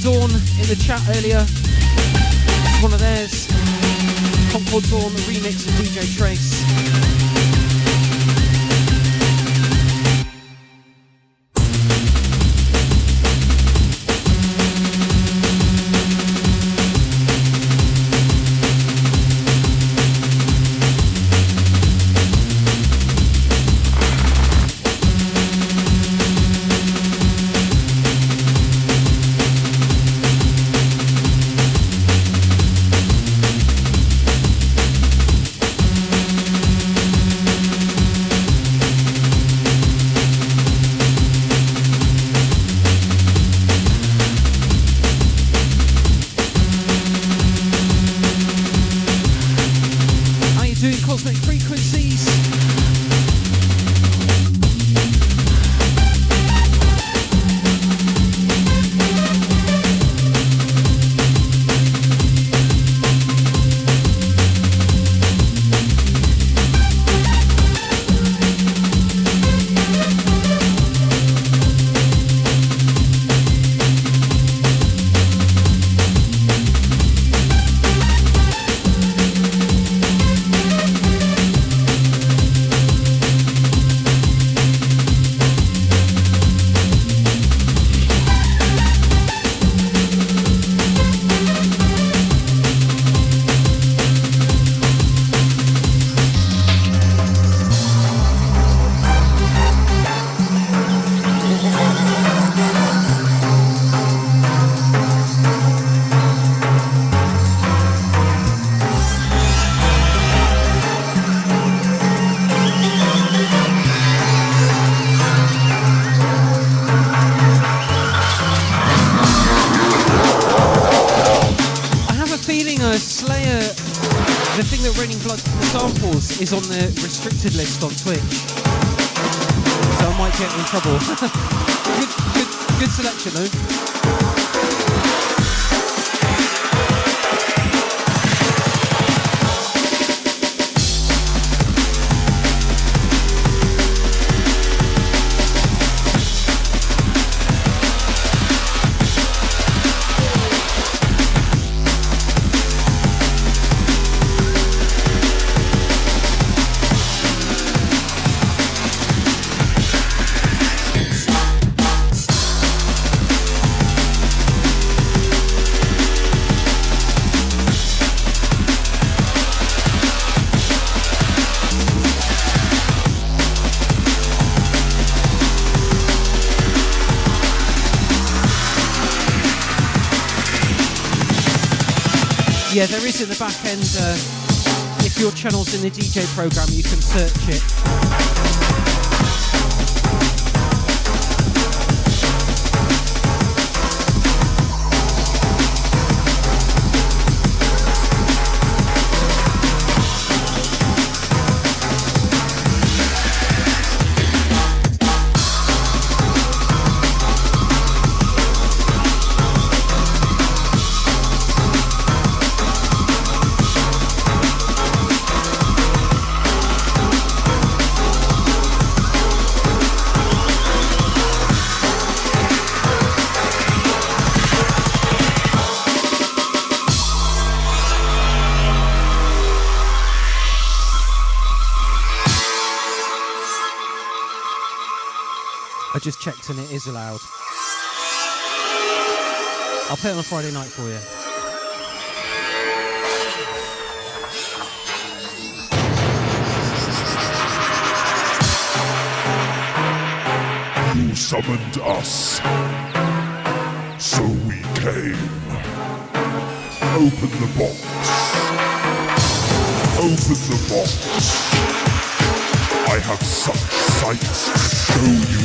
Dawn in the chat earlier. It's one of theirs. Concord Dawn, the remix of DJ Trace. Is on the restricted list on Twitch, so I might get in trouble. good selection though. Yeah, there is at the back end. If your channel's in the DJ program, you can search it. I just checked and it is allowed. I'll play it on a Friday night for you. You summoned us, so we came. Open the box. Open the box. I have some sights to show you.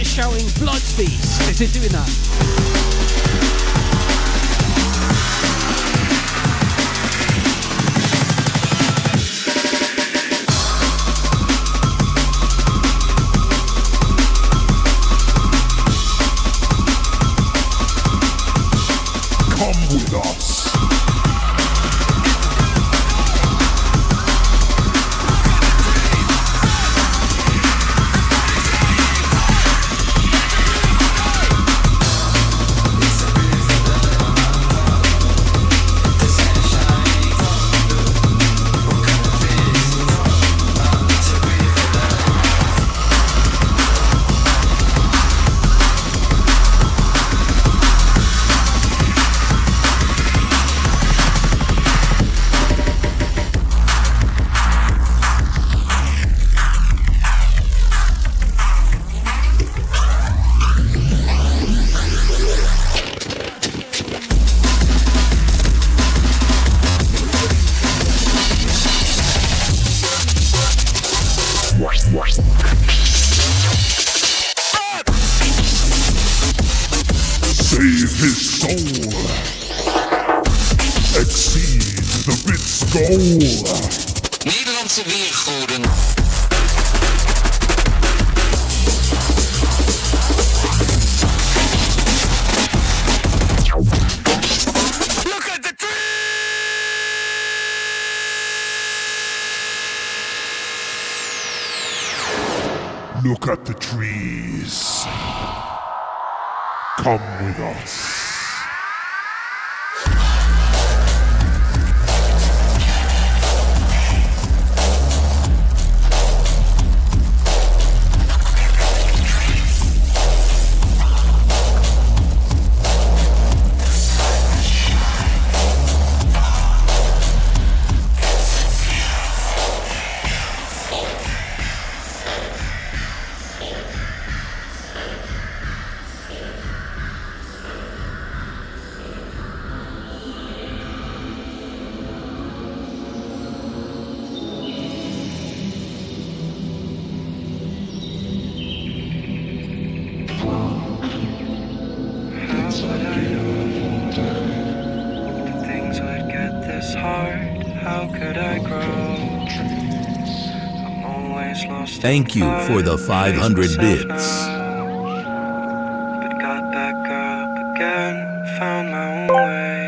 Shouting blood feast. Is it doing that? Come with us. Save his soul. Exceed the bit's goal. Nederlandse weergoden. Look at the tree! Look at the trees. Come with us. Thank you for the 500 bits. But got back up again, found my own way.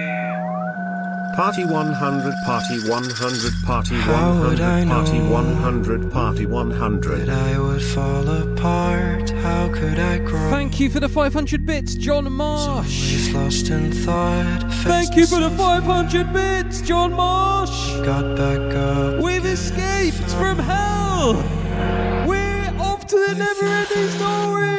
Party 100, party 100, party 100, party 100, party 100. I would fall apart. How could I grow? Thank you for the 500 bits, John Marsh. Lost in thought. Thank you for the 500 bits, John Marsh. Got back up. We've escaped from hell. We're off to the never-ending story.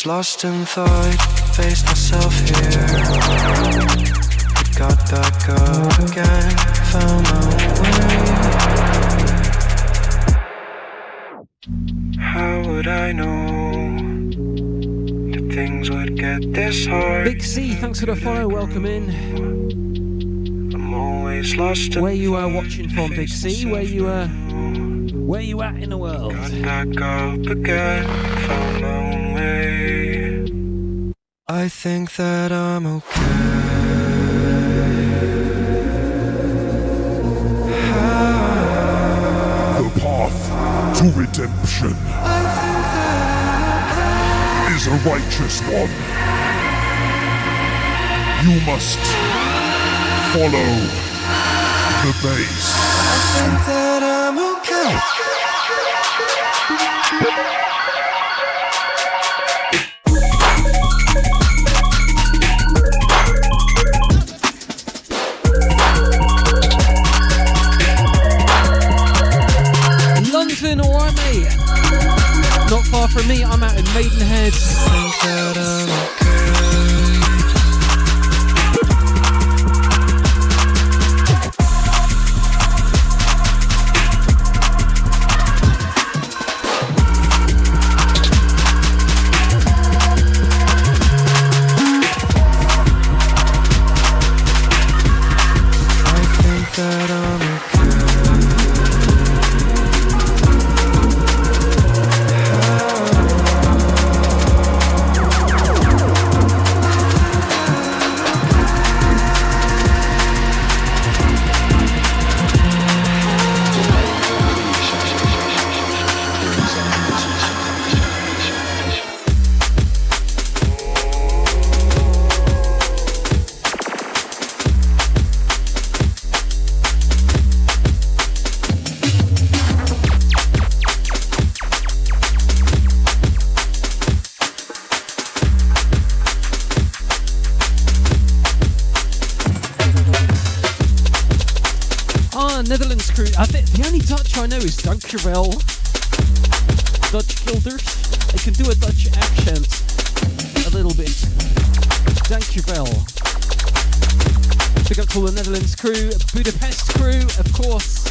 Lost in thought, faced myself here. Got back up again, found my way. How would I know that things would get this hard? Big C, thanks for the follow, welcome in. I'm always lost in where you are watching from, Big C? Where you at in the world? Got back up again, found my own way. I think that I'm okay. The path to redemption is a righteous one. You must follow the base. I think that I'm okay. London, alright mate. Not far from me, I'm out in Maidenhead. I think that I'm okay. That I'm Netherlands crew. I think the only Dutch I know is Dankjewel. Dutch Kilders. They can do a Dutch accent a little bit. Dankjewel. Big up to all the Netherlands crew, Budapest crew, of course.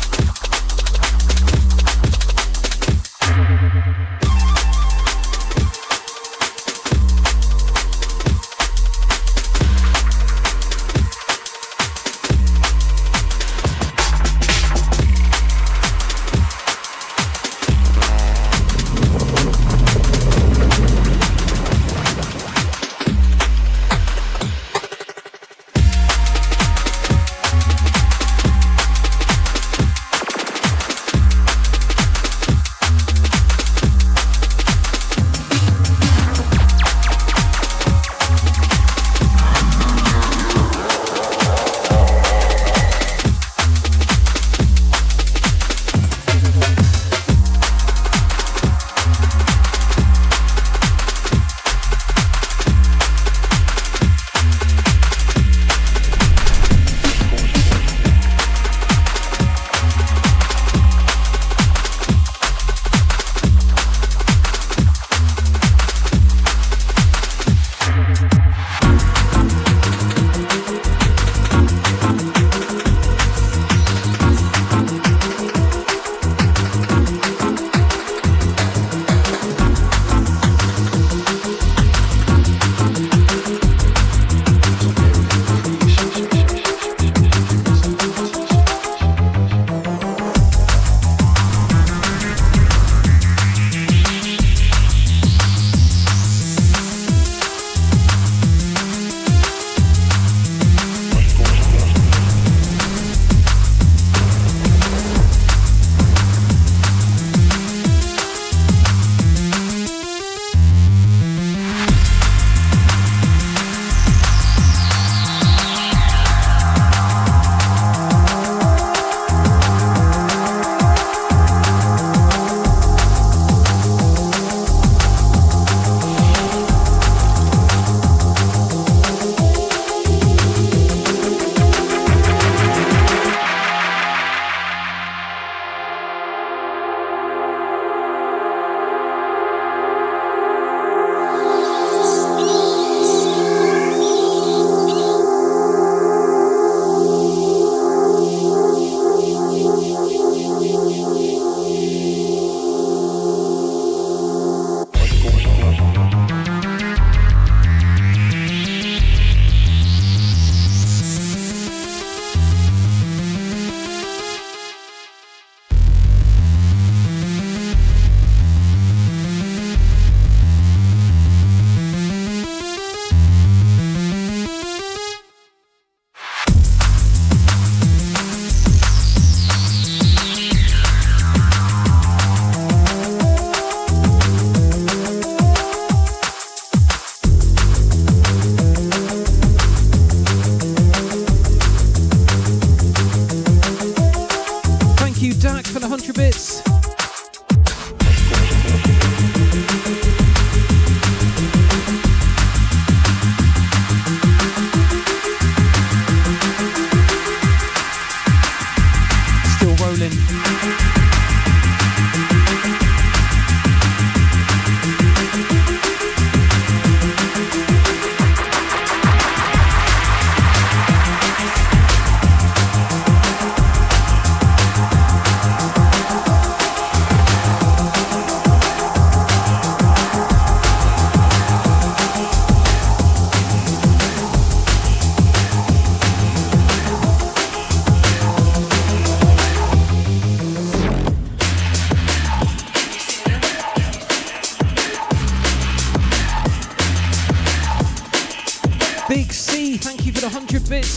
Big C, thank you for the 100 bits.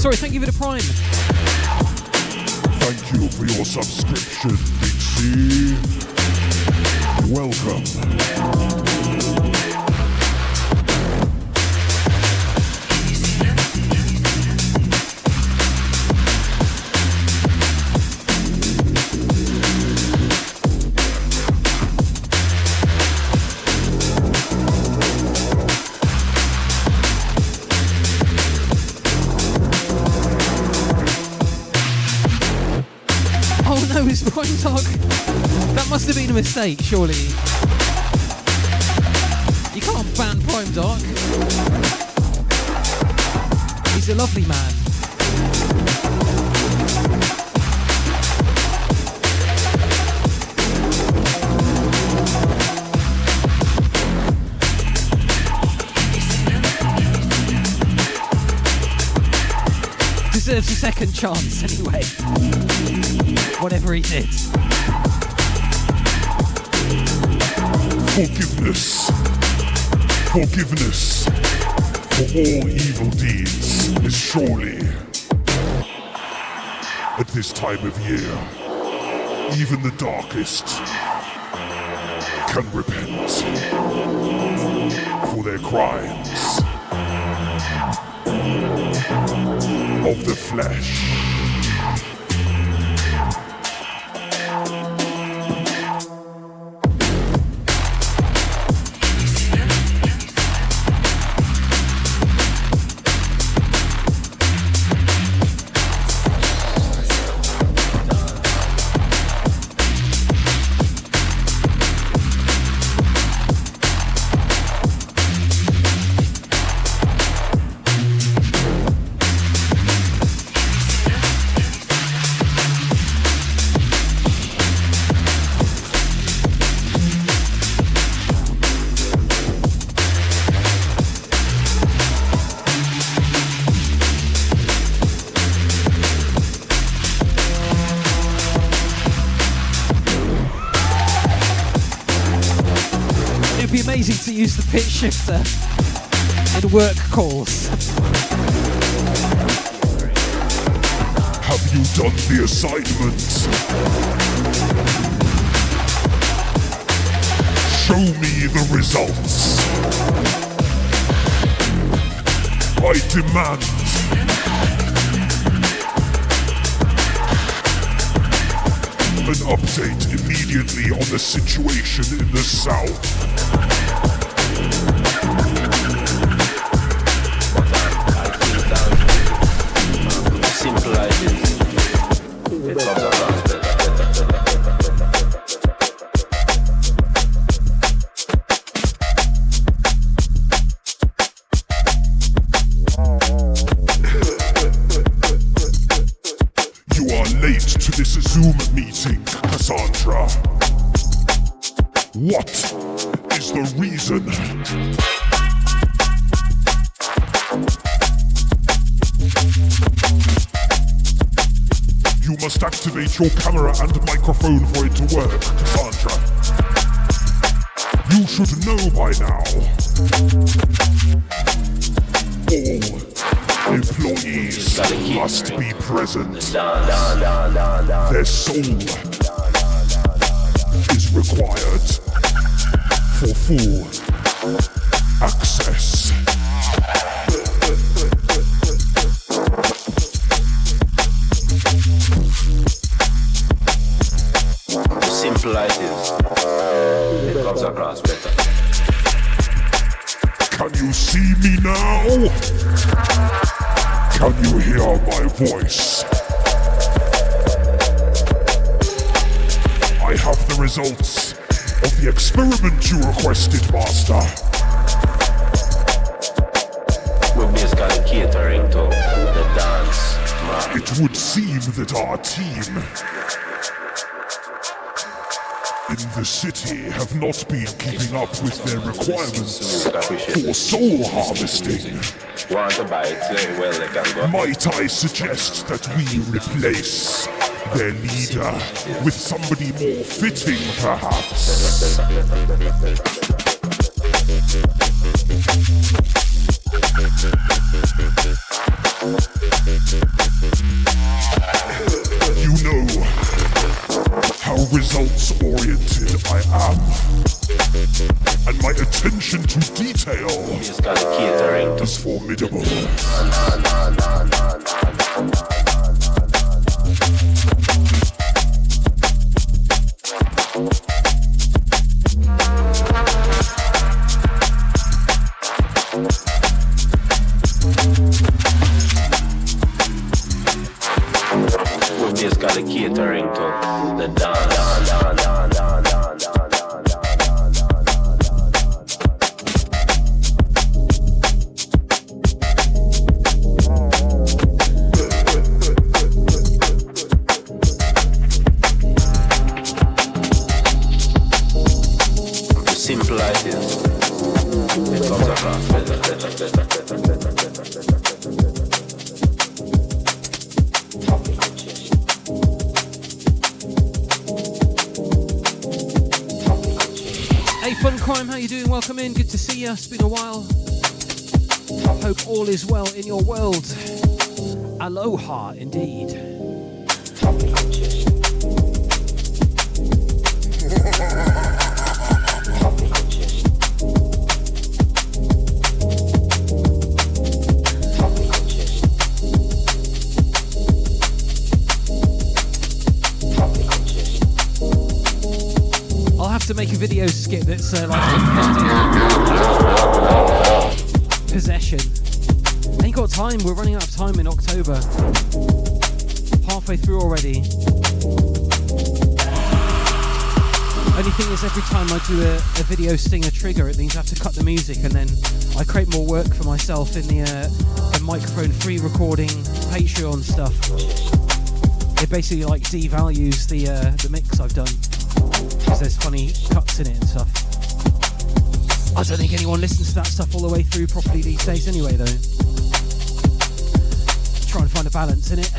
Sorry, thank you for the Prime. Thank you for your subscription, Big C. Welcome. Oh no, it's Prime Dog. That must have been a mistake, surely. You can't ban Prime Dog. He's a lovely man. Deserves a second chance anyway. Whatever he did. Forgiveness. Forgiveness for all evil deeds is surely, at this time of year, even the darkest can repent for their crimes of the flesh. Amazing to use the pitch shifter in work calls. Have you done the assignment? Show me the results. I demand an update immediately on the situation in the South. Simple like this. It comes across better. You are late to this Zoom meeting, Cassandra. What is the reason? You must activate your camera and microphone for it to work, Cassandra. You should know by now. All employees must be present. Their soul is required for full access. Simple like this. It comes across better. Can you see me now? Can you hear my voice? I have the results of the experiment you requested, Master. We're basically catering to the dance, man. It would seem that our team in the city have not been keeping up with their requirements for soul harvesting. Want to buy it? Well, they can go. Might I suggest that we replace their leader with somebody more fitting, perhaps? My attention to detail is formidable. It's got a catering to the dance. Simple like this. It comes across better. Hey Fun Crime, how you doing? Welcome in, good to see you. It's been a while. Hope all is well in your world. Aloha indeed. To make a video skit that's like possession. Ain't got time, we're running out of time in October. Halfway through already. Only thing is, every time I do a video stinger trigger, it means I have to cut the music, and then I create more work for myself in the microphone free recording Patreon stuff. It basically like devalues the mix I've done, because there's funny cuts in it and stuff. I don't think anyone listens to that stuff all the way through properly these days anyway, though. Try and find a balance in it.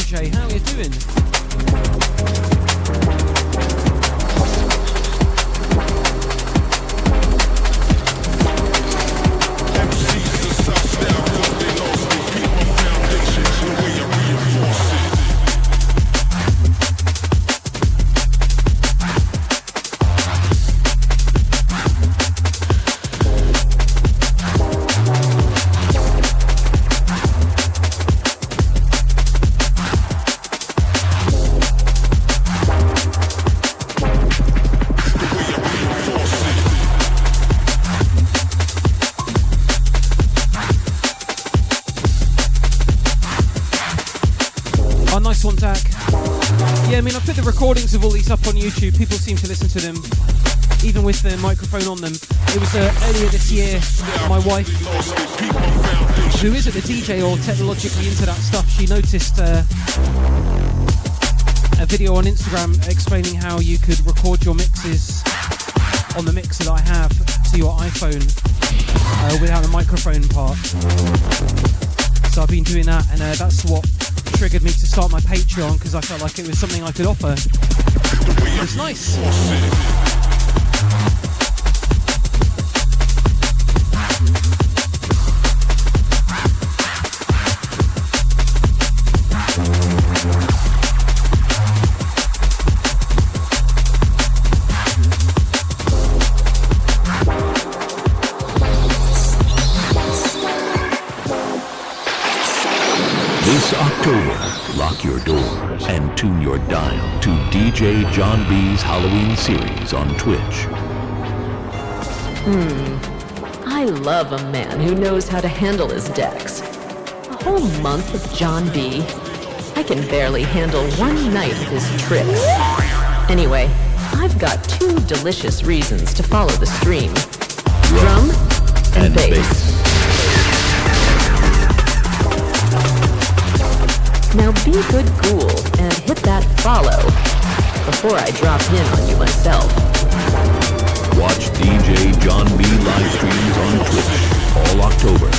Jay, how are you doing? Recordings of all these up on YouTube. People seem to listen to them even with the microphone on them. It was earlier this year, my wife, who isn't a DJ or technologically into that stuff, she noticed a video on Instagram explaining how you could record your mixes on the mixer that I have to your iPhone without the microphone part. So I've been doing that, and that's what triggered me to start my Patreon, because I felt like it was something I could offer. It was nice. This October, lock your doors and tune your dial to DJ John B's Halloween series on Twitch. I love a man who knows how to handle his decks. A whole month of John B. I can barely handle one night of his tricks. Anyway, I've got two delicious reasons to follow the stream. Drum and bass. Now be good ghoul and hit that follow. before I drop in on you myself. Watch DJ John B live streams on Twitch all October.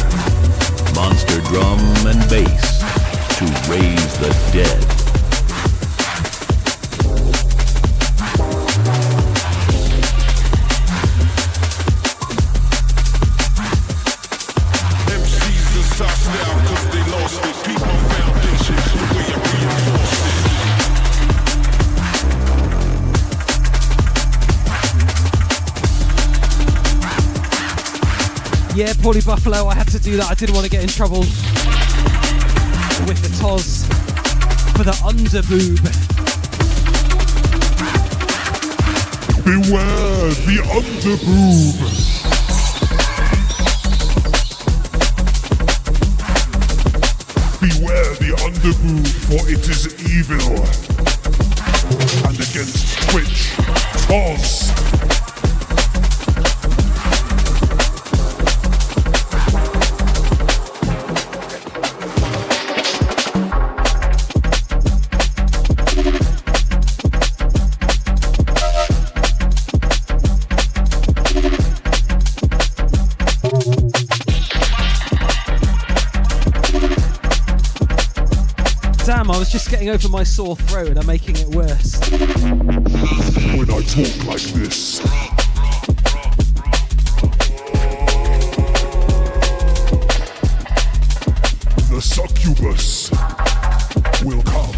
Monster Drum and Bass to raise the dead. Yeah, Paulie Buffalo, I had to do that. I didn't want to get in trouble with the Toz for the underboob. Beware the underboob. Beware the underboob, for it is evil. And against Twitch, Toz. I was just getting over my sore throat and I'm making it worse. When I talk like this, the succubus will come.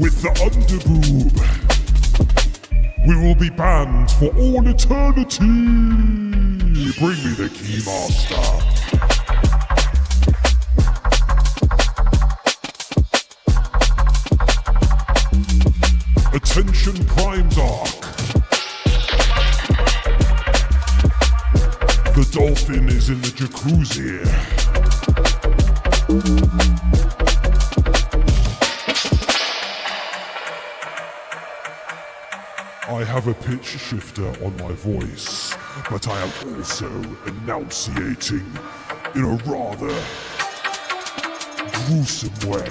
With the underboob, we will be banned for all eternity. Bring me the key, master. Attention Prime Dark. The dolphin is in the jacuzzi. I have a pitch shifter on my voice, but I am also enunciating in a rather gruesome way,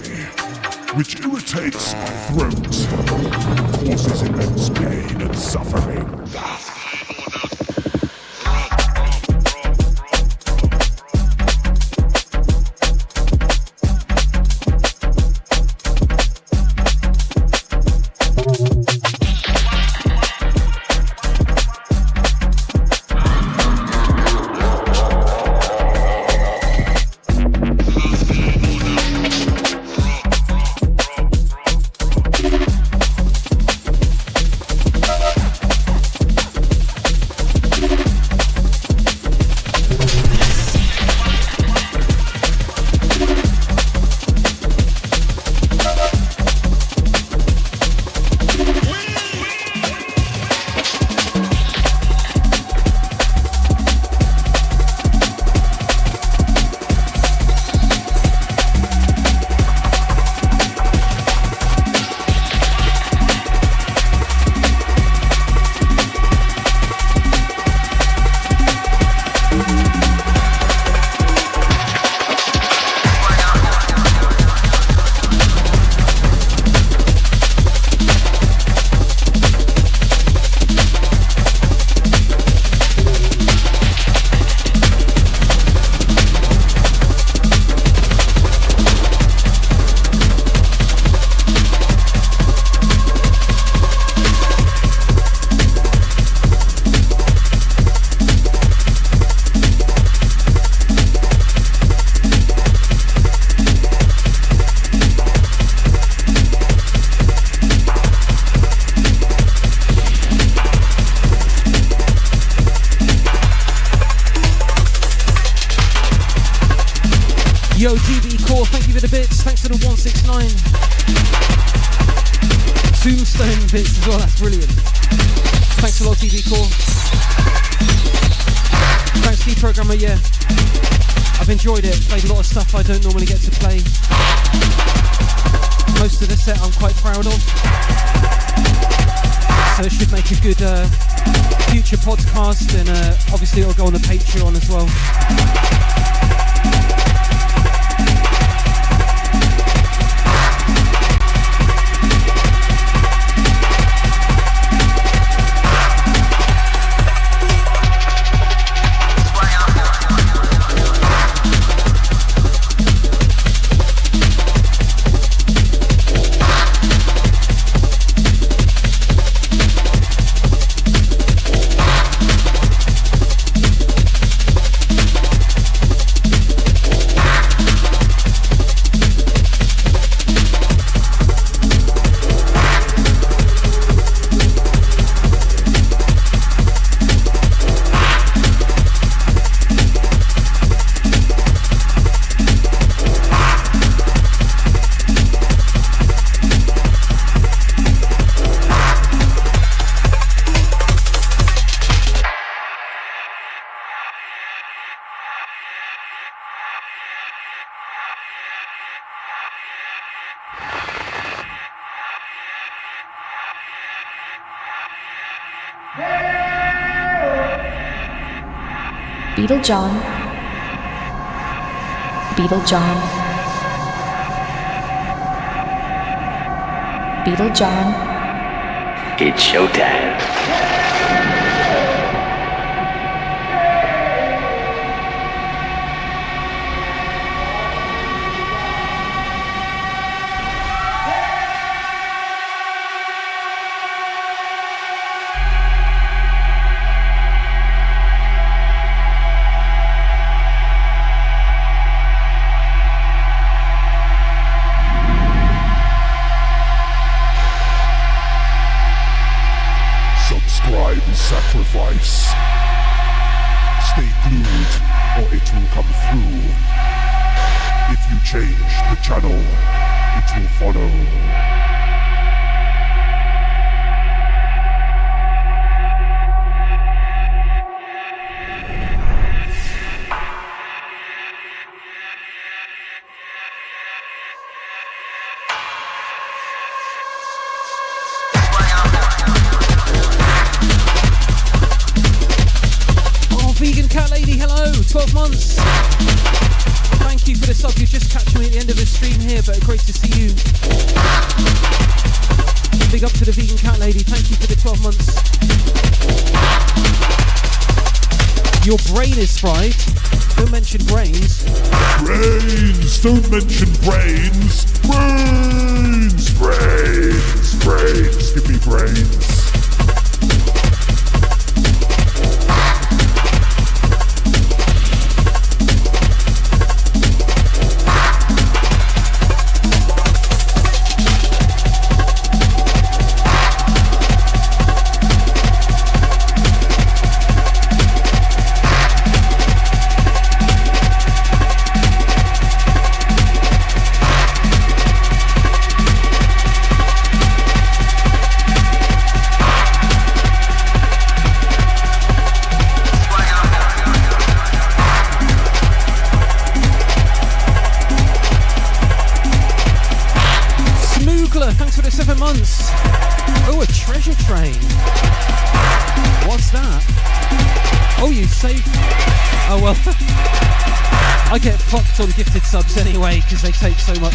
which irritates my throat, causes immense pain and suffering. Yo, DB Core, thank you for the bits. Thanks for the 169. Tombstone bits as well, that's brilliant. Thanks a lot, DB Core. Thanks, D-Programmer, yeah. I've enjoyed it, played a lot of stuff I don't normally get to play. Most of the set I'm quite proud of. So it should make a good future podcast, and obviously it'll go on the Patreon as well. Beetle John. Beetle John. Beetle John. It's showtime. Sacrifice. Stay glued, or it will come through. If you change the channel, it will follow. Vegan Cat Lady, hello, 12 months. Thank you for the sub. You just catch me at the end of the stream here, but great to see you. Big up to the Vegan Cat Lady, thank you for the 12 months. Your brain is fried. Don't mention brains. Brains! Don't mention brains! Brains! Brains! Brains! Give me brains! Oh, a treasure train. What's that? Oh, you saved... Oh, well. I get fucked on gifted subs anyway, because they take so much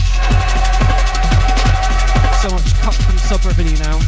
cut from sub revenue now.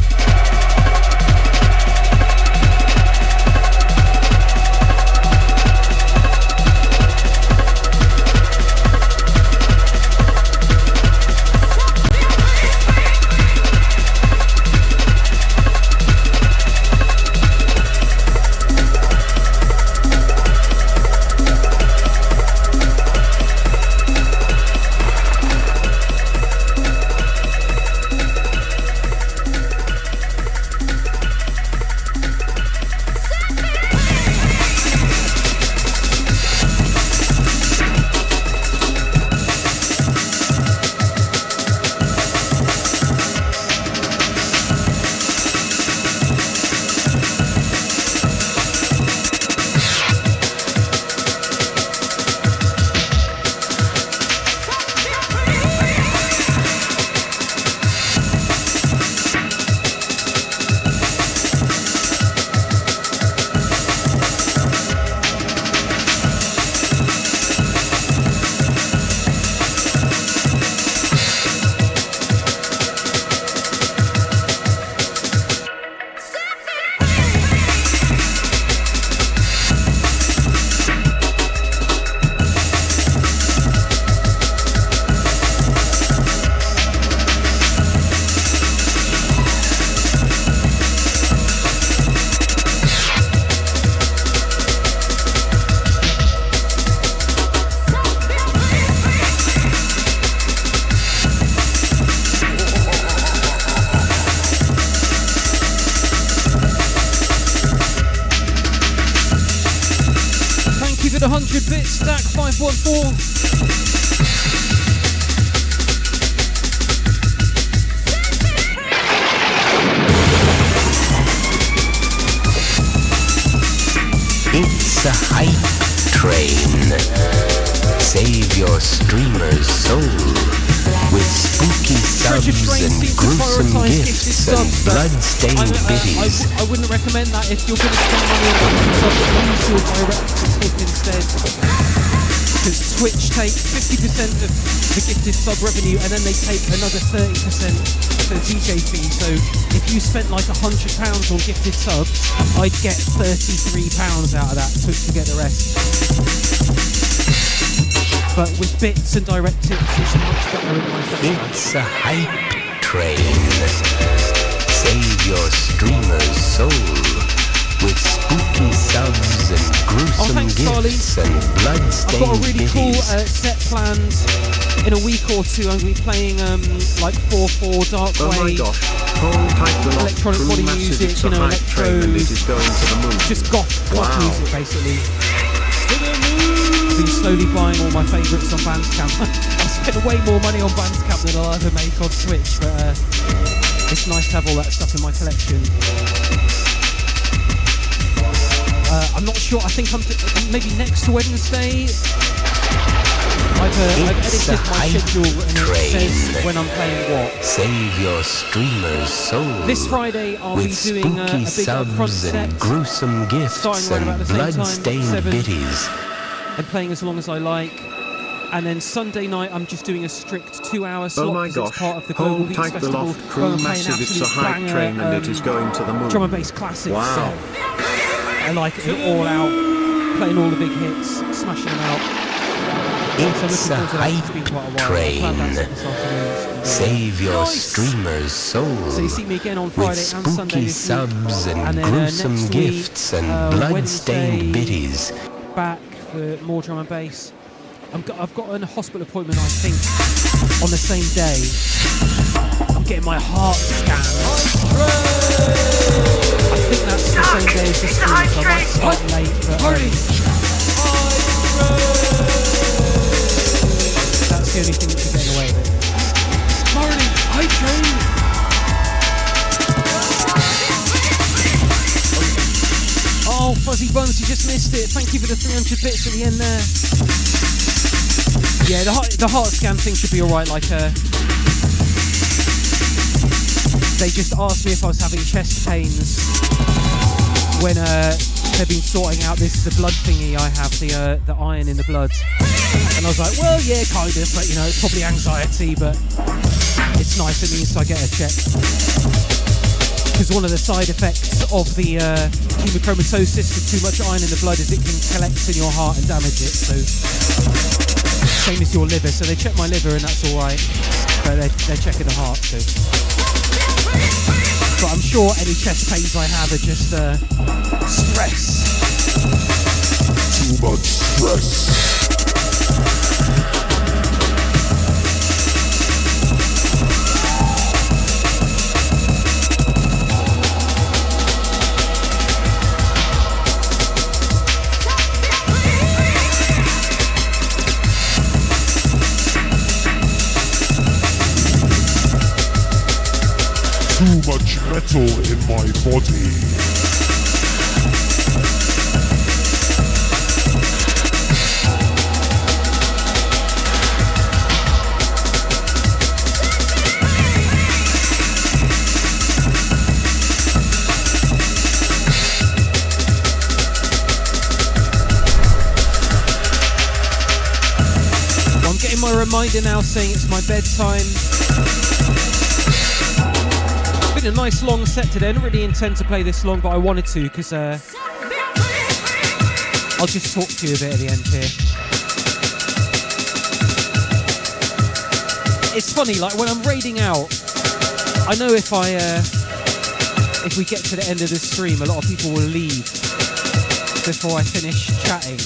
The 100 bit stack 514. It's a hype train. Save your streamer's soul with spooky subs and gruesome gifts and blood-stained biddies. I wouldn't recommend that if you're going to spend money on gifted subs. Use your direct tip instead. Because Twitch takes 50% of the gifted sub revenue and then they take another 30% for the DJ fee. So if you spent like £100 on gifted subs, I'd get £33 out of that to get the rest. But with bits and direct tips, it's much better in my favour. It's a hype train. Save your streamer's soul with spooky subs and gruesome gifts and blood-stained I've got a really cool biddies. set planned. In a week or two, I'm going to be playing like 4/4 dark wave, electronic body music, you know, electro, just goth music basically. I've been slowly buying all my favourites on Bandcamp. I spent way more money on Bandcamp than I'll ever make on Twitch, but it's nice to have all that stuff in my collection. I'm not sure. I think I'm maybe next Wednesday. I've edited my schedule and it says when I'm playing what. Save your streamer's soul. This Friday I'll be doing a big upfront set, and gruesome gifts and blood-stained biddies, and playing as long as I like. And then Sunday night I'm just doing a strict 2-hour slot. Oh my gosh, it's part of the Global Beats hold tight, the Festival. Loft Crew Massive, it's a hype train and it is going to the moon. Drum and bass classics. Wow. I like it all out, playing all the big hits, smashing them out. It's a hype train. Save your streamer's soul. So you see me again on Friday and Sunday with spooky subs and gruesome gifts and blood-stained biddies. Back for more drum and bass. I've got a hospital appointment, I think, on the same day. I'm getting my heart scanned. I think that's the same day as the stream, so I might start late. But, that's the only thing that can get away with it. Marty, hype train! Oh, Fuzzy Buns, you just missed it. Thank you for the 300 bits at the end there. Yeah, the heart scan thing should be alright. Like, they just asked me if I was having chest pains when they've been sorting out the blood thingy I have, the iron in the blood. And I was like, well, yeah, kind of, but you know, it's probably anxiety, but it's nice, it means I get a check. Because one of the side effects of the hemochromatosis with too much iron in the blood is it can collect in your heart and damage it, so same as your liver. So they check my liver and that's alright, but they're checking the heart too. But I'm sure any chest pains I have are just stress. Too much stress. Too much metal in my body. Well, I'm getting my reminder now saying it's my bedtime. Been a nice long set today. I didn't really intend to play this long, but I wanted to because I'll just talk to you a bit at the end here. It's funny, like when I'm raiding out, I know if we get to the end of the stream, a lot of people will leave before I finish chatting,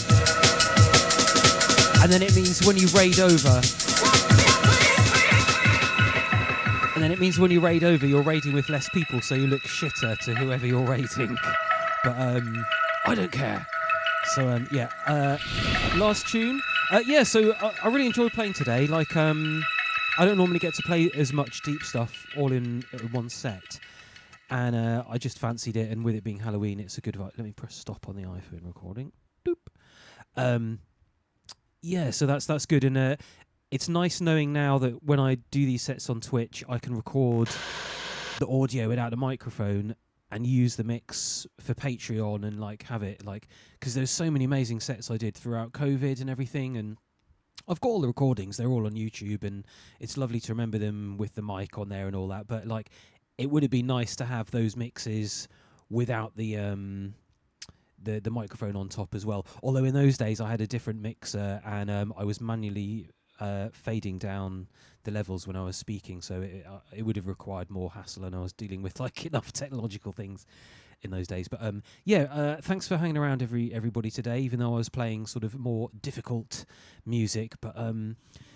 and then it means when you raid over. And then it means when you raid over, you're raiding with less people, so you look shitter to whoever you're raiding. But I don't care. So yeah, last tune. Yeah, so I really enjoyed playing today. Like I don't normally get to play as much deep stuff all in one set, and I just fancied it. And with it being Halloween, it's a good vibe. Let me press stop on the iPhone recording. Doop. Yeah, so that's good. And it's nice knowing now that when I do these sets on Twitch, I can record the audio without a microphone and use the mix for Patreon and like have it like, because there's so many amazing sets I did throughout COVID and everything, and I've got all the recordings, they're all on YouTube, and it's lovely to remember them with the mic on there and all that, but like it would have been nice to have those mixes without the microphone on top as well. Although in those days I had a different mixer, and I was manually fading down the levels when I was speaking, so it would have required more hassle, and I was dealing with like enough technological things in those days. But thanks for hanging around everybody today, even though I was playing sort of more difficult music. But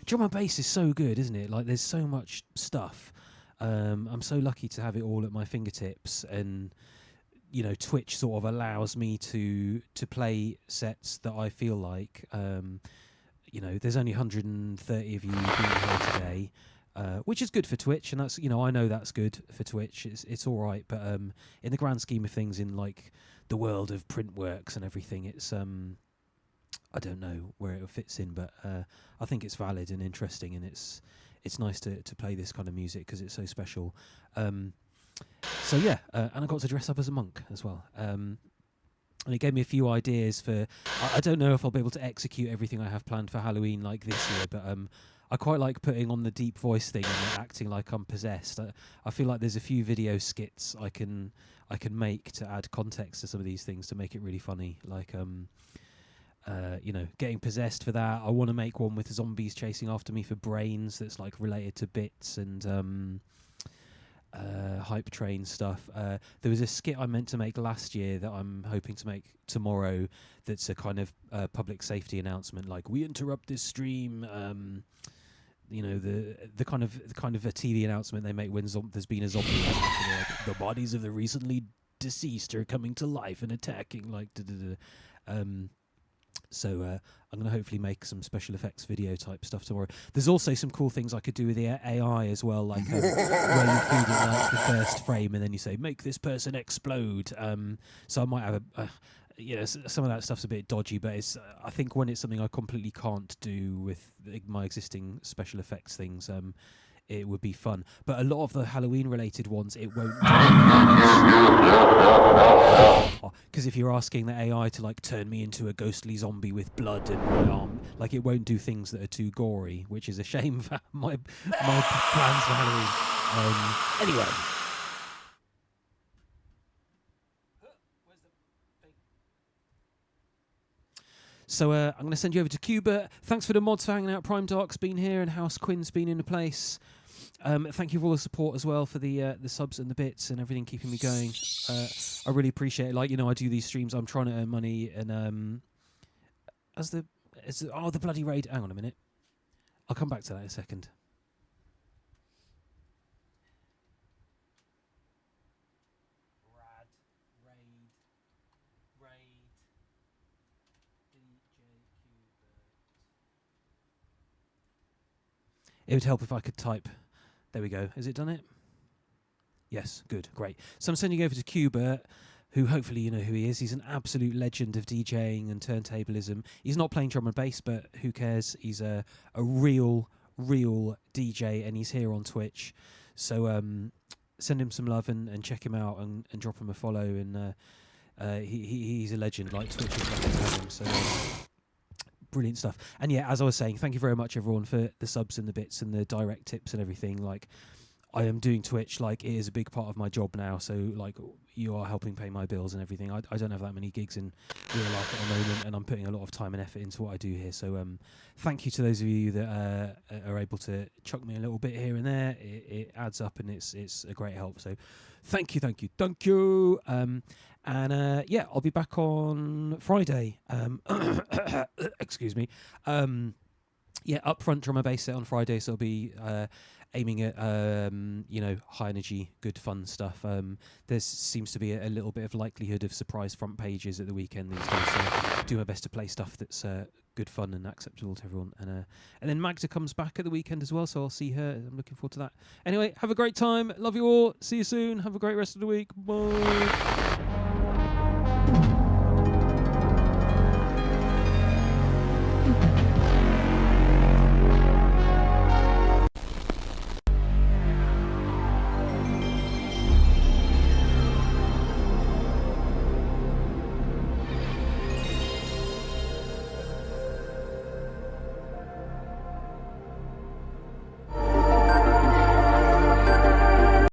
drum and bass is so good, isn't it? Like there's so much stuff. I'm so lucky to have it all at my fingertips, and you know, Twitch sort of allows me to play sets that I feel like. You know, there's only 130 of you being here today, which is good for Twitch, and that's, you know, I know that's good for Twitch. It's all right, but in the grand scheme of things, in like the world of print works and everything, it's I don't know where it fits in, but I think it's valid and interesting, and it's nice to play this kind of music because it's so special. And I got to dress up as a monk as well. And it gave me a few ideas for... I don't know if I'll be able to execute everything I have planned for Halloween like this year, but I quite like putting on the deep voice thing and acting like I'm possessed. I feel like there's a few video skits I can make to add context to some of these things to make it really funny. Like, you know, getting possessed for that. I want to make one with zombies chasing after me for brains that's like related to bits and... hype train stuff. There was a skit I meant to make last year that I'm hoping to make tomorrow that's a kind of public safety announcement, like we interrupt this stream, you know, the kind of a TV announcement they make when there's been a zombie attack, like, the bodies of the recently deceased are coming to life and attacking, like So I'm going to hopefully make some special effects video type stuff tomorrow. There's also some cool things I could do with the AI as well, like where you feed it like the first frame and then you say, make this person explode. So I might have some of that stuff's a bit dodgy, but it's I think when it's something I completely can't do with my existing special effects things, it would be fun. But a lot of the Halloween related ones, it won't do. Because if you're asking the AI to like turn me into a ghostly zombie with blood in my arm, like it won't do things that are too gory, which is a shame for my plans for Halloween. Anyway. So I'm going to send you over to Cuba. Thanks for the mods for hanging out. Prime Dark's been here and House Quinn's been in the place. Thank you for all the support as well for the subs and the bits and everything keeping me going. I really appreciate it. Like, you know, I do these streams. I'm trying to earn money, and the bloody raid. Hang on a minute. I'll come back to that in a second. It would help if I could type. There we go. Has it done it? Yes, good, great. So I'm sending over to Cuba, who hopefully you know who he is. He's an absolute legend of DJing and turntablism. He's not playing drum and bass, but who cares? He's a real DJ, and he's here on Twitch. So send him some love and check him out and drop him a follow. And he's a legend. Like Twitch is lucky to have him. So. Brilliant stuff. And yeah, as I was saying, thank you very much everyone for the subs and the bits and the direct tips and everything. Like, I am doing Twitch, like it is a big part of my job now, so like you are helping pay my bills and everything. I don't have that many gigs in real life at the moment, and I'm putting a lot of time and effort into what I do here. So thank you to those of you that are able to chuck me a little bit here and there. It adds up and it's a great help. So thank you. And I'll be back on Friday. Excuse me. Upfront drum and bass set on Friday, so I'll be aiming at high energy, good fun stuff. There seems to be a little bit of likelihood of surprise front pages at the weekend these days, so I do my best to play stuff that's good fun and acceptable to everyone. And then Magda comes back at the weekend as well, so I'll see her. I'm looking forward to that. Anyway, have a great time. Love you all. See you soon. Have a great rest of the week. Bye.